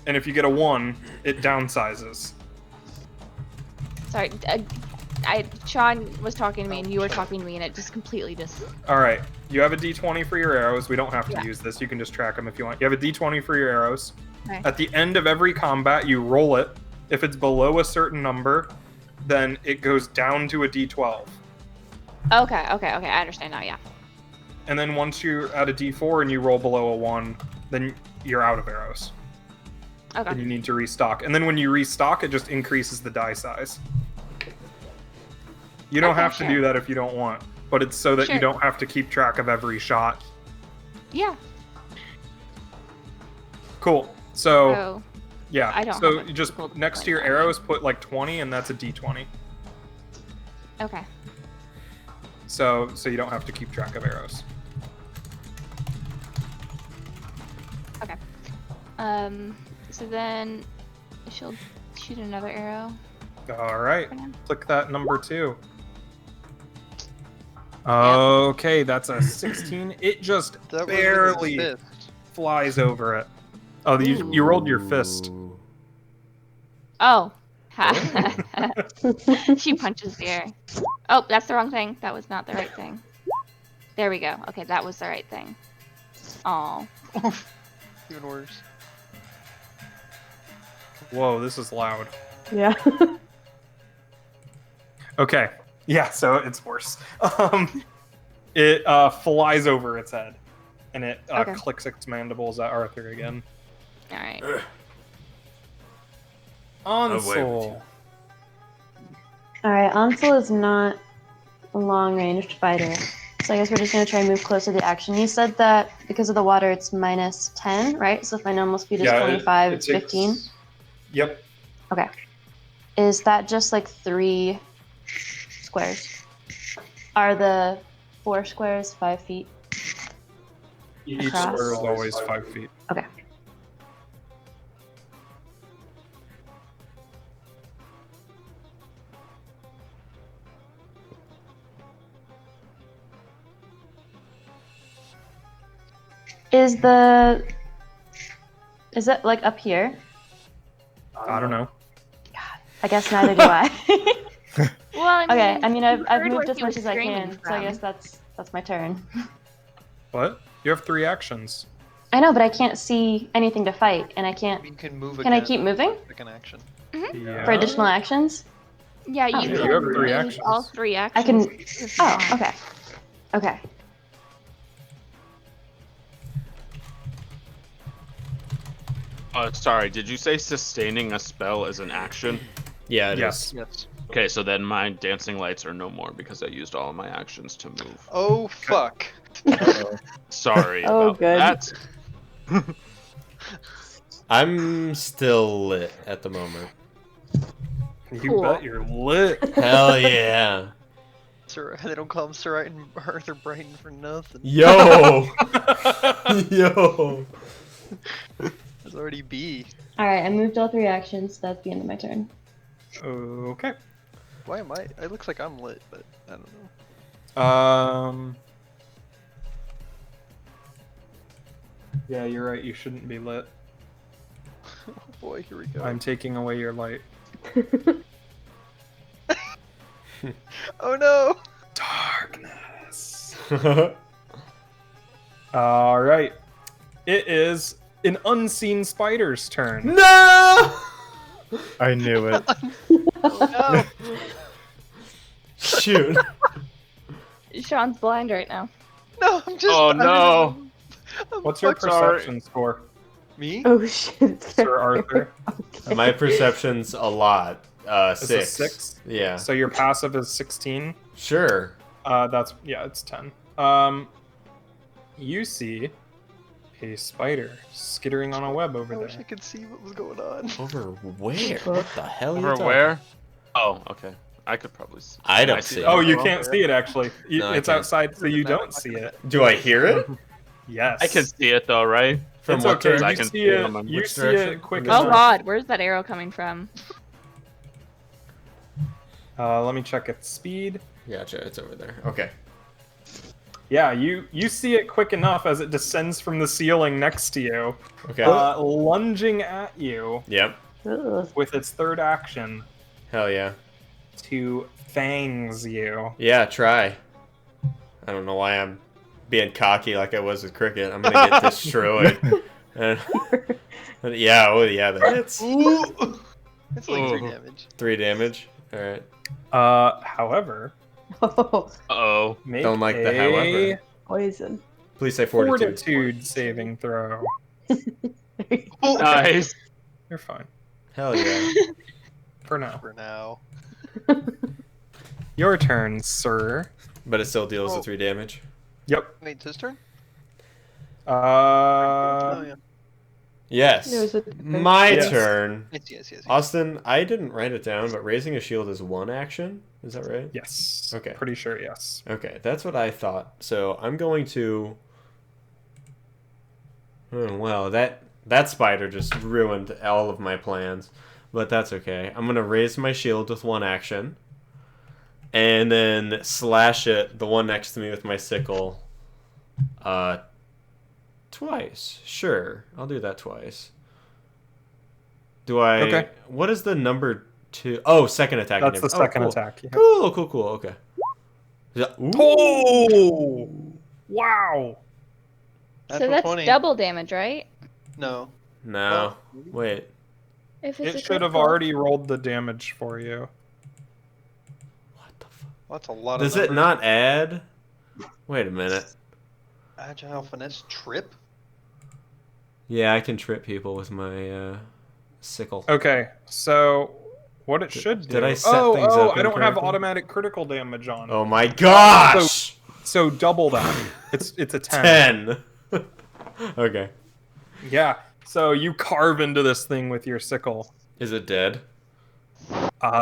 and if you get a 1, it downsizes. Sorry, Sean was talking to me and you were talking to me and it just completely just... Alright, you have a d20 for your arrows. We don't have to Yeah. use this. You can just track them if you want. You have a d20 for your arrows. Okay. At the end of every combat, you roll it. If it's below a certain number, then it goes down to a d12. Okay, I understand now, yeah. And then once you're at a d4 and you roll below a 1, then you're out of arrows. Okay. And you need to restock. And then when you restock, it just increases the die size. You don't Okay, have to sure. do that if you don't want, but it's so that you Sure. don't have to keep track of every shot. Yeah. Cool. So, So, yeah. I don't So have a you just difficult next to your plan. arrows, put like 20, and that's a d20. okay. So you don't have to keep track of arrows. Okay. So then she'll shoot another arrow. All right. for now. Click that number 2. Okay, that's a 16. It just That was with barely his fist. flies over it. Oh, you rolled your fist. Oh. She punches the air. Oh, that's the wrong thing. That was not the right thing. There we go. Okay, that was the right thing. Oh. Even worse. Whoa, this is loud. Yeah. Okay. Yeah, so it's worse. It flies over its head, and it Okay. clicks its mandibles at Arthur again. All right. Ansel. Alright, Ansel is not a long-ranged fighter. So I guess we're just going to try and move closer to action. You said that because of the water it's minus 10, right? So if my normal speed is 25, it's 15? Yep. Okay. Is that just like 3 squares? Are the 4 squares 5 feet? Each Across. square is always 5 feet. Okay. Is it like up here? I don't know. I guess neither do I. Well, I mean, Okay, I mean I've heard moved where as he much was as I screaming can, so I from. guess that's my turn. What? You have 3 actions. I know, but I can't see anything to fight, and I can't. You can move Can I again. keep moving Second action. Yeah. for additional actions? Yeah, you Oh. can You have 3 use actions. all 3 I actions. can. if you Oh, want. okay. Okay. Sorry, did you say sustaining a spell is an action? Yeah, it is. Yes. Yes. Okay, so then my dancing lights are no more because I used all of my actions to move. Oh fuck. Uh-oh. Sorry Oh, about good. that. I'm still lit at the moment. You Cool. bet you're lit. Hell yeah. Sir, they don't call him Sir Arthur Brighton for nothing. Yo! Yo! There's already B. Alright, I moved all 3 actions. That's the end of my turn. Okay. Why am I? It looks like I'm lit, but I don't know. Yeah, you're right. You shouldn't be lit. Oh boy, here we go. I'm taking away your light. Oh no! Darkness. All right. It is an unseen spider's turn. No! I knew it. Oh Shoot. Sean's blind right now. no! No, I'm just. Oh no! What's your fucked. perception score, Me? Oh shit. Sir Arthur? Okay. My perception's a lot. It's a 6. 6. Yeah. So your passive is 16. Sure. It's 10. You see a spider skittering on a web over I wish I there. could see what was going on. Over where? What the hell? Over where? Oh, okay. I could probably see. I don't I see see it. Oh, you Well, can't see it actually. No, I It's can't. outside, so you Doesn't matter. don't see it. Do I hear it? Yes. I can see it though, right? From It's what okay. direction? I You can see see it it. on my- You which see direction? it quick Oh enough. god, where's that arrow coming from? Let me check its speed. Gotcha, it's over there. Okay. Yeah, you see it quick enough as it descends from the ceiling next to you, Okay. lunging at you Yep. Ugh. with its third action Hell yeah. to fangs you. Yeah, try. I don't know why I'm being cocky like I was with Cricket. I'm gonna get destroyed. Yeah, oh yeah, that hits. Ooh! It's like 3 Oh. damage. 3 damage. Alright. However, Oh, Uh-oh. make Don't like the a however. poison. Please say fortitude. fortitude saving throw. Nice. You're fine Hell yeah. for now. For now. Your turn, sir. But it still deals the Oh. 3 damage. Yep. Wait, it's his turn? Uh, Oh yeah. Yes. No, is it My Yes. turn. Yes. Austin, I didn't write it down, but raising a shield is 1 action. Is that right? yes. Okay. Pretty sure, yes. Okay, that's what I thought. So I'm going to. Well, that spider just ruined all of my plans, but that's okay. I'm gonna raise my shield with 1 action, and then slash it, the one next to me, with my sickle. Twice. Sure, I'll do that twice. Do I? Okay. What is the number 2? Oh, second attack. That's the second cool. attack. Yeah. Cool. Okay. Ooh. Oh! Wow! So Natural that's 20. double damage, right? No. No. Wait. If it's It a should have critical. already rolled the damage for you. What the fuck? Well, that's a lot Does of it not add? Wait a minute. Agile finesse trip? Yeah, I can trip people with my Sickle. Okay, so what it should do... Did I set things up I don't have incorrectly? automatic critical damage on. Oh my gosh! So double that. It's a 10. 10. Okay. Yeah. So you carve into this thing with your sickle. Is it dead?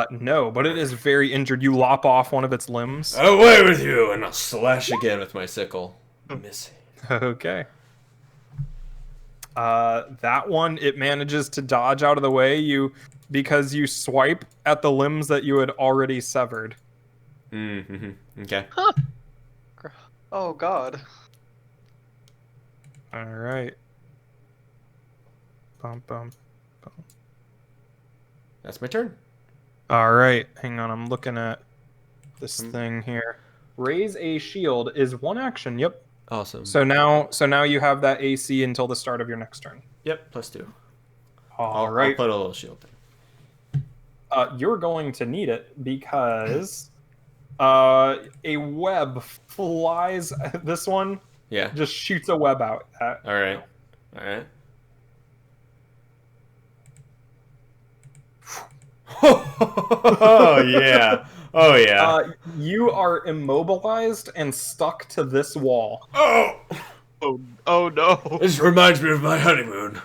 No, but it is very injured. You lop off one of its limbs. Away with you, and I'll slash again with my sickle. Missing. Okay. That one, it manages to dodge out of the way because you swipe at the limbs that you had already severed. Mm-hmm. Okay. Oh God. All right. Bum, bum, bum. That's my turn. All right. Hang on. I'm looking at this thing here. Raise a shield is one action. Yep. Awesome. So now you have that AC until the start of your next turn. Yep, +2. All right. I'll put a little shield there. You're going to need it because a web flies. This one Yeah. just shoots a web out. All right. All right. Oh yeah. Oh yeah. You are immobilized and stuck to this wall. Oh. Oh no. This reminds me of my honeymoon.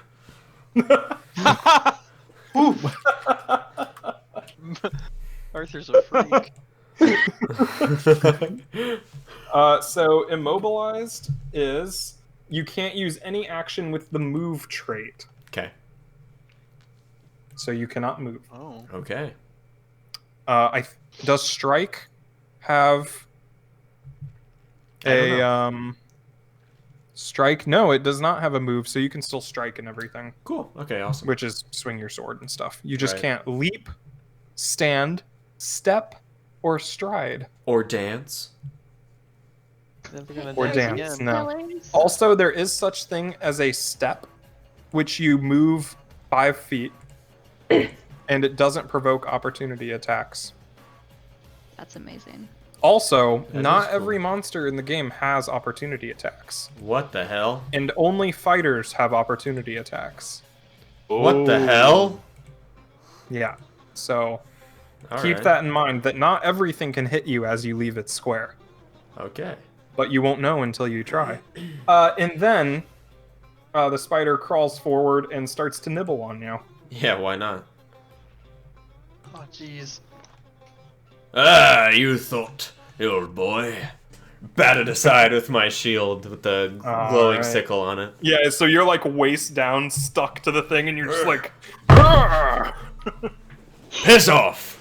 Arthur's a freak. So immobilized is you can't use any action with the move trait. Okay. So you cannot move. Oh. Okay. Does strike have a strike? No, it does not have a move, so you can still strike and everything. Cool. Okay. Awesome. Which is swing your sword and stuff. You just Right. can't leap, stand, step, or stride. Or dance. Never gonna Or dance dance, again. no. Pillars. Also, there is such thing as a step, which you move 5 feet, and it doesn't provoke opportunity attacks. That's amazing. Also, That not is cool. every monster in the game has opportunity attacks, What the hell? and only fighters have opportunity attacks. What the hell? Yeah, so All keep right. that in mind, that not everything can hit you as you leave its square, Okay. but you won't know until you try. And then the spider crawls forward and starts to nibble on you. Yeah. Why not? Oh jeez. Ah, you thought, old boy. Batted aside with my shield with the glowing Alright. sickle on it. Yeah, so you're like waist down, stuck to the thing, and you're just like, "Argh!" Piss off!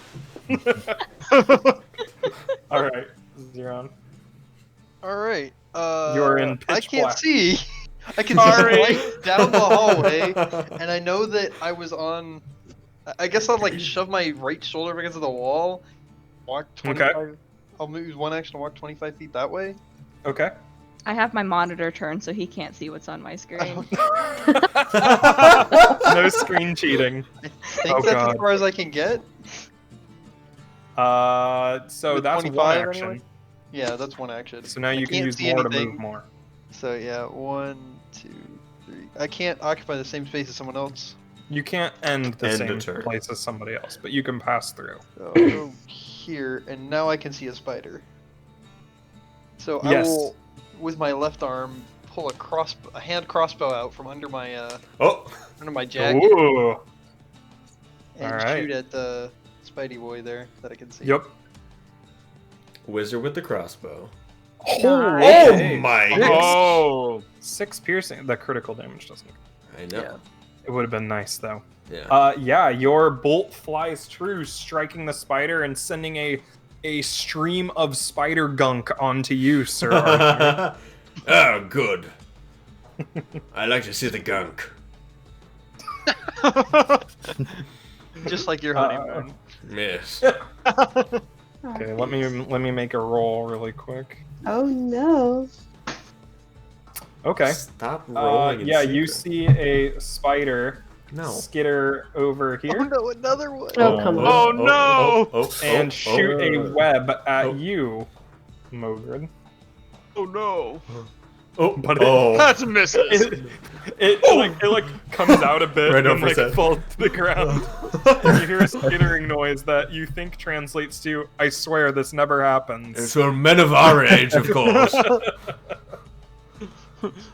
All right, Zeron. All right. You're in I pitch can't black. see. I can see right down the hallway, and I know that I was on. I guess I'll like shove my right shoulder against the wall. Walk 25. I'll move one action to walk 25 feet that way. Okay. I have my monitor turned so he can't see what's on my screen. No screen cheating. I think Oh, that's God. as far as I can get. So With that's one 25 action. anyway? Yeah, that's one action. So now I you can can't use see more to anything. move more. So yeah, 1, 2, 3. I can't occupy the same space as someone else. You can't end the End a same turn. place as somebody else, but you can pass through. So I'll go here, and now I can see a spider. So Yes. I will, with my left arm, pull a hand crossbow out from under my Oh! jacket Ooh. and alright. shoot at the Spidey boy there that I can see. Yep. Wizard with the crossbow. Okay. Oh my! Oh. 6 piercing. The critical damage doesn't. I know. Yeah. It would have been nice though. Yeah. Yeah, your bolt flies true, striking the spider and sending a stream of spider gunk onto you, Sir Arthur. Oh, good. I like to see the gunk. Just like your honeymoon. Yes. Okay, let me make a roll really quick. Oh no. Okay. Stop rolling. in Yeah, you secret. see a spider No. skitter over Oh here no, another one! Oh, come on. Oh, no! and shoot a web at Oh. you, Mogrid. Oh no. Oh, But That's misses. it comes out a bit Right and over his head. falls to the ground. And you hear a skittering noise that you think translates to, "I swear this never happens." It's for men of our age, of course.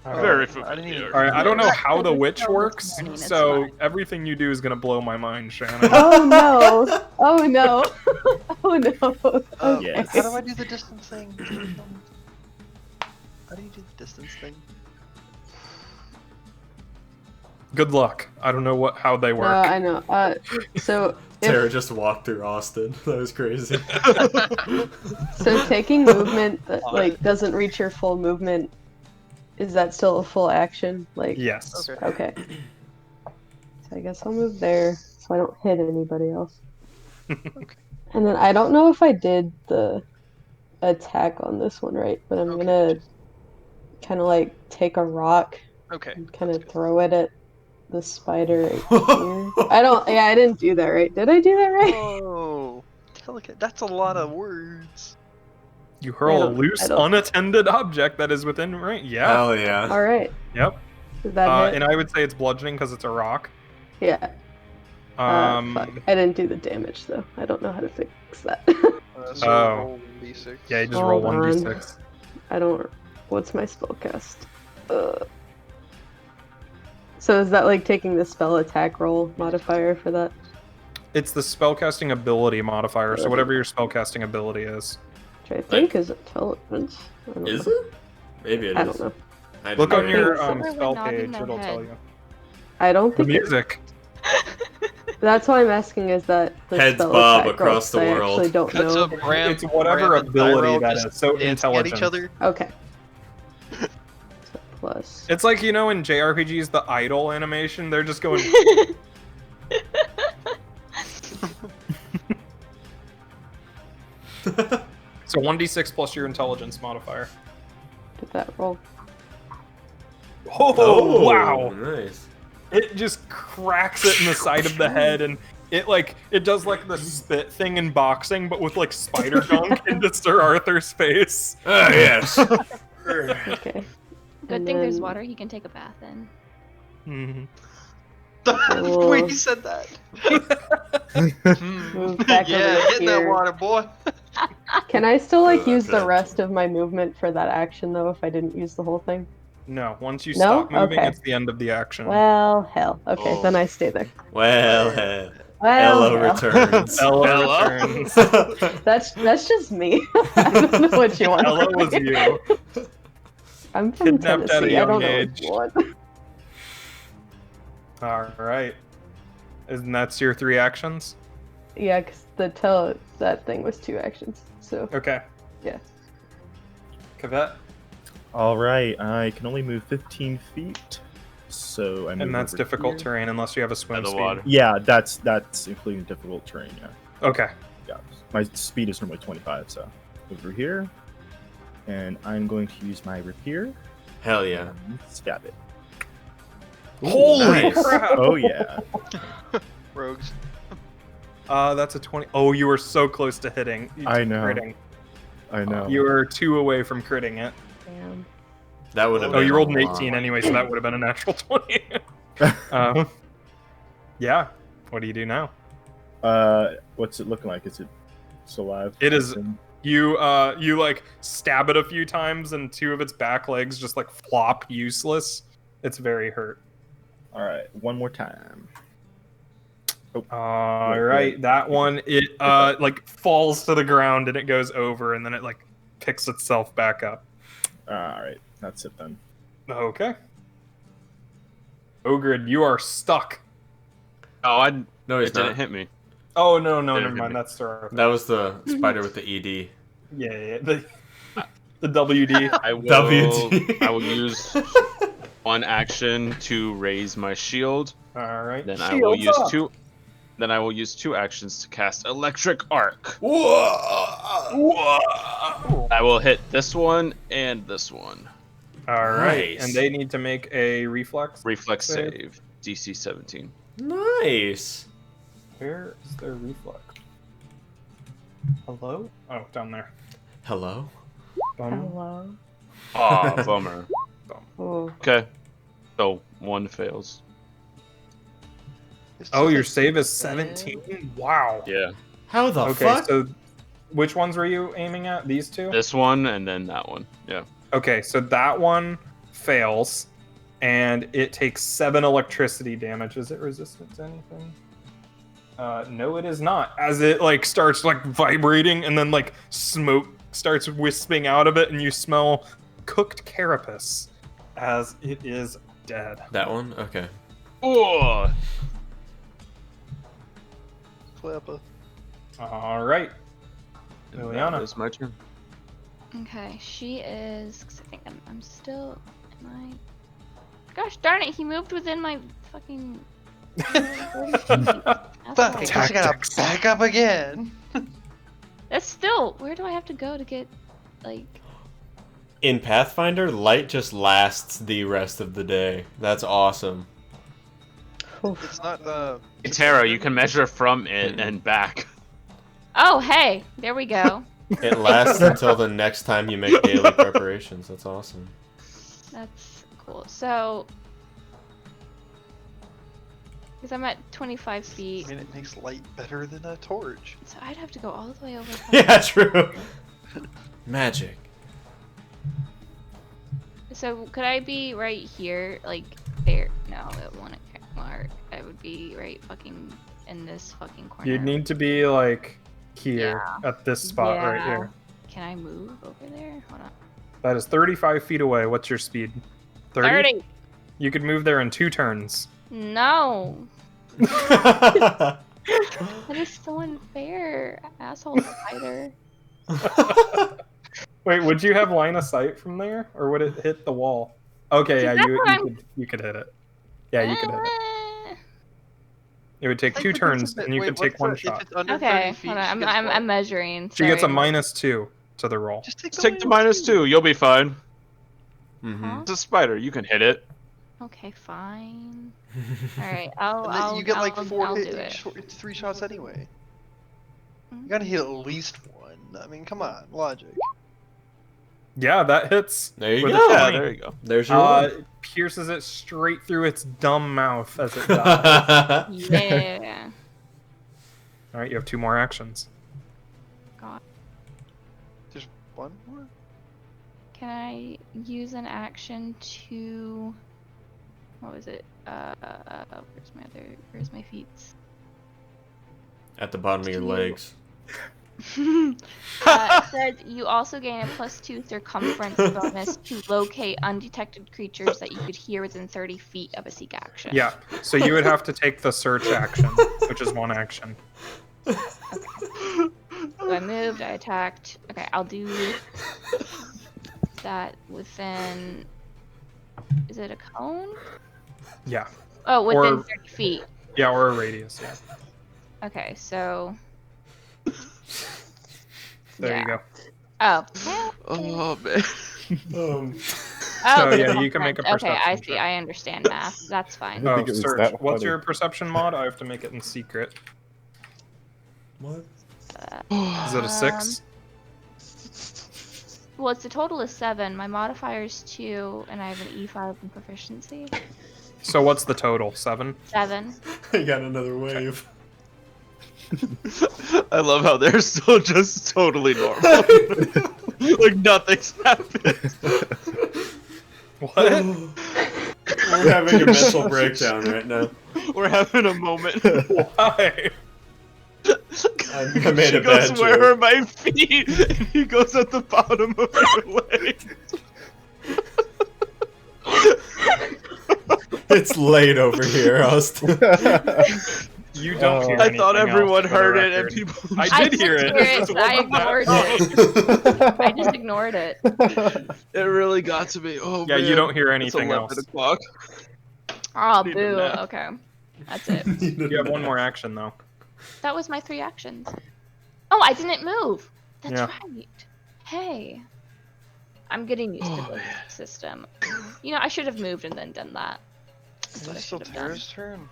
Very I didn't even. familiar. All right, I don't know That how the was witch so this works, morning, it's so fine. everything you do is gonna blow my mind, Shannon. Oh no! Oh no! Oh no! Okay. Yes. How do I do the distance thing? How do you do the distance thing? Good luck. I don't know how they No, work. I know. So Tara if, just walked through Austin. That was crazy. so taking movement that like doesn't reach your full movement, is that still a full action? Like Yes. Okay. okay. So I guess I'll move there so I don't hit anybody else. And then I don't know if I did the attack on this one right, but I'm Okay. gonna kind of like take a rock Okay. and kind of throw it at the spider right here. I don't. Yeah, I didn't do that right. Did I do that right? Oh, delicate. That's a lot of words. You hurl a I loose, don't- unattended object that is within range. Yeah. Hell yeah. All right. Yep. Did that hit? And I would say it's bludgeoning because it's a rock. Yeah. Um, Fuck. I didn't do the damage though. I don't know how to fix that. So Oh. roll 1d6. yeah, you just roll Hold on. 1d6. I don't. What's my spellcast? So is that like taking the spell attack roll modifier for that? It's the spellcasting ability modifier, so whatever your spellcasting ability is. Which I think is intelligence. I don't Is know. it? Maybe it is. I don't know. I Look don't on know. your think so. Really spell nodding page, their it'll tell head. you. I don't The think it- music. that's why I'm asking is that the Heads spell bob attack across roll, the 'cause I world. actually don't Cuts know. up Ram. It's whatever Ram and ability Pyro that just is. So dancing intelligence. at each other. Okay. So plus. It's like, you know, in JRPGs, the idle animation, they're just going. So 1d6 plus your intelligence modifier. Did that roll? Oh, wow! Nice. It just cracks it in the side of the head, and it does like the spit thing in boxing, but with like spider gunk into Sir Arthur's face. Ah, yes. Okay. Good And thing there's then- water he can take a bath in. Mhm. will- Wait, you said that. Move back Yeah, over get in that here. water, boy. Can I still like Oh, use the okay. rest of my movement for that action though if I didn't use the whole thing? No, once you No? stop moving, Okay. it's the end of the action. Well, hell. Okay, Oh. then I stay there. Well, Well, Ella hell. returns. Ella Ella? returns. That's just me. I don't know what you want. Ella from was me. you. I'm from Kidnapped at a Tennessee. I don't young know age. what you want. All right. And that's your 3 actions? Yeah, because that thing was 2 actions. So Okay. yeah. Cavette? All right, I can only move 15 feet, so I move And that's over difficult here. terrain unless you have a swim At the speed. water. Yeah, that's including difficult terrain. Yeah, Okay. yeah. My speed is normally 25, so over here, and I'm going to use my rapier Hell yeah. and stab it. Holy nice. crap! Oh yeah. Rogues. That's a 20. Oh, you were so close to hitting. I know. Critting. I know. You were 2 away from critting it. Damn. That would have Oh, been you rolled an a 18 lot. anyway, so that would have been a natural 20. Yeah. What do you do now? What's it looking like? Is it still alive? It is- You like stab it a few times, and 2 of its back legs just like flop useless. It's very hurt. All right, one more time. All Wait, right, wait. that one it like falls to the ground and it goes over, and then it like picks itself back up. All right, that's it then. Okay. Ogrid, you are stuck. Oh, No, it he's didn't not. hit me. Oh no, Didn't never hit mind. me. That's Sir. That was the spider with the ED. Yeah. The WD. I will. WD. I will use one action to raise my shield. All right. Then I will Shields use up. 2. Then I will use 2 actions to cast Electric Arc. I will hit this one and this one. All right, Nice. and they need to make a reflex. Reflex Save. save. DC 17. Nice. Where is their reflex? Hello? Oh, down there. Hello. Bum. Hello. Aw, bummer. Oh. Okay. So 1 fails. It's Oh, just your like save is 10. 17? Wow. Yeah. How the Okay, fuck? so which ones were you aiming at? These two? This one and then that one. Yeah. Okay, so that one fails, and it takes 7 electricity damage. Is it resistant to anything? No, it is not. As it like starts like vibrating, and then like smoke starts wisping out of it, and you smell cooked carapace as it is dead. That one? Okay. Oh. Flappa. All right. Ilyana. It's my turn. Okay, she is. Cause I think I'm still. Am I? Gosh darn it! He moved within my fucking. Fuck, I Asshole. guess I gotta Tactics. back up again. That's still. Where do I have to go to get, like? In Pathfinder, light just lasts the rest of the day. That's awesome. It's not the. Tara, you can measure from it and back. Oh, hey, there we go. It lasts until the next time you make daily preparations. That's awesome. That's cool. So, because I'm at 25 I feet, mean, it makes light better than a torch. so I'd have to go all the way over. Yeah, true. Magic. So could I be right here, like there? No, it won't mark. I would be right fucking in this fucking corner. You'd need to be like here at this spot right Yeah. here. Can I move over there? Hold on. That is 35 feet away. What's your speed? 30. You could move there in 2 turns. No, that is so unfair, asshole spider. Wait, would you have line of sight from there, or would it hit the wall? Okay, See, yeah, that's you what I'm- you could hit it. Yeah, you could hit it. Eh. It would take 2 turns, and you could take 1 shot. If it's under Okay, 30 feet, hold on. she gets I'm one. measuring. She gets a sorry. -2 to the roll. Just take Just take the -2. You'll be fine. Mm-hmm. Huh? It's a spider. You can hit it. Okay, fine. All right, I'll. And then I'll you get like I'll, 4 I'll hit do it. it's 3 shots anyway. Mhm. You gotta hit at least 1. I mean, come on, logic. Yeah, that hits. There you with go. a Yeah, 20. there you go. There's your It pierces it straight through its dumb mouth as it dies. one. Yeah. All right, you have 2 more actions. God. There's 1 more? Can I use an action to? What was it? Where's my feet? At the bottom of your legs. It says you also gain a +2 circumference bonus to locate undetected creatures that you could hear within 30 feet of a seek action. Yeah, so you would have to take the search action, which is 1 action. So I moved, I attacked. Okay, I'll do that within. Is it a cone? Yeah, Oh, within Or- 30 feet. yeah, or a radius. Yeah, Okay, so. there yeah. you go. Oh. Oh man. Oh, So, the yeah, you can make a circumference. Okay, I perception see. check. I understand math. That's fine. I Oh, think it was search. that What's funny. your perception mod? I have to make it in secret. What? Is it a 6? Well, it's a total of 7. My modifier is 2, and I have an E5 in proficiency. So what's the total? 7? 7. I got another wave. I love how they're still just totally normal. Like nothing's happened. What? We're having a mental breakdown right now. We're having a moment. Why? I made She a goes, bad where joke. are my feet? And he goes at the bottom of her leg. It's late over here, Austin. You don't hear I thought anything everyone else, for the heard it and record. people. I did hear it. This I wasn't that ignored funny. it. I just ignored it. It really got to me. Oh Yeah, man. you don't hear It's anything 11 else. o'clock. Oh, Need a boo. nap. Okay. That's it. You have 1 more action though. That was my 3 actions. Oh, I didn't move. That's Yeah. right. Hey. I'm getting used to the system. You know, I should have moved and then done that. That's Is what I it still should have done. Tara's turn?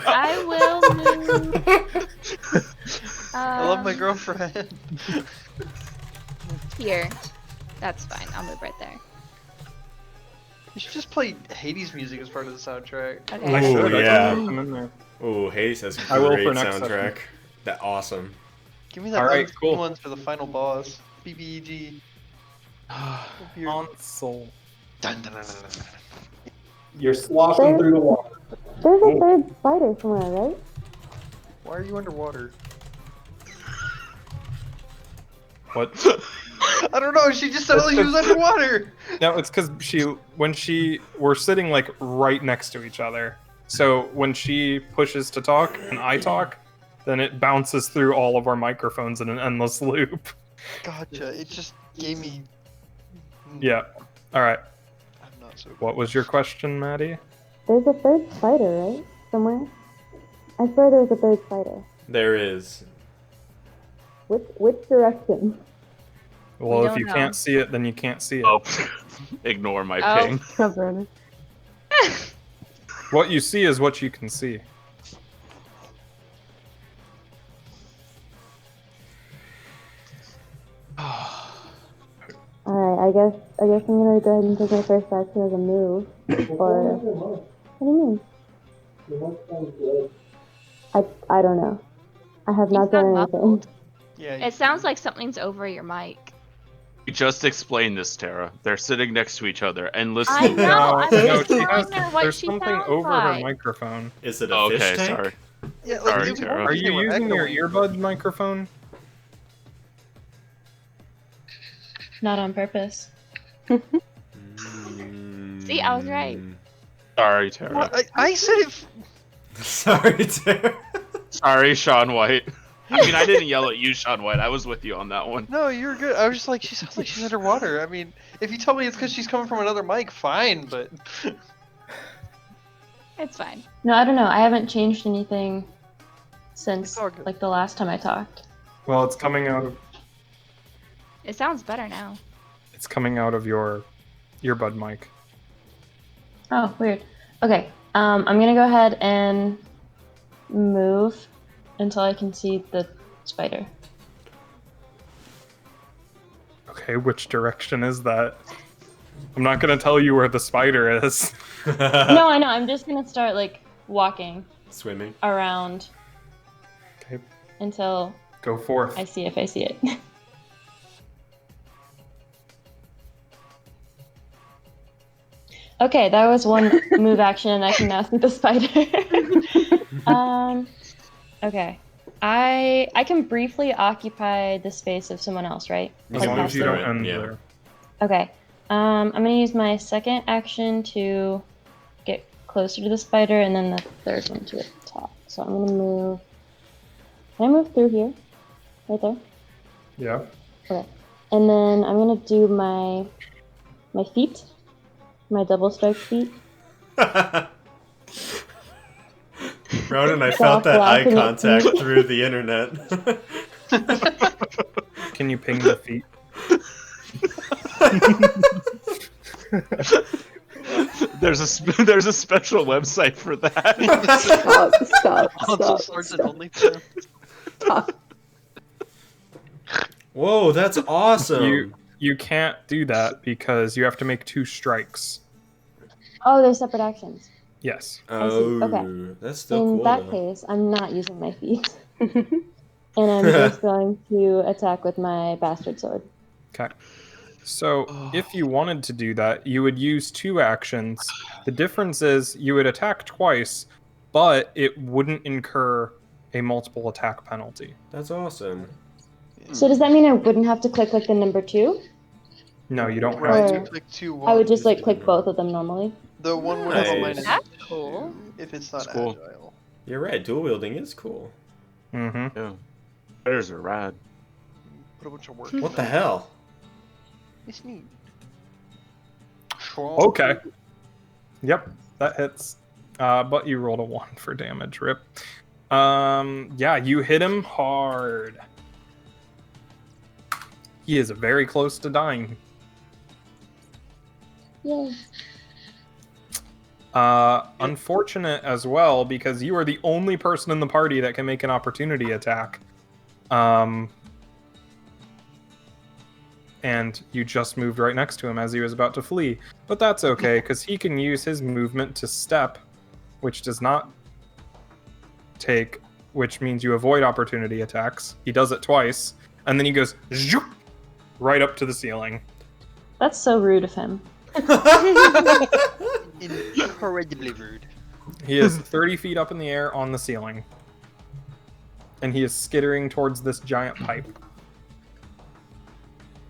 I will move. I love my Um, girlfriend. Here. That's fine. I'll move right there. You should just play Hades music as part of the soundtrack. Okay. I should. I yeah. can put them in there. Ooh, Hades has I will great for next soundtrack. session. That awesome. Give me that Alright, unseen cool. ones for the final boss. BBEG. Here. Console. Dun, dun, dun, dun, dun. You're sloshing through the water. There's a third spider somewhere, right? Why are you underwater? What? I don't know. She just suddenly she was underwater. No, it's because we're sitting like right next to each other. So when she pushes to talk and I talk, then it bounces through all of our microphones in an endless loop. Gotcha. It just gave me. Yeah. All right. I'm not so. What was your question, Maddie? There's a third spider, right? Somewhere? I swear there's a third spider. There is. Which direction? Well, if don't you know. can't see it, then you can't see it. Oh, ignore my Oh. ping. Cover it. What you see is what you can see. Alright, I guess I'm gonna go ahead and take my first action as a move. Or what do you mean? I don't know. I have not It's not done anything. muffled. Yeah. It sounds like something's over your mic. We just explained this, Tara. They're sitting next to each other and I listening. know. I'm no, just she telling has, her what there's she something sounds over like. her microphone. Is it a Okay, fish tank? sorry. Yeah, Sorry, it was Tara. like Are they you were using your echoing. earbud microphone? Not on purpose. See, I was right. Sorry, Tara. What? I said it. Sorry, Tara. Sorry, Sean White. I mean, I didn't yell at you, Sean White. I was with you on that one. No, you're good. I was just like, she sounds like she's underwater. I mean, if you tell me it's because she's coming from another mic, fine, but. It's fine. No, I don't know. I haven't changed anything since It's all good. like the last time I talked. Well, it's coming out of It sounds better now. your earbud mic. Oh, weird. Okay. I'm gonna go ahead and move until I can see the spider. Okay, which direction is that? I'm not gonna tell you where the spider is. No, I know. I'm just gonna start like walking Swimming. around Okay, until go forth. I see if I see it. Okay, that was one move action, and I can now see the spider. Okay. I can briefly occupy the space of someone else, right? As Like long past as you them? don't end Yeah. there. Okay. I'm gonna use my second action to get closer to the spider, and then the third one to attack. So I'm gonna move. Can I move through here? Right there? Yeah. Okay. And then I'm gonna do my feet. My double strike feet. Ronan, I felt that eye laughing at contact me. through the internet. Can you ping the feet? There's a special website for that. Stop. Console Swords and OnlyFans. Whoa, that's awesome. You can't do that because you have to make 2 strikes. Oh, they're separate actions. Yes. Oh, Okay. that's still In cool. that though. case, I'm not using my feet. And I'm just going to attack with my bastard sword. Okay. So if you wanted to do that, you would use 2 actions. The difference is you would attack twice, but it wouldn't incur a multiple attack penalty. That's awesome. So does that mean I wouldn't have to click like the number 2? No, you don't Right, have Or- you click 2 I would just ones. like click both of them normally. The one would have a Nice. minus That's 2 cool. if it's not That's cool. agile. You're right. Dual wielding is cool. Mm-hmm. Yeah. Spiders are rad. Put a bunch of work. What the hell? It's neat. Okay. Yep, that hits. But you rolled a 1 for damage, rip. Yeah, you hit him hard. He is very close to dying. Yay. Unfortunate as well, because you are the only person in the party that can make an opportunity attack. And and you just moved right next to him as he was about to flee. But that's okay, because he can use his movement to step, which does not take, which means you avoid opportunity attacks. He does it twice, and then he goes zoop, right up to the ceiling. That's so rude of him. Incredibly rude. He is 30 feet up in the air on the ceiling. And he is skittering towards this giant pipe.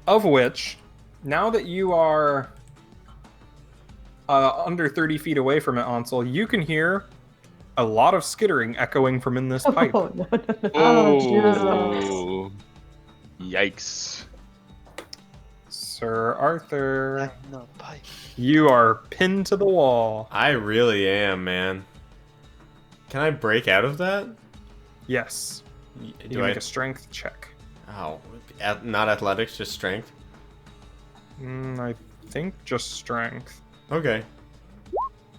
Of which, now that you are under 30 feet away from it, Ansel, you can hear a lot of skittering echoing from in this pipe. Oh, no. Oh, yikes. Sir Arthur, No pipe. you are pinned to the wall. I really am, man. Can I break out of that? Yes. You Do I? make a strength check. Oh, not athletics, just strength. I think just strength. Okay.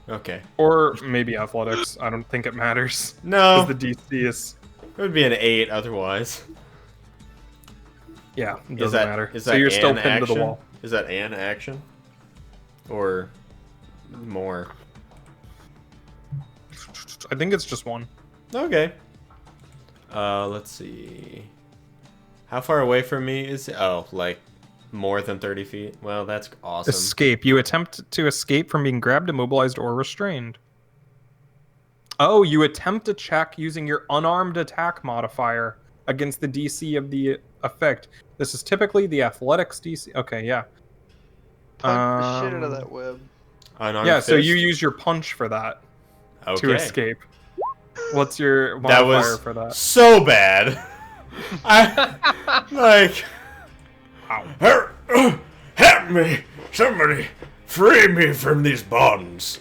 Okay. Or maybe athletics. I don't think it matters. No, Because the DC is... it would be an 8 otherwise. Yeah, it Is doesn't that matter. is So that you're still an pinned action? to the wall. Is that an action? Or more? I think it's just one. Okay. Let's see. How far away from me is it? Oh, like more than 30 feet? Well, that's awesome. Escape. You attempt to escape from being grabbed, immobilized, or restrained. Oh, you attempt a check using your unarmed attack modifier against the DC of the effect. This is typically the athletics DC. Okay, yeah. Punch the shit out of that web. Unarmed Yeah, so you fist? use your punch for that to Okay. escape. What's your That modifier was for that? so bad. I like. Help me! Somebody free me from these bonds.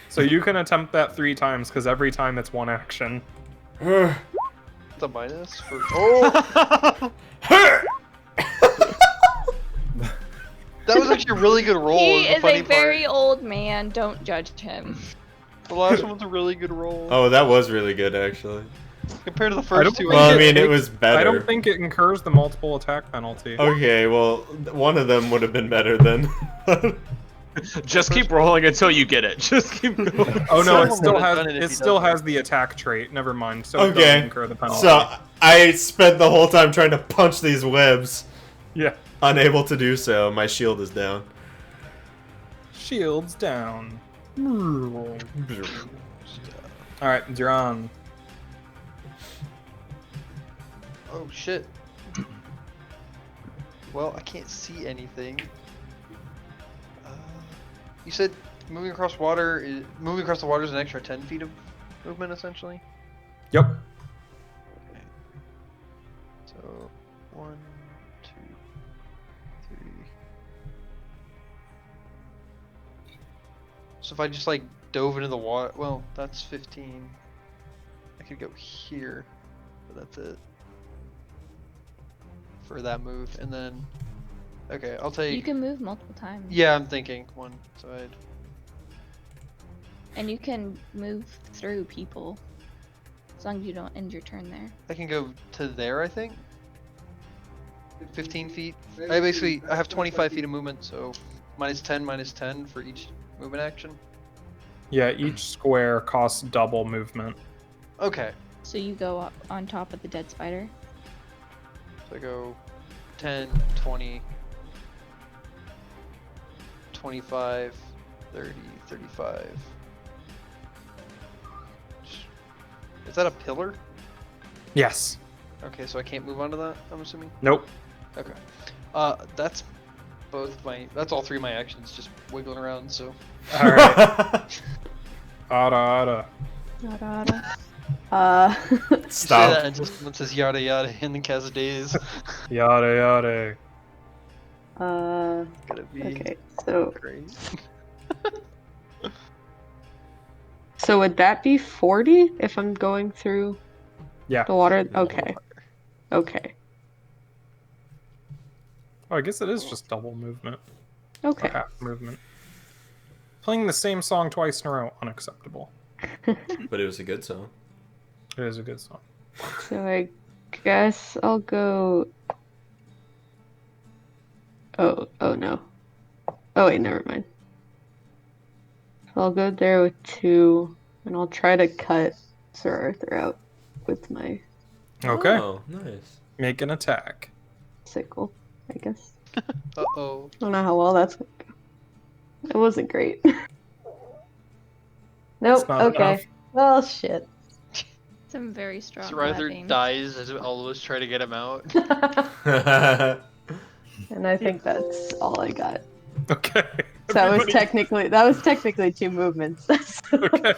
So you can attempt that 3 times, because every time it's one action. The minus for. Oh! That was actually a really good roll. He the is funny a very old man. Don't judge him. part. The last one was a really good roll. Oh, that was really good, actually. Compared to the I first don't two. think Well, I it mean, it takes- was better. I don't think it incurs the multiple attack penalty. Okay, well, one of them would have been better than. Just keep rolling until you get it. Just keep going. Oh no, Someone it still would've has done it if it he still doesn't. has the attack trait. Never mind. So it doesn't Okay, incur the penalty. so I spent the whole time trying to punch these webs, yeah, unable to do so. My shield is down. shields down. All right, you're on. Oh shit. Well, I can't see anything. You said moving across the water is an extra 10 feet of movement, essentially. Yep. Okay. So 1, 2, 3. So if I just like dove into the water, well, that's 15. I could go here, but that's it for that move, and then okay, I'll take. You can move multiple times. Yeah, I'm thinking one side. And you can move through people. As long as you don't end your turn there. I can go to there, I think. 15 feet. I have 25 feet of movement, so minus 10 for each movement action. Yeah, each square costs double movement. Okay, So you go up on top of the dead spider. so I go 10, 20, 25, 30, 35. Is that a pillar? Yes. Okay, so I can't move onto that, I'm assuming? Nope. Okay. That's that's all 3 of my actions, just wiggling around, so. All right. Ada. You say Stop. that and just someone says yada yada and then cast days. Yada yada. It's gonna be Okay, so great. so would that be 40 if I'm going through Yeah. the water? Okay. Okay. Oh, I guess it is just double movement. Okay. Or half movement. Playing the same song twice in a row, unacceptable. But it was a good song. It is a good song. So I guess I'll go Oh no. Oh wait, never mind. I'll go there with 2, and I'll try to cut Sir Arthur out with my Okay. Oh, nice. Make an attack. sickle, I guess. Uh-oh. I don't know how well that's gonna go. It wasn't great. Nope, not okay. enough. Well, shit. Some very strong Sir Arthur clapping. dies as all of us try to get him out. And I think that's all I got. Okay. So that was Everybody- technically 2 movements. Okay.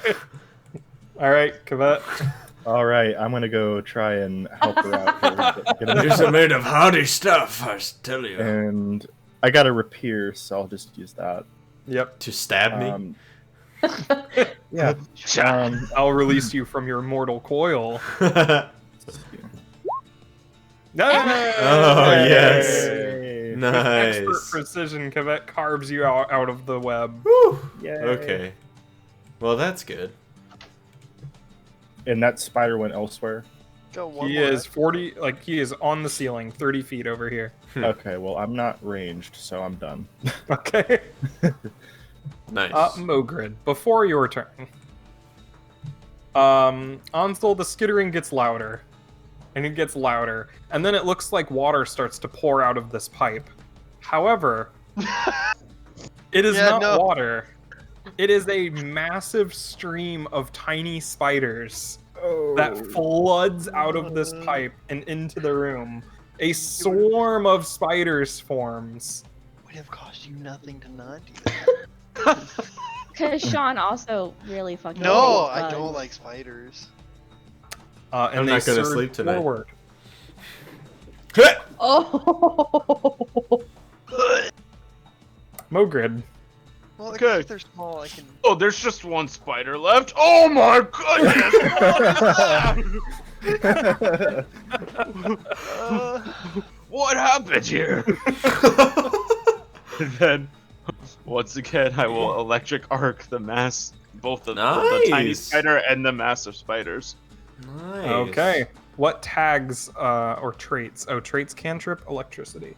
All right, Kavette. All right, I'm gonna go try and help her out here. Get him- These are made of hardy stuff, I tell you. and I got a rapier, so I'll just use that. Yep. To stab me? Yeah. I'll release you from your mortal coil. Oh, yes. With Nice. expert precision, Kavette carves you out of the web. Whew. Yay. Okay. Well, that's good. And that spider went elsewhere. Go one He more is action. 40, like he is on the ceiling, 30 feet over here. Okay, well I'm not ranged, so I'm done. Okay. Nice. Mogrid, before your turn. Ansel, the skittering gets louder. And it gets louder. And then it looks like water starts to pour out of this pipe. However, it is Yeah, not no. water. It is a massive stream of tiny spiders that floods out of this pipe and into the room. A swarm of spiders forms. Would have cost you nothing to not do that. Because Sean also really fucking No, hates I don't bugs. like spiders. And I'm they not gonna surge sleep tonight. forward. Oh! Mogrid. Well, Okay. if they're small, I can. Oh, there's just one spider left. Oh my goodness! What happened here? And then, once again, I will electric arc the mass, both the tiny Nice. spider and the massive spiders. Nice. Okay. What tags or traits? Oh, traits cantrip, electricity.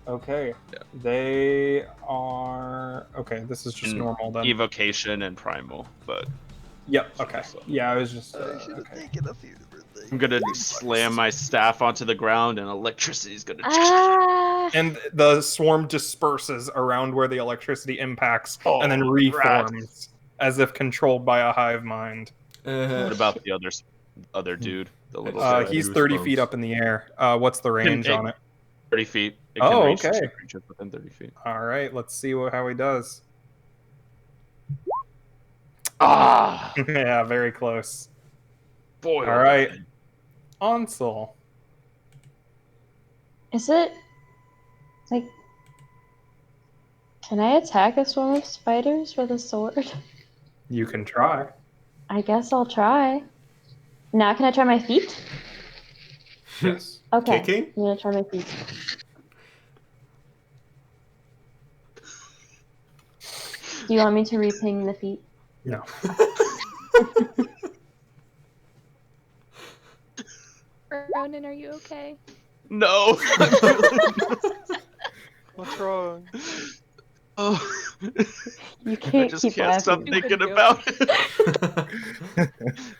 Okay. They are. Okay, this is just Mm, normal then. Evocation and primal, but Yep. Okay. Yeah, I was just. I should have Okay. taken a few different things. I'm gonna slam my staff onto the ground and electricity's gonna. Ah, And the swarm disperses around where the electricity impacts, Oh, and then rats. reforms as if controlled by a hive mind. What about the other dude? The little Uh, guy? He's Goosebumps. 30 feet up in the air. What's the range on it? 30 feet. It Oh, reach okay. two creatures within 30 feet. All right. Let's see how he does. Ah, Yeah, very close. boy. All right. Ansel. Is it like? Can I attack a swarm of spiders with a sword? You can try. I guess I'll try. Now can I try my feet? Yes. Okay. Kicking? I'm gonna try my feet. Do you want me to reping the feet? No. Ronan, are you okay? No. What's wrong? Oh, You I can't just keep can't stop laughing. thinking about it.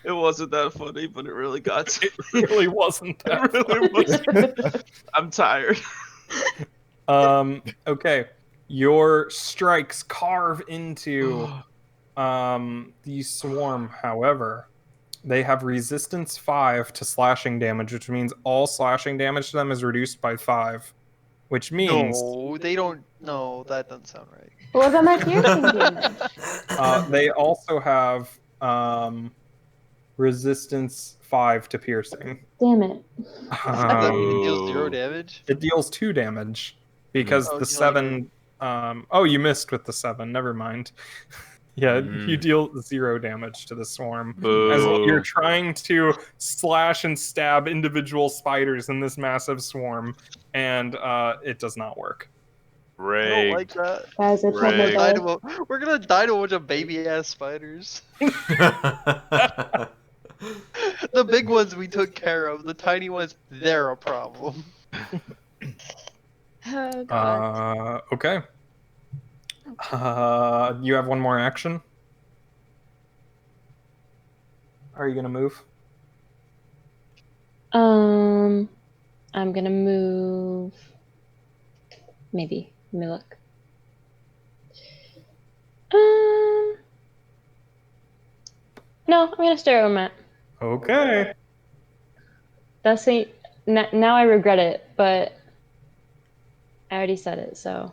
It wasn't that funny, but it really got to me. It really wasn't that. It really wasn't. I'm tired. Okay. Your strikes carve into the swarm. However, they have resistance 5 to slashing damage, which means all slashing damage to them is reduced by 5. Which means No, they don't. No, that doesn't sound right. What about my piercing damage? they also have resistance 5 to piercing. Damn it. That means it deals Oh. 0 damage. It deals 2 damage because Oh, the you only 7. Oh, you missed with the 7. Never mind. Yeah, you Mm. deal 0 damage to the swarm. Boo. As you're trying to slash and stab individual spiders in this massive swarm, and it does not work. I don't Rigged. like that. Guys, I tried my Rigged. best. We're gonna die to a bunch of baby ass spiders. The big ones we took care of. The tiny ones, they're a problem. Oh god. Okay. You have one more action. Are you gonna move? I'm gonna move. Maybe. Let me look. No, I'm gonna stay where I'm at. Okay. That's it. Now I regret it, but I already said it, so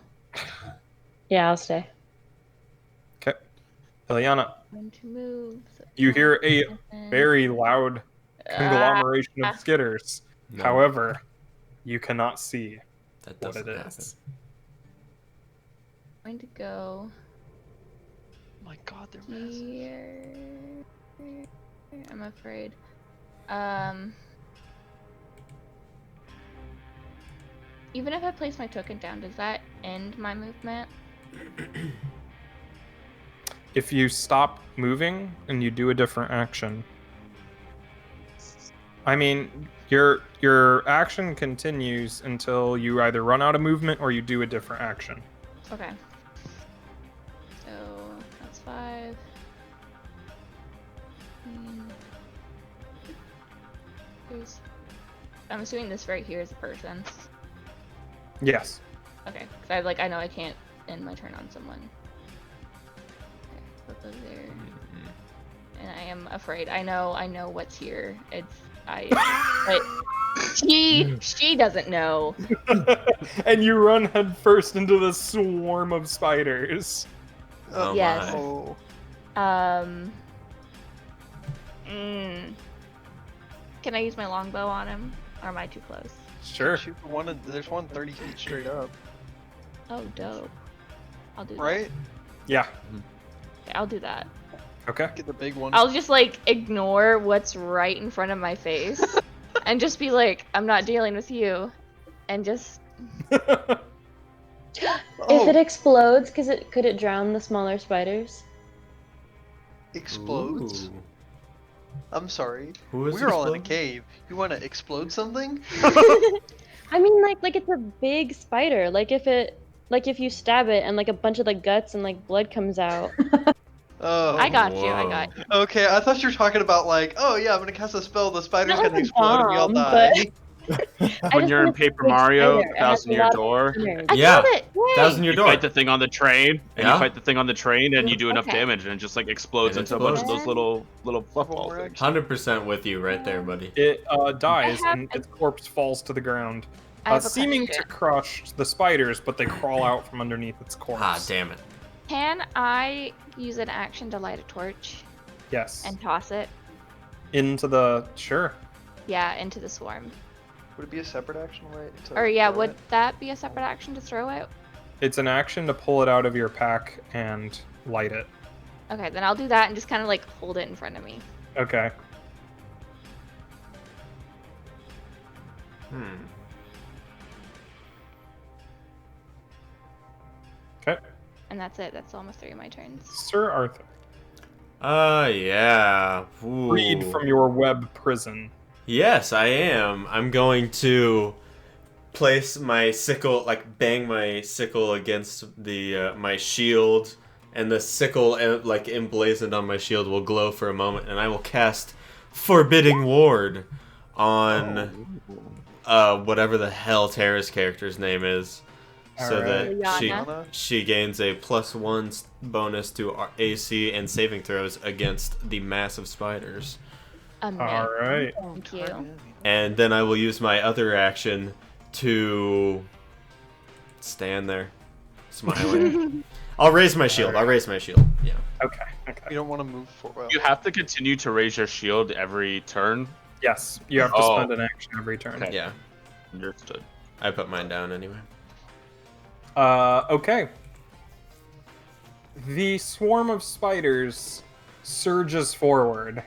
yeah, I'll stay. Okay. Ilyana, Going to move. you hear a and then- very loud conglomeration of skitters. No, However, you cannot see that what doesn't it happen. is. Going to go Oh my god, they're massive. here. I'm afraid. Even if I place my token down, does that end my movement? If you stop moving and you do a different action, I mean, your action continues until you either run out of movement or you do a different action. Okay. So that's 5. I'm assuming this right here is a person. Yes. Okay, because I know I can't end my turn on someone. Okay, put those there. And I am afraid. I know what's here. But she doesn't know. And you run headfirst into the swarm of spiders. Oh Yes. my. Oh, Can I use my longbow on him? Or am I too close? Sure. shoot for there's one 30 feet straight up, Oh, dope. I'll do that. right? Yeah. Okay, I'll do that. Okay. Get the big one. I'll just like ignore what's right in front of my face and just be like, I'm not dealing with you. And just If Oh, it explodes, could it drown the smaller spiders? explodes. Ooh. I'm sorry. Who is We're all in a exploding? cave. You want to explode something? I mean, like it's a big spider. Like if you stab it and like a bunch of like guts and like blood comes out. Oh. I got you. I got you. Okay, I thought you were talking about like, oh yeah, I'm gonna cast a spell, the spider's Not like gonna a explode and we all bomb, die. I When just you're in want a Paper big Mario, spider. It has a 1,000 Year lot of Door, innards. I Yeah. killed it! Yay! That was in your you door. fight the thing on the train, and Yeah. you fight the thing on the train, and you do enough Okay. damage, and it just like explodes It into a bunch of explodes. those little fluff One ball more things. 100% with you right there, buddy. It dies I have and a- its corpse falls to the ground, I have a seeming to question. crush the spiders, but they crawl out from underneath its corpse. Ah, damn it. Can I use an action to light a torch Yes. and toss it? Into the sure. Yeah, into the swarm. Would it be a separate action, right? Or yeah, would that be a separate action to throw it? It's an action to pull it out of your pack and light it. Okay, then I'll do that and just kind of like hold it in front of me. Okay. Okay. And that's it. That's almost 3 of my turns. Sir Arthur, Yeah. Ooh. freed from your web prison. Yes, I am. I'm going to place my sickle, like bang my sickle against the my shield, and the sickle, like emblazoned on my shield, will glow for a moment, and I will cast Forbidding Ward on whatever the hell Tara's character's name is, so Alright. that Ilyana. she gains a +1 bonus to AC and saving throws against the massive spiders. Amazing. All right. Thank you. And then I will use my other action to stand there, smiling. I'll raise my shield. I'll raise my shield. Yeah. Okay. Okay. You don't want to move forward. You have to continue to raise your shield every turn. Yes, you have to Oh. spend an action every turn. Okay. Yeah. Understood. I put mine down anyway. Okay. The swarm of spiders surges forward.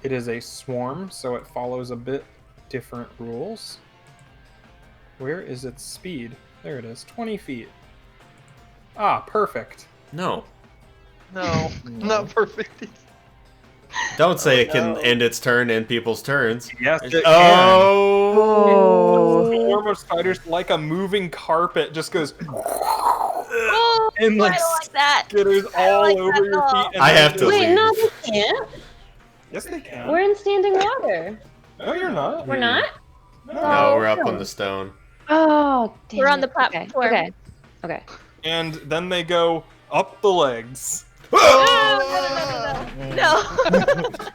It is a swarm, so it follows a bit different rules. Where is its speed? There it is, 20 feet. Ah, perfect. No. No, not perfect. Don't say Oh, it can no. end its turn in people's turns. Yes, it can. Oh. The swarm of spiders, like a moving carpet, just goes Oh, and like I don't like that. skitters I don't all like that over at your all. feet. And I then have to just- Wait, leave. no, they can't. Yes, they can. We're in standing water. No, you're not. We're not? No, we're up no. on the stone. Oh, damn We're on it. the platform. Okay. Okay. And then they go up the legs. No.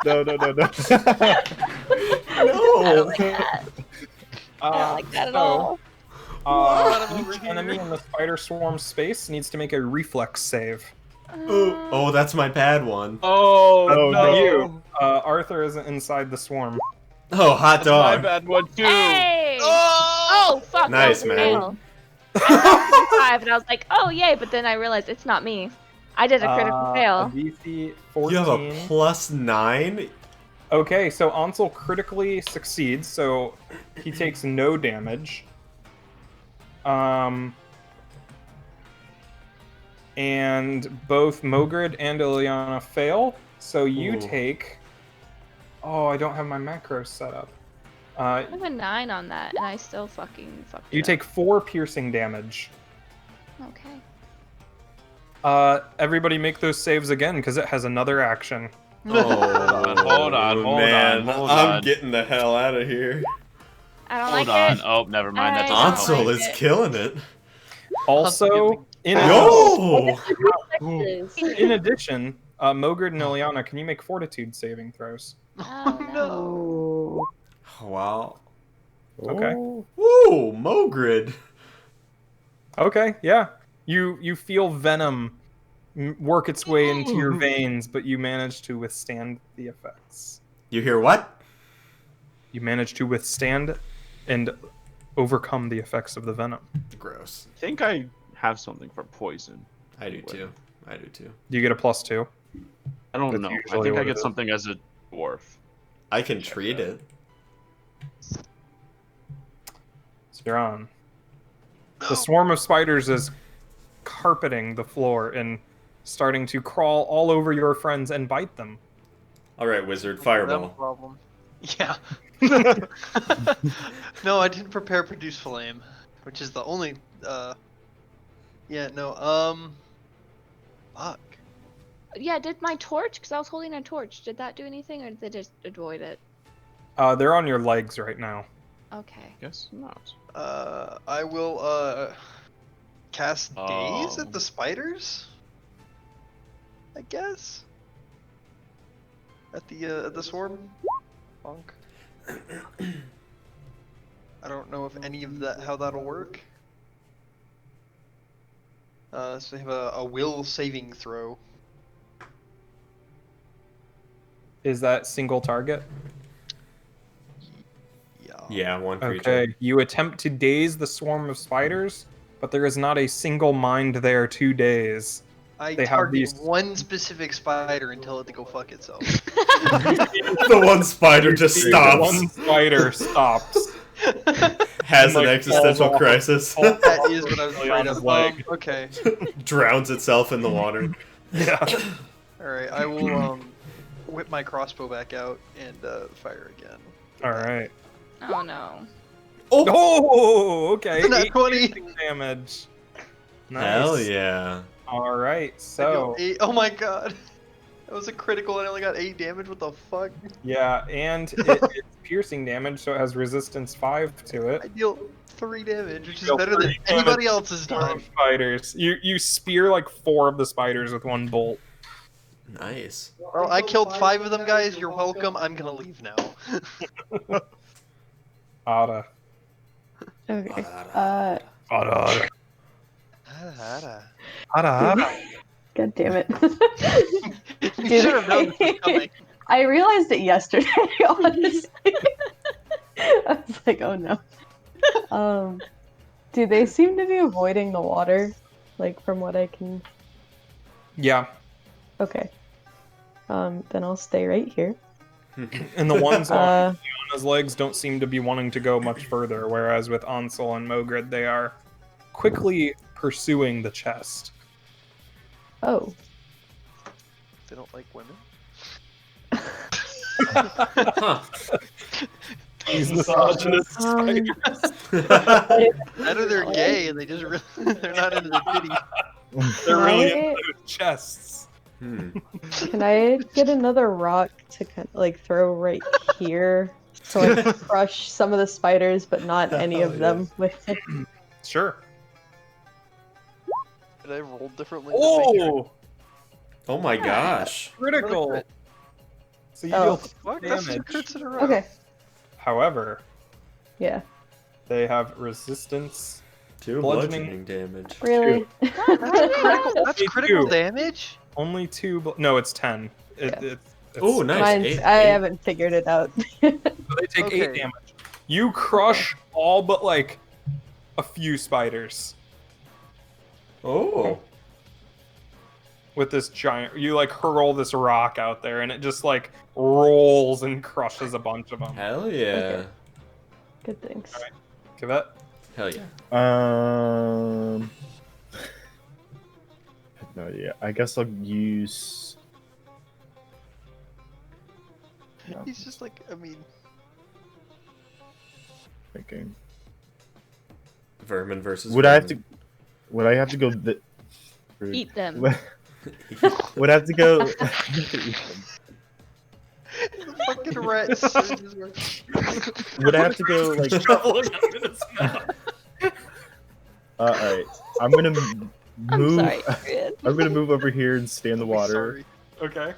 No, no, no, no. I don't like that. I Uh, don't like that at so, all. Each enemy in the spider swarm space needs to make a reflex save. Oh, that's my bad one. Oh, Oh, no. You, Arthur isn't inside the swarm. Oh, hot That's my dog. bad one too. Hey! Oh! Oh, fuck. Nice, that was a man. fail. I got 5 and I was like, oh, yay, but then I realized it's not me. I did a critical A fail. DC 14. You have a +9? Okay, so Ansel critically succeeds, so he takes no damage. And both Mogrid and Ilyana fail, so you Ooh. take... Oh, I don't have my macros set up. I have a 9 on that, and I still fucking fucked You it take 4 piercing damage. up. Okay. Everybody make those saves again, because it has another action. Oh, Hold on, man. hold I'm on. getting the hell out of here. I don't Hold like on. it. Oh, never mind. That I doesn't don't help. Ansel like is it. killing it. Also, in Yo! in addition, Mogrid and Ilyana, can you make fortitude saving throws? Oh, no. Oh. Wow. Okay. Ooh, Mogrid. Okay, yeah. You feel venom work its way into your veins, but you manage to withstand the effects. You hear what? You manage to withstand and overcome the effects of the venom. Gross. I think I have something for poison. I do too. I do too. Do you get a +2? I don't That's know. I usually think I what it get is. something as a dwarf. I can treat it. So you're on. The swarm of spiders is carpeting the floor and starting to crawl all over your friends and bite them. All right, wizard, Them fireball. problem. Yeah. No, I didn't prepare produce flame, which is the only. Yeah. No. Fuck. Yeah, did my torch? Because I was holding a torch. Did that do anything, or did they just avoid it? They're on your legs right now. Okay. Guess not. I will cast daze Oh. at the spiders. I guess. At the swarm. Bonk. I don't know if any of that how that'll work. So they have a will saving throw. Is that single target? Yeah. Yeah, one creature. Okay. You attempt to daze the swarm of spiders, but there is not a single mind there to daze. I They have target these- one specific spider and tell it to go fuck itself. The one spider just The stops. one spider stops. Has and, an like, existential falls off. crisis. That is what I was afraid Ilyana's of. leg. Okay. Drowns itself in the water. Yeah. Alright, I will whip my crossbow back out and fire again. All right. Oh no. Oh, okay. Not 8 20. piercing damage. Nice. Hell yeah. All right. I So deal 8. Oh my god. That was a critical and I only got 8 damage. What the fuck? yeah, and it's piercing damage, so it has resistance 5 to it. I deal 3 damage, which is Deal better 3 than damage. anybody else has Swarm done. of spiders. You spear like 4 of the spiders with one bolt. Nice. Well, I killed 5 of them, guys. You're welcome. I'm gonna leave now. Ada. Okay. Ada. Ada. Ada. God damn it. You should have known this was coming. I realized it yesterday, honestly. I was like, oh no. Do they seem to be avoiding the water? Like, from what I can... Yeah. Okay. Then I'll stay right here. And the ones on Uh, Ilyana's legs don't seem to be wanting to go much further, whereas with Ansel and Mogrid, they are quickly pursuing the chest. oh. They don't like women. Huh. These misogynist Um, spiders. Either they're gay and they just they're not into the titties. They're really Can I- into those chests. Can I get another rock to kind of like throw right here so I can crush some of the spiders, but not any of them with it? Sure. Did I roll differently? to make sure- Oh, Oh my gosh. critical. So you Oh. deal Fuck, that's 2 damage. crits in a row. Okay. However, Yeah. they have resistance. 2 Bludgeoning. bludgeoning damage. Really? That's Me critical too. damage? Only 2. No, it's 10. Yeah. It's Oh, nice. Mine's, Eight, I eight. haven't figured it out. So they take 8 Okay. damage. You crush all but like a few spiders Oh. with this giant. You like hurl this rock out there, and it just like rolls and crushes a bunch of them. Hell yeah. Okay. Good things. Alright. Give it. Hell yeah. I have no idea. I guess I'll use. No, He's just like, I mean, thinking. Vermin versus Would I have vermin. to? Would I have to go? Eat them. Would I have to go? the fucking rat surges were- Would I have to go like? Shoveling under this mouth. All right. I'm gonna I'm move. sorry, Adrian. I'm gonna move over here and stay in the I'm water, sorry. Okay.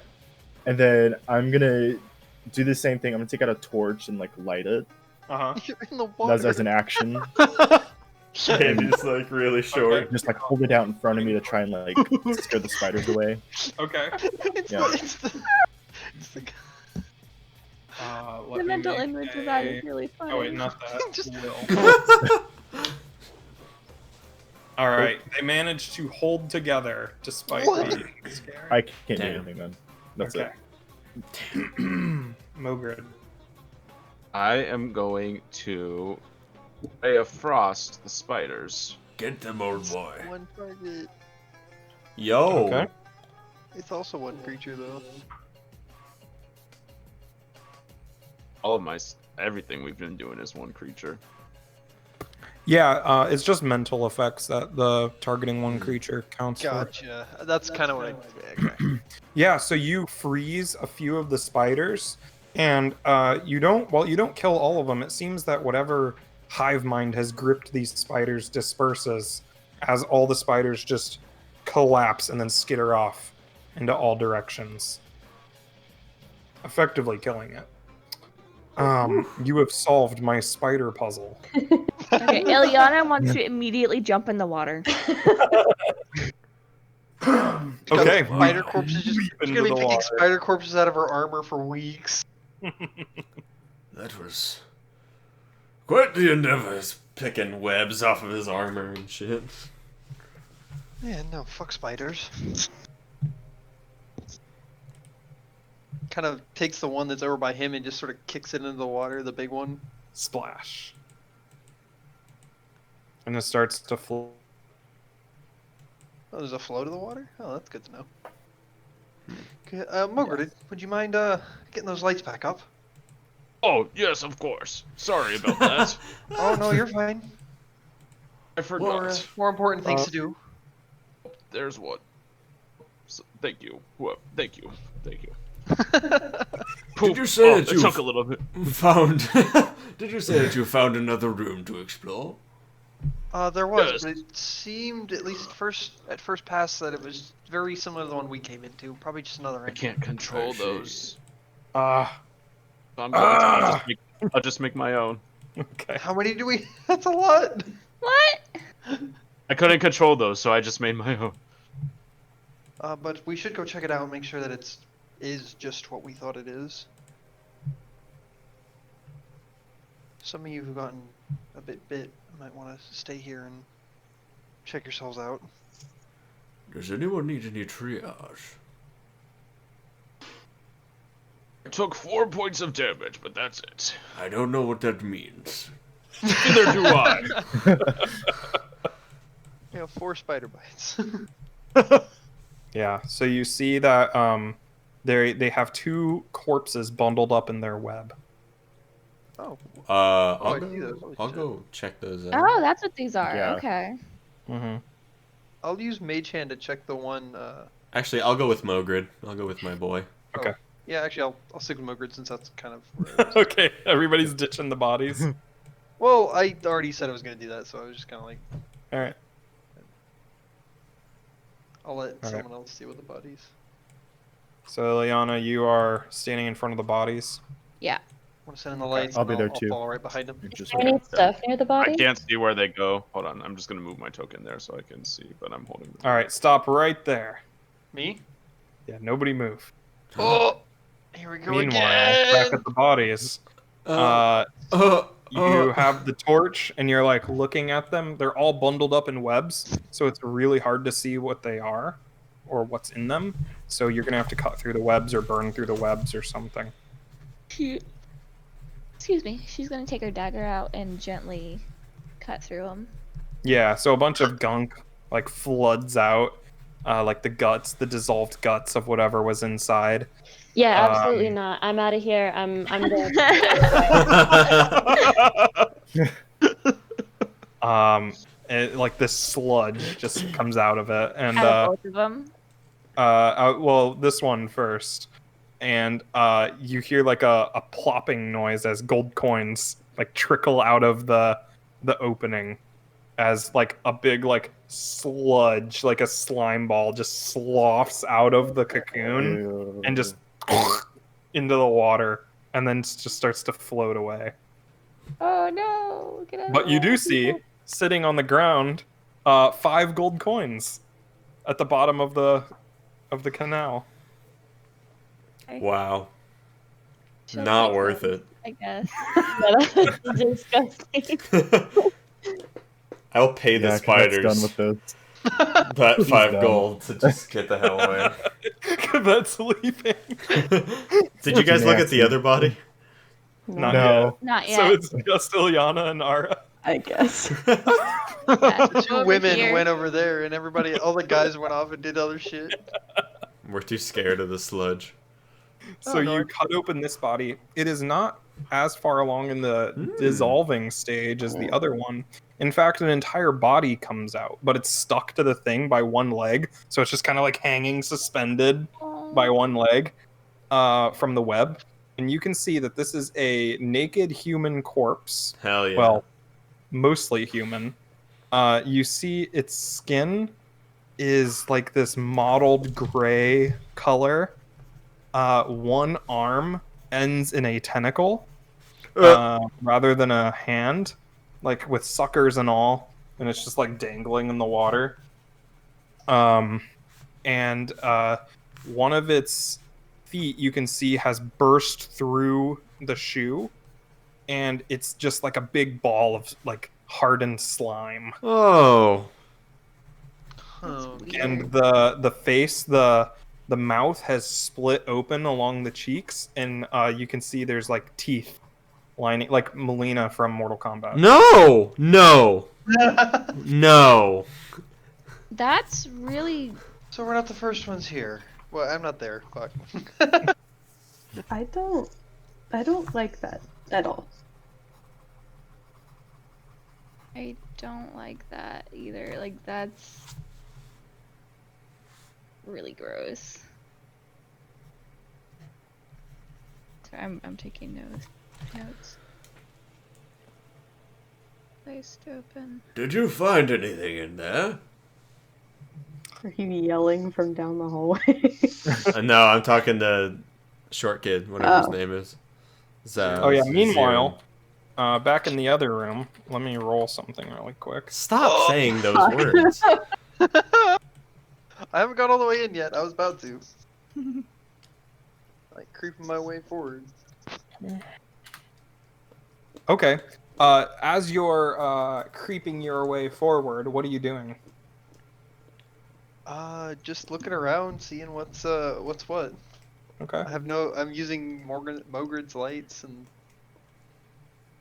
and then I'm gonna do the same thing. I'm gonna take out a torch and like light it Uh huh. You're in the water. as an action. And he's like really short. Just like hold it out in front of me to try and like scare the spiders away. Okay. it's, Yeah. the, it's the Let The me mental make image of that is a- really funny. Oh wait, not that. Just- Will. All right, they managed to hold together despite What? being scary. I can't do Damn. anything then. That's okay. it. Mogrid. I am going to Ray of Frost the spiders. Get them, old boy. one target. Yo. Okay. It's also one creature though. All of everything we've been doing is one creature. Yeah, it's just mental effects that the targeting one creature counts for. Gotcha. That's kind of what I. Okay. Yeah, so you freeze a few of the spiders, and you don't kill all of them. It seems that whatever hive mind has gripped these spiders disperses as all the spiders just collapse and then skitter off into all directions, effectively killing it. You have solved my spider puzzle. Okay, Ilyana wants to immediately jump in the water. Okay, Spider corpses just. leap She's into gonna be the picking water. spider corpses out of her armor for weeks. That was quite the endeavor. He's picking webs off of his armor and shit. Yeah, no, fuck spiders. Kind of takes the one that's over by him and just sort of kicks it into the water, the big one. Splash. And it starts to float. Oh, there's a flow to the water? Oh, that's good to know. Okay, Mogrid, would you mind getting those lights back up? Oh, yes, of course. Sorry about that. Oh, no, you're fine. I forgot. More important things to do. There's one. So, thank you. Thank you. Thank you. Did you say that it you took a little bit. found? Did you say that you found another room to explore? There was, Yes. but it seemed, at least at first pass, that it was very similar to the one we came into. Probably just another I entrance. can't control I see. those. Ah, So I'll just make my own. okay. How many do we? That's a lot. What? I couldn't control those, so I just made my own. But we should go check it out and make sure that it is just what we thought it is. Some of you who've gotten a bit bit might want to stay here and check yourselves out. Does anyone need any triage? I took 4 points of damage, but that's it. I don't know what that means. Neither do I. You know, 4 spider bites. Yeah, so you see that They have 2 corpses bundled up in their web. Oh, I'll I see those. go. Holy I'll shit. go check those out. Oh, that's what these are. Yeah. Okay. Mm-hmm. I'll use Mage Hand to check the one. Actually, I'll go with Mogrid. I'll go with my boy. Okay. Yeah, actually, I'll stick with Mogrid since that's kind of where I was. Okay, everybody's ditching the bodies. Well, I already said I was gonna do that, so I was just kind of like, All right. I'll let All right. someone else deal with the bodies. So, Ilyana, you are standing in front of the bodies. Yeah. Want to send in the lights? I'll and be there I'll too. fall right behind him. You're just Is there any stuff near the I body? can't see where they go. Hold on, I'm just gonna move my token there so I can see, but I'm holding. All right, stop right there. Me? Yeah, nobody move. Oh, here we go Meanwhile, again. back at the bodies, you have the torch, and you're like looking at them. They're all bundled up in webs, so it's really hard to see what they are or what's in them. So you're gonna have to cut through the webs or burn through the webs or something. Excuse me. She's gonna take her dagger out and gently cut through them. Yeah, so a bunch of gunk like floods out, like the dissolved guts of whatever was inside. Yeah, absolutely not. I'm out of here. I'm going. Like this sludge just comes out of it, and Out of both of them. well, this one first, and you hear like a plopping noise as gold coins like trickle out of the opening, as like a big like sludge, like a slime ball, just sloughs out of the cocoon and just into the water, and then just starts to float away. Oh no! Get out But of you there, do see, people. sitting on the ground, 5 gold coins at the bottom of the canal. Wow. She'll Not take worth those, it. I guess. Yeah, that's disgusting. I'll pay the Cadet's spiders done with those. that 5 done. gold to just get the hell away. That's leaving. Did you guys look at the Nasty. other body? Not No. Not yet. So yet. it's just Ilyana and Ara. I guess. Yeah, The two over women here. went over there, and all the guys went off and did other shit. We're too scared of the sludge. So Oh, no, you I- cut open this body. It is not as far along in the dissolving stage as the other one. In fact, an entire body comes out, but it's stuck to the thing by one leg. So it's just kind of like hanging suspended by one leg from the web. And you can see that this is a naked human corpse. Hell yeah. Well, mostly human. You see its skin is like this mottled gray color. One arm ends in a tentacle rather than a hand, like with suckers and all, and it's just like dangling in the water. And one of its feet you can see has burst through the shoe, and it's just like a big ball of like hardened slime. Oh. Oh, And the face, the mouth has split open along the cheeks, and you can see there's like teeth lining, like Melina from Mortal Kombat. No! No! No! That's really. So we're not the first ones here. Well, I'm not there. Fuck. I don't like that at all. I don't like that either. Like, that's really gross. Sorry, I'm taking notes. Placed open. Did you find anything in there? Are you yelling from down the hallway? No, I'm talking to short kid, whatever his Oh. name is. Oh yeah. Meanwhile, back in the other room, let me roll something really quick. Stop saying those words. I haven't got all the way in yet. I was about to. Like creeping my way forward. Okay. As you're creeping your way forward, what are you doing? Just looking around, seeing what's what. Okay. I'm using Mogrid's lights and.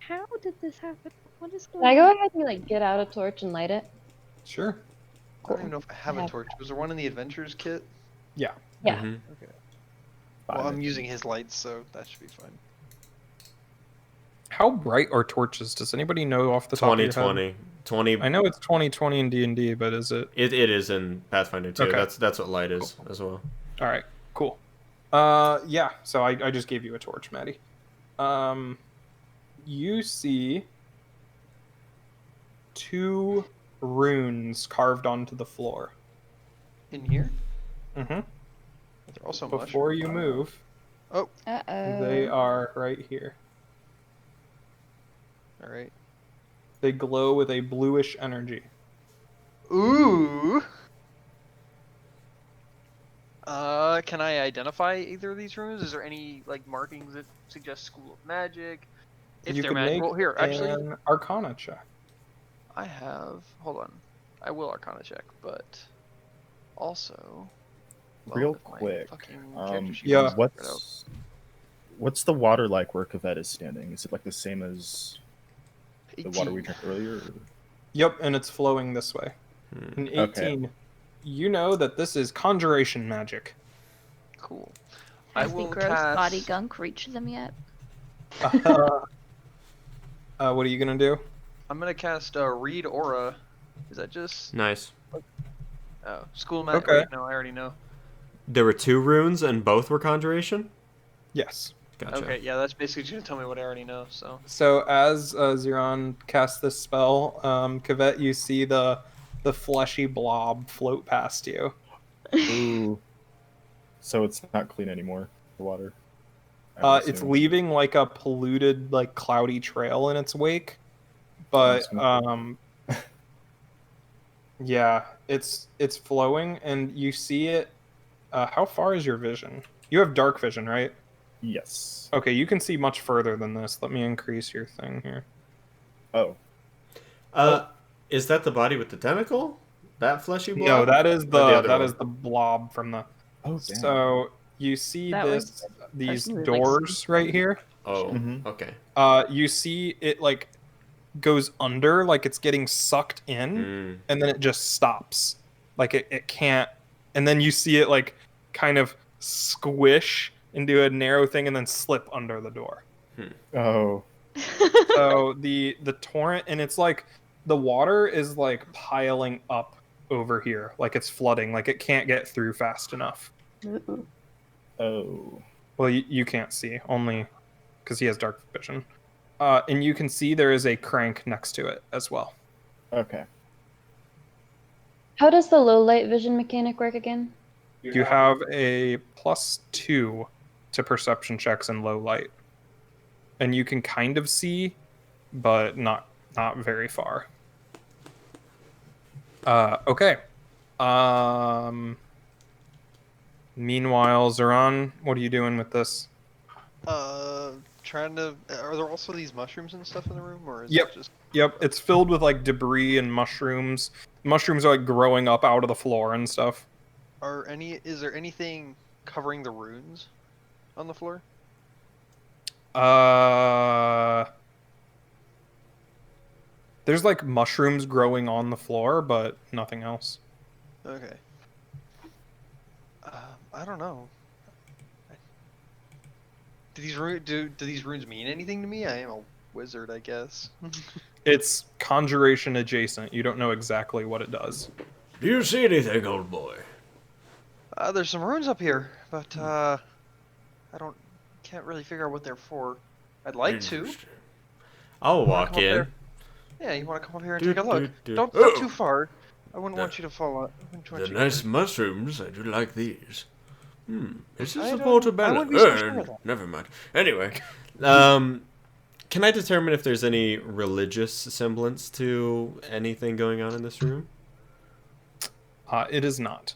How did this happen? What is Can going I go on? ahead and like get out a torch and light it? Sure. I don't even know if I have a torch. Was there one in the adventures kit? Yeah. Yeah. Mhm. Well, I'm minutes. using his lights, so that should be fine. How bright are torches? Does anybody know off the top of your head? 2020. 20. I know it's 2020 in D&D, but is it? It is in Pathfinder too. Okay. That's what light is as well. All right, cool. Yeah. So I just gave you a torch, Maddie. You see 2 runes carved onto the floor. In here? Mm-hmm. They're also Before mushrooms. you move, Oh, they are right here. all right. They glow with a bluish energy. Ooh. Can I identify either of these runes? Is there any like markings that suggest School of Magic? If You they're could make magical, here actually, an Arcana check. I have. Hold on, I will Arcana check, but also. Real if my quick, fucking character sheet yeah. wasn't spread out. What's the water like where Kaved is standing? Is it like the same as the water we 18. drank earlier? Or... Yep, and it's flowing this way. An 18. Okay. You know that this is conjuration magic. Cool. Has I the will gross cast... body gunk reached them yet? What are you gonna do? I'm gonna cast Read Aura. Is that just Nice. School of Magic? Okay. Wait, no, I already know. There were 2 runes and both were conjuration? Yes. Gotcha. Okay, yeah, that's basically just gonna tell me what I already know. So So as Ziron casts this spell, Kavette, you see the fleshy blob float past you. Ooh. So it's not clean anymore, the water. I would It's assume. leaving like a polluted, like cloudy trail in its wake, but yeah, it's flowing, and you see it. How far is your vision? You have dark vision, right? Yes. Okay, you can see much further than this. Let me increase your thing here. Oh. Is that the body with the tentacle? That fleshy blob? No, that is Or the other that one? is the blob from the. Oh, damn. So you see That was these personally, like, doors right here. Oh, Mhm. okay. You see it like goes under, like it's getting sucked in, Mm. and then it just stops. Like it can't, and then you see it like kind of squish into a narrow thing and then slip under the door. Oh. So the torrent, and it's like the water is like piling up over here, like it's flooding, like it can't get through fast enough. Uh-oh. Oh. Well, you can't see, only because he has dark vision. And you can see there is a crank next to it as well. Okay. How does the low light vision mechanic work again? You have a +2 to perception checks in low light, and you can kind of see, but not very far. Okay. Meanwhile, Zoran, what are you doing with this? trying to. Are there also these mushrooms and stuff in the room, or is Yep. it just? Yep, it's filled with like debris and mushrooms. Mushrooms are like growing up out of the floor and stuff. Is there anything covering the runes on the floor? There's like mushrooms growing on the floor, but nothing else. Okay. I don't know. Do these runes mean anything to me? I am a wizard, I guess. It's conjuration adjacent. You don't know exactly what it does. Do you see anything, old boy? There's some runes up here, but can't really figure out what they're for. I'd like to. Interesting. I'll Wanna walk come up in. there? Yeah, you want to come up here and Do, take a look? do, do. Don't step Oh! too far. I wouldn't The- want you to fall out. I wouldn't want The you to nice hurt. mushrooms, I do like these. Is this I a don't- portobello? I wouldn't be so sure of that. Never mind. Anyway, can I determine if there's any religious semblance to anything going on in this room? It is not.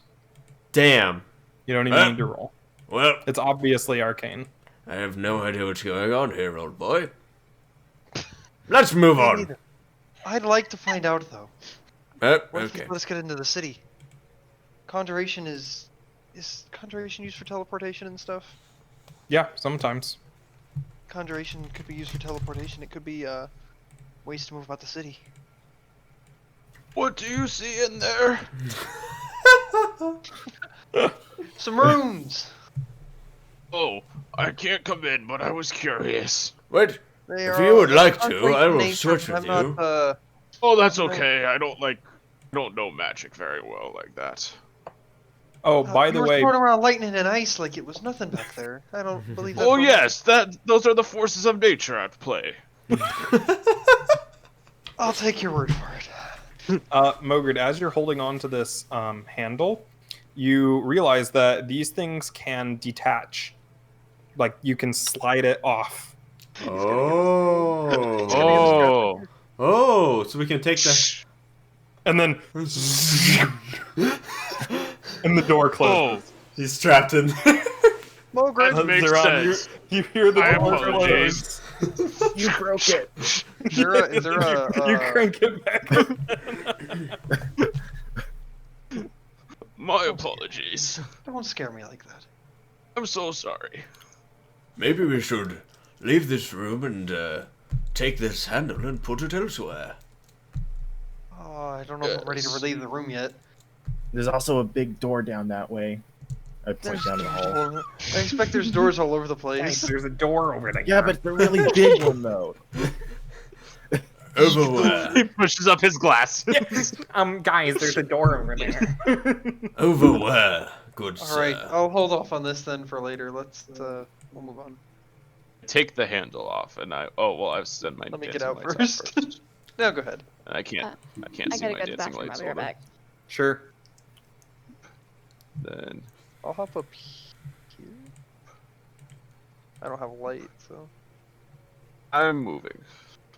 Damn. You don't even need to roll. Well, It's obviously arcane. I have no idea what's going on here, old boy. Let's move Me on. neither. I'd like to find out though. What if Okay. let's get into the city? Conjuration is conjuration used for teleportation and stuff? Yeah, sometimes. Conjuration could be used for teleportation. It could be ways to move about the city. What do you see in there? Some runes. Oh, I can't come in, but I was curious. What? They If are you would all like to, conflict I in will nature, search but with I'm you. not, Oh, that's No. okay. I don't know magic very well like that. Oh, by you the were way, throwing around lightning and ice like it was nothing back there. I don't believe that. Oh for a moment. yes, those are the forces of nature at play. I'll take your word for it. Mogrid, as you're holding on to this handle, you realize that these things can detach. Like you can slide it off. Oh. Oh, Oh, so we can take the. And then and the door closes. He's trapped in. Mogrid, That makes Zeron, sense. you hear the I door apologize. close. You broke it. is there a You crank it back up. My apologies. Don't scare me like that. I'm so sorry. Maybe we should leave this room and take this handle and put it elsewhere. Oh, I don't know if I'm ready to Yes. leave the room yet. There's also a big door down that way. I point down the hall. I expect there's doors all over the Guys, place. there's a door over there. Yeah, but the really big one though. Over He where? pushes up his glass. Guys, there's a door over there. Over where? Good All sir. right, I'll hold off on this then for later. Let's we'll move on. Take the handle off, and I've set my Let me get dancing out lights first. off first. No, go ahead. And I can't I see gotta my go to dancing the bathroom. I'll lights. be right Hold on. back. Sure. Then I'll hop up here. I don't have a light, so. I'm moving.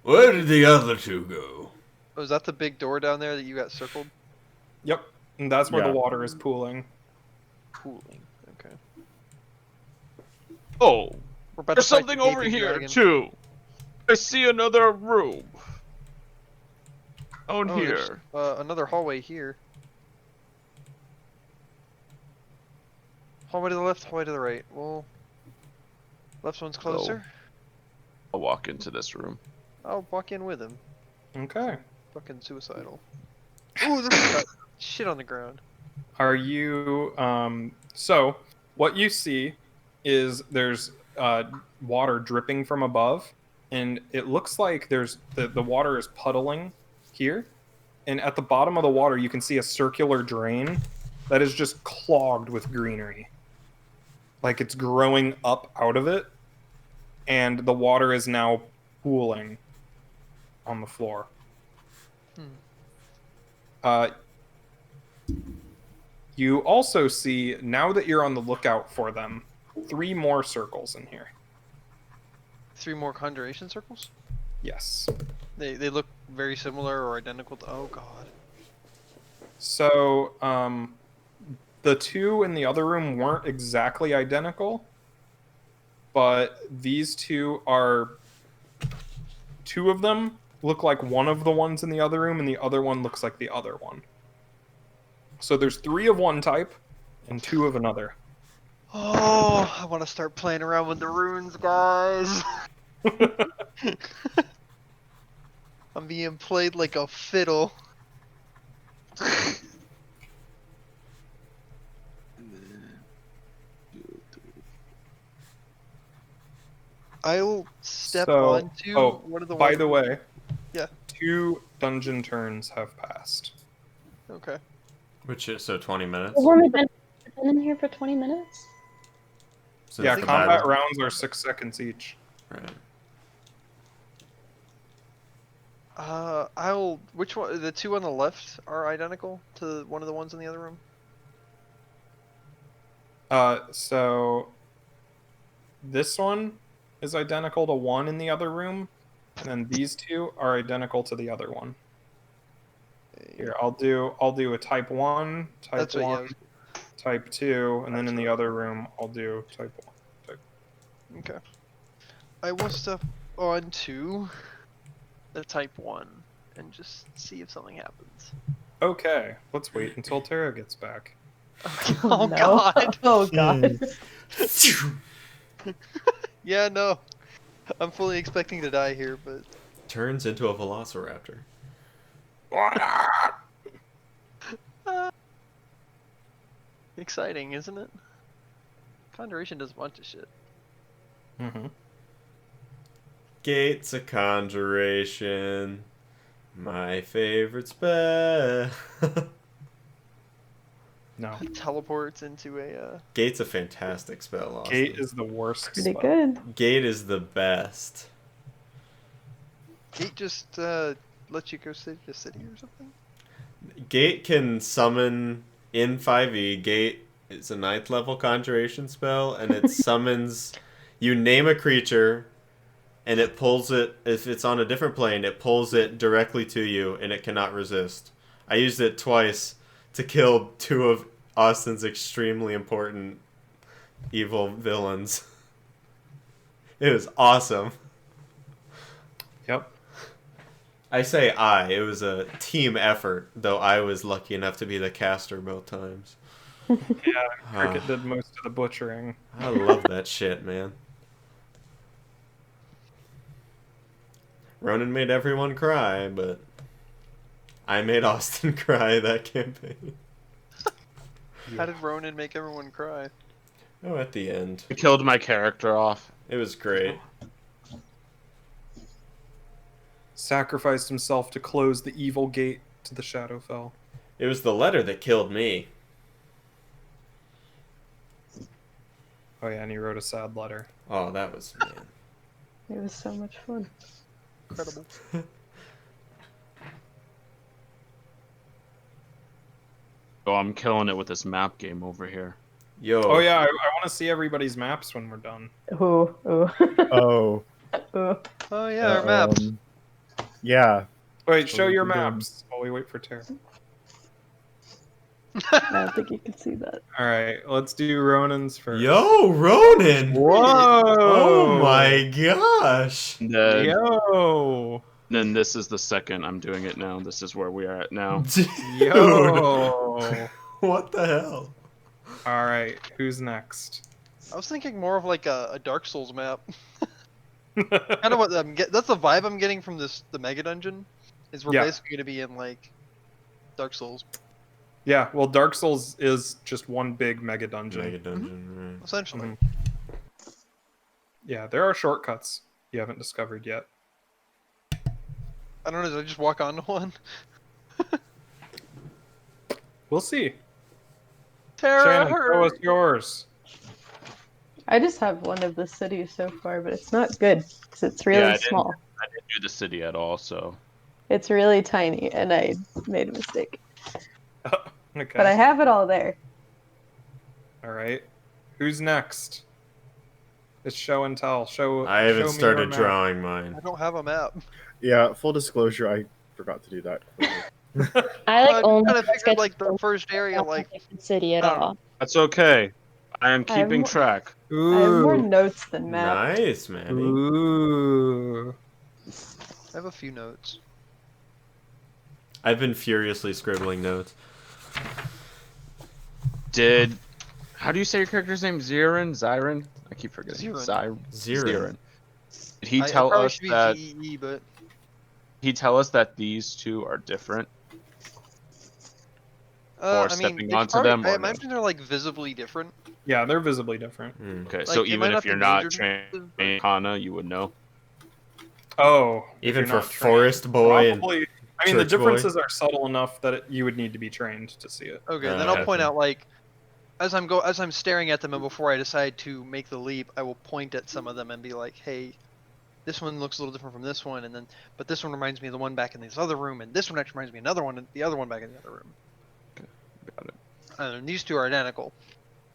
Where did the other two go? Oh, is that the big door down there that you got circled? Yep. And that's where Yeah. the water is pooling. Cooling. Okay. Oh, We're about there's to fight the something over gaping here dragon. too. I see another room. Down Oh, there's, here. another hallway here. Hallway to the left, hallway to the right. Well, left one's closer. I'll walk into this room. I'll walk in with him. Okay. Fucking suicidal. Ooh, this got shit on the ground. Are you so what you see is there's water dripping from above, and it looks like there's the water is puddling here, and at the bottom of the water you can see a circular drain that is just clogged with greenery, like it's growing up out of it, and the water is now pooling on the floor. You also see, now that you're on the lookout for them, 3 more circles in here. 3 more conjuration circles? Yes. They look very similar or identical to. Oh god. So, the 2 in the other room weren't exactly identical, but these 2 are. 2 of them look like one of the ones in the other room, and the other one looks like the other one. So there's 3 of one type and 2 of another. Oh, I want to start playing around with the runes, guys. I'm being played like a fiddle. I'll step onto one of the by ones. the way, Yeah. 2 dungeon turns have passed. Okay. Which is so 20 minutes. We've only been in here for 20 minutes. Since Yeah, the combat battle. rounds are 6 seconds each. Right. Which one? The 2 on the left are identical to one of the ones in the other room. So this one is identical to one in the other room, and then these 2 are identical to the other one. Here, I'll do a type 1, type That's what, 1, type 2, and then in the other room I'll do type 1. Okay. I will step onto the type 1 and just see if something happens. Okay, let's wait until Tara gets back. Oh no. god. Oh god. Yeah, no. I'm fully expecting to die here, but Turns into a velociraptor. exciting, isn't it? Conjuration does a bunch of shit. Mm-hmm. Gates of Conjuration. My favorite spell. No. It teleports into a. Gate's a fantastic spell, Austin. Gate is the worst. Pretty spell. good. Gate is the best. Gate just lets you go city to city or something. Gate can summon in 5e. Gate is a 9th level conjuration spell, and it summons. You name a creature, and it pulls it. If it's on a different plane, it pulls it directly to you, and it cannot resist. I used it twice to kill 2 of Austin's extremely important evil villains. It was awesome. Yep. I say it was a team effort, though I was lucky enough to be the caster both times. Yeah, Cricket did most of the butchering. I love that shit, man. Ronan made everyone cry, but I made Austin cry that campaign. How did Ronan make everyone cry? Oh, at the end. I killed my character off. It was great. Sacrificed himself to close the evil gate to the Shadowfell. It was the letter that killed me. Oh yeah, and he wrote a sad letter. Oh, that was, man. It was so much fun. Incredible. Oh, I'm killing it with this map game over here. Yo. Oh yeah, I want to see everybody's maps when we're done. Ooh, ooh. Oh. Ooh. Oh yeah, our maps. Yeah. Wait, show your we can do 'em. maps while we wait for Tara. I don't think you can see that. All right, let's do Ronan's first. Yo, Ronan! Whoa! Oh my gosh! And then, Yo! then this is the second I'm doing it now. This is where we are at now. Dude. Yo! What the hell? All right, who's next? I was thinking more of like a Dark Souls map. Kind of what that's the vibe I'm getting from the mega dungeon. Is we're Yeah. basically gonna be in like Dark Souls, Yeah, well, Dark Souls is just one big mega dungeon. Mega dungeon, essentially. Mhm. Yeah, there are shortcuts you haven't discovered yet. I don't know. Did I just walk onto one? We'll see. Tara, Shannon, show hurry! us yours. I just have one of the cities so far, but it's not good because it's really Yeah, I didn't- small. I didn't do the city at all, so It's really tiny, and I made a mistake. Okay. But I have it all there. All right. Who's next? It's show and tell. Show. I show haven't me started your map. drawing I mine. don't have a map. Yeah, full disclosure, I forgot to do that. I like I only kind of figured sketch like the first area, not like the city at I don't know. all. that's okay. I am I have keeping more- track. I have more Ooh. notes than maps. Nice, man. Ooh. I have a few notes. I've been furiously scribbling notes. How do you say your character's name? Zyron? I keep forgetting. Zirin. Zirin. Did he It tell probably us should be that? GEE, but He tell us that these two are different? I mean, stepping they onto probably- them, or I no? imagine they're like visibly different. Yeah, they're visibly different. Hmm. Okay, so Like, it even might if not you're be not major trained differences, in Kana, you would know. Oh. if Even you're for not trained, Forest Boy and probably. I mean, the Church Boy? differences are subtle enough that you would need to be trained to see it. Okay, then okay. I'll point out like as I'm staring at them and before I decide to make the leap, I will point at some of them and be like, "Hey, this one looks a little different from this one, and then but this one reminds me of the one back in this other room, and this one actually reminds me of another one, and the other one back in the other room. Got it. And these two are identical."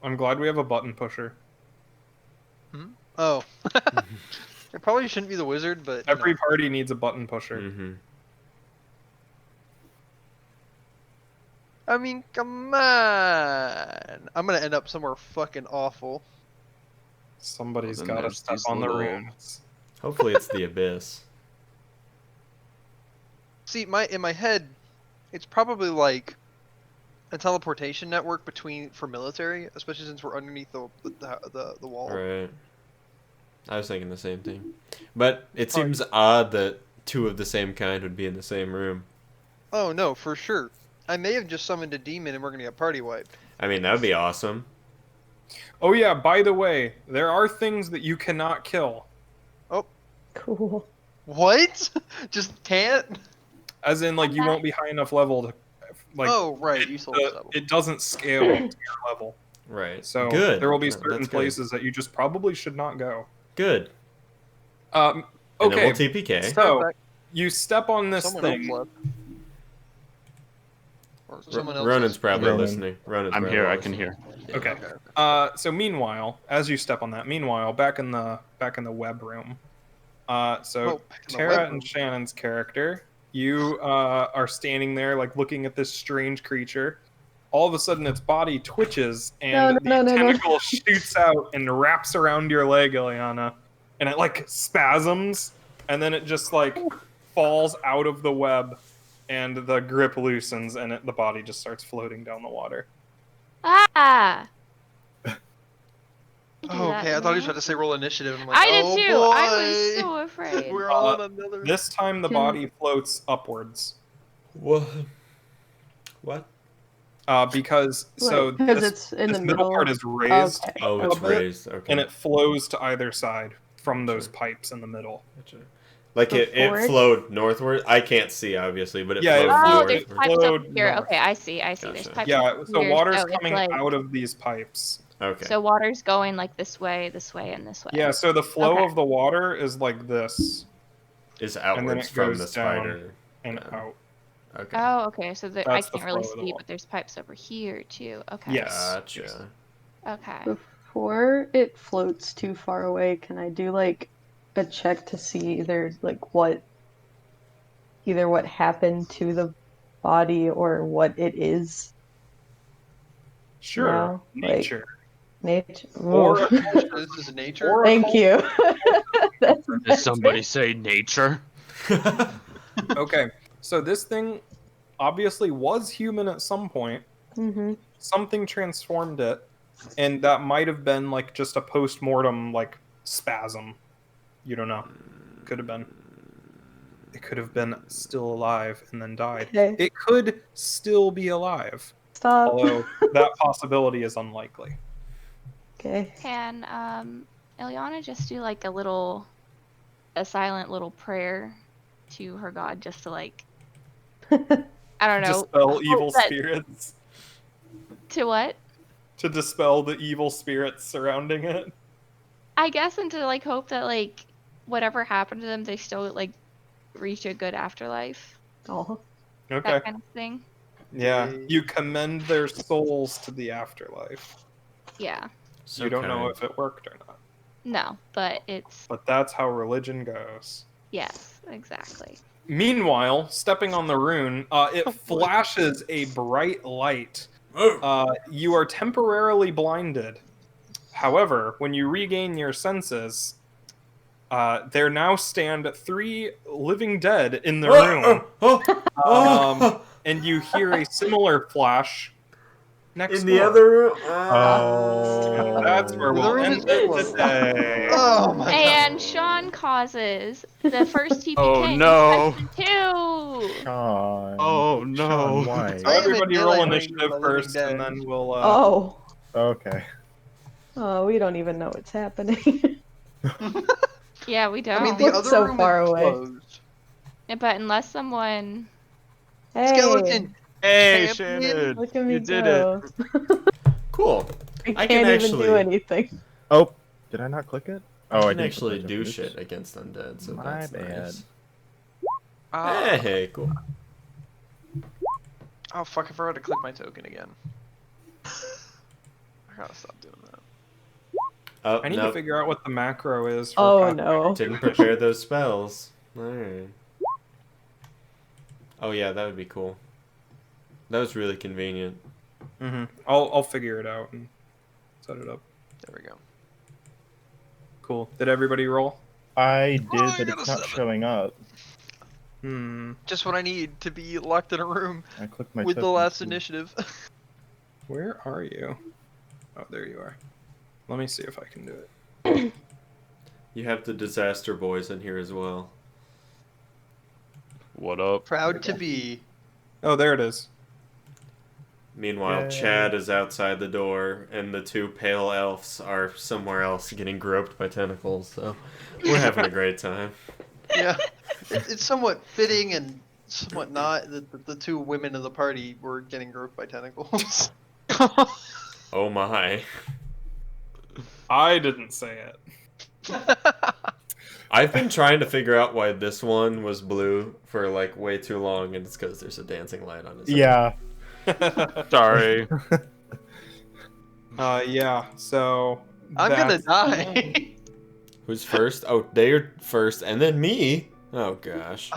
I'm glad we have a button pusher. Oh, it probably shouldn't be the wizard, but you Every know. party needs a button pusher. Mm-hmm. I mean, come on! I'm gonna end up somewhere fucking awful. Somebody's Then got to there's step these on the little- runes. Hopefully it's the Abyss. See, in my head, it's probably like a teleportation network for military, especially since we're underneath the wall. Right. I was thinking the same thing. But it Probably- seems odd that two of the same kind would be in the same room. Oh no, for sure. I may have just summoned a demon and we're gonna get party wiped. I mean, that would be awesome. Oh yeah, by the way, there are things that you cannot kill. Cool. What? Just can't? As in, like, you won't be high enough level to, like, Oh, right. You sold us it doesn't scale to your level. Right. So Good. there will be Yeah, certain that's good. places that you just probably should not go. Good. Okay, And then we'll TPK. so you step on this Someone else thing. left. Or someone else. Ronan's is- probably Ronan. listening. Ronan's I'm probably here. I listening. can hear. Yeah. Okay. So meanwhile, as you step on that, back in the web room. So Oh, back in the web Tara room. and Shannon's character, you are standing there, like, looking at this strange creature. All of a sudden, its body twitches, and No. the tentacle shoots out and wraps around your leg, Ilyana, and it, like, spasms, and then it just, like, falls out of the web, and the grip loosens, and the body just starts floating down the water. Ah! Oh, okay, I thought he was about to say roll initiative. And I'm like, I did oh, too. Boy. I was so afraid. We're all on another. This time, the Can- body floats upwards. What? What? Because Because it's in this the middle middle. part is raised, Okay. Oh, it's a bit, raised. Okay. and it flows to either side from those Gotcha. pipes in the middle. Gotcha. Like it Before it- flowed northward. I can't see obviously, but it Yeah, it flowed Oh, flowed- there's it northward. pipes over flowed here. north. Okay, I see. There's Gotcha. pipes Yeah, over so here. water's So it's coming like, out of these pipes. Okay. so water's going like this way, and this way. Yeah, so the flow Okay. of the water is like this Is then outwards it from goes the down. spider. and Yeah. out. Okay. Oh, okay. So I That's the can't really flow of the see, water. but there's pipes over here too. Okay. Yes. Gotcha. Okay. Before it floats too far away, can I do like a check to see either what happened to the body or what it is? Sure. now? Nature. Nature. Or- Ooh. This is nature. Or- Thank you. That's Did somebody say nature? Okay, so this thing obviously was human at some point. Mm-hmm. Something transformed it, and that might have been like just a post-mortem like spasm. You don't know. Could have been. It could have been still alive and then died. Okay. It could still be alive, Stop. although that possibility is unlikely. Okay. Can Ilyana just do like a silent little prayer to her god, just to like, I don't know. Dispel evil that- spirits. To what? To dispel the evil spirits surrounding it. I guess, and to like hope that like whatever happened to them, they still like reach a good afterlife. Oh. Okay. That kind of thing. Yeah. Yay. You commend their souls to the afterlife. Yeah. So You don't know kind. if it worked or not. No, but it's But that's how religion goes. yes, exactly. Meanwhile, stepping on the rune, it flashes a bright light. You are temporarily blinded. However, when you regain your senses, there now stand 3 living dead in the room. And you hear a similar flash next In the door. other room. Oh. That's where The we'll room end is it closed. today. Oh my And Sean causes the first TPK Oh, in no. session 2. Sean. Oh, no. Sean, why? So I am in everybody melee roll range initiative with my living first, dead. and then we'll. Oh. Okay. Oh, we don't even know what's happening. Yeah, we don't. I mean, the Look other so room far is away. closed. But unless someone Hey. Skeleton. Hey, Champion. Shannon. Look at me You did go. Cool. I I can't can even actually- do anything. Oh, did I not click it? Oh, I I can didn't actually click it. do Oops. shit against undead, so My that's bad. nice. Ah. Hey, cool. Oh fuck! I forgot to click my token again. I gotta stop doing that. Oh, I need no, to figure out what the macro is. For Oh Pathfinder. no. didn't prepare those spells. Alright. Oh yeah, that would be cool. That was really convenient. I'll figure it out and set it up. There we go. Cool. Did everybody roll? I did, Oh, I but got it's a not 7. showing up. Just what I need to be locked in a room I clicked my with the token last too. initiative. Where are you? Oh, there you are. Let me see if I can do it. You have the disaster boys in here as well. What up? Proud to be. Oh, there it is. Meanwhile, Yay. Chad is outside the door, and the two pale elves are somewhere else getting groped by tentacles, so we're having a great time. Yeah, it's somewhat fitting and somewhat not that the two women of the party were getting groped by tentacles. Oh my. I didn't say it. I've been trying to figure out why this one was blue for like way too long, and it's because there's a dancing light on his head. Yeah. Sorry. Yeah. So I'm gonna that's- die. Who's first? Oh, they're first, and then me. Oh gosh.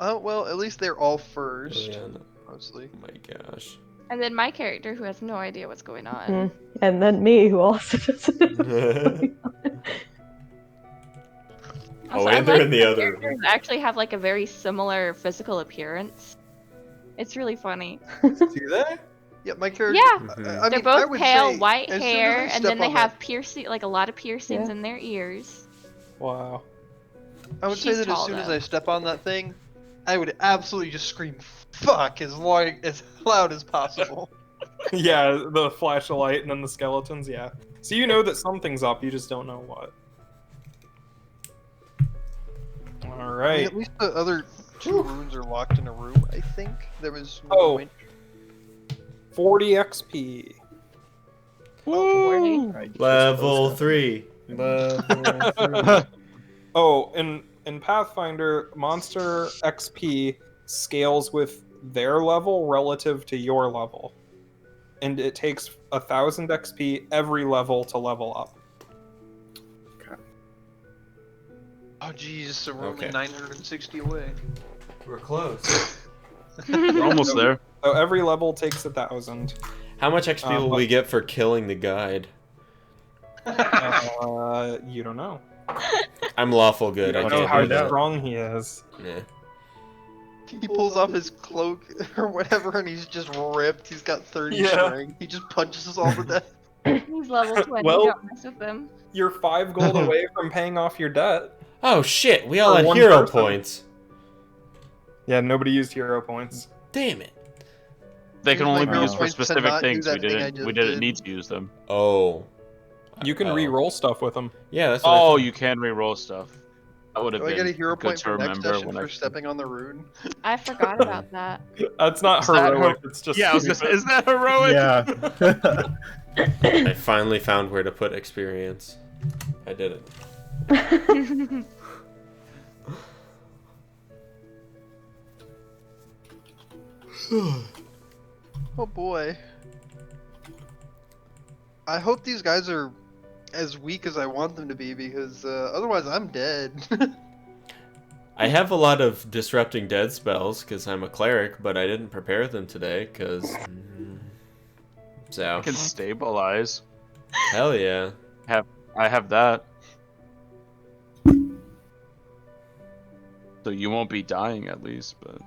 Well, at least they're all first, Ilyana. mostly. Oh my gosh. And then my character who has no idea what's going on. Mm. And then me, who also doesn't know what's Oh, going on. Also, and I they're like in the that other characters actually have like a very similar physical appearance. It's really funny. Do they? Yeah, my character. Yeah, Mhm. I they're mean, I both would pale, say, white as soon as hair, I and step then they on have that- piercing, like a lot of piercings Yeah. in their ears. Wow. I would say She's that as tall, soon as though. I step on that thing, I would absolutely just scream "fuck" as loud as possible. Yeah, the flash of light and then the skeletons. Yeah. So you know that something's up. You just don't know what. All I mean, right. at least the other two rooms are locked in a room. I think there was. one Oh. point- 40 XP. Woo! Right, Level 3. Level 3. Oh, in Pathfinder, monster XP scales with their level relative to your level, and it takes 1,000 XP every level to level up. Oh jeez, so we're Okay. only 960 away. We're close. We're almost there. So every level takes 1,000. How much XP will but- we get for killing the guide? You don't know. I'm lawful You good. I don't Let's know can't how do that. strong he is. Yeah. He pulls off his cloak or whatever, and he's just ripped. He's got 30 Yeah. strength. He just punches us all to death. He's level 20. Well- Don't mess with him. You're 5 gold away from paying off your debt. Oh shit, we all For had one hero person. points. Yeah, nobody used hero points. Damn it. They can Here's only my be hero used for points to specific not do things. that thing I just We didn't did. need to use them. Oh. You can Uh-oh. re-roll stuff with them. Yeah, that's what I Oh, thought. you can re-roll stuff. That would have Do I been get a hero good point to for next remember session when for I. stepping on the rune? I forgot about that. That's not Is that heroic. It's just Yeah, I was gonna say, stupid. is that heroic? Yeah. I finally found where to put experience. I did it. Oh boy. I hope these guys are as weak as I want them to be, because otherwise I'm dead. I have a lot of disrupting dead spells because I'm a cleric, but I didn't prepare them today because. So. I can stabilize. Hell yeah. I have that. So you won't be dying at least, but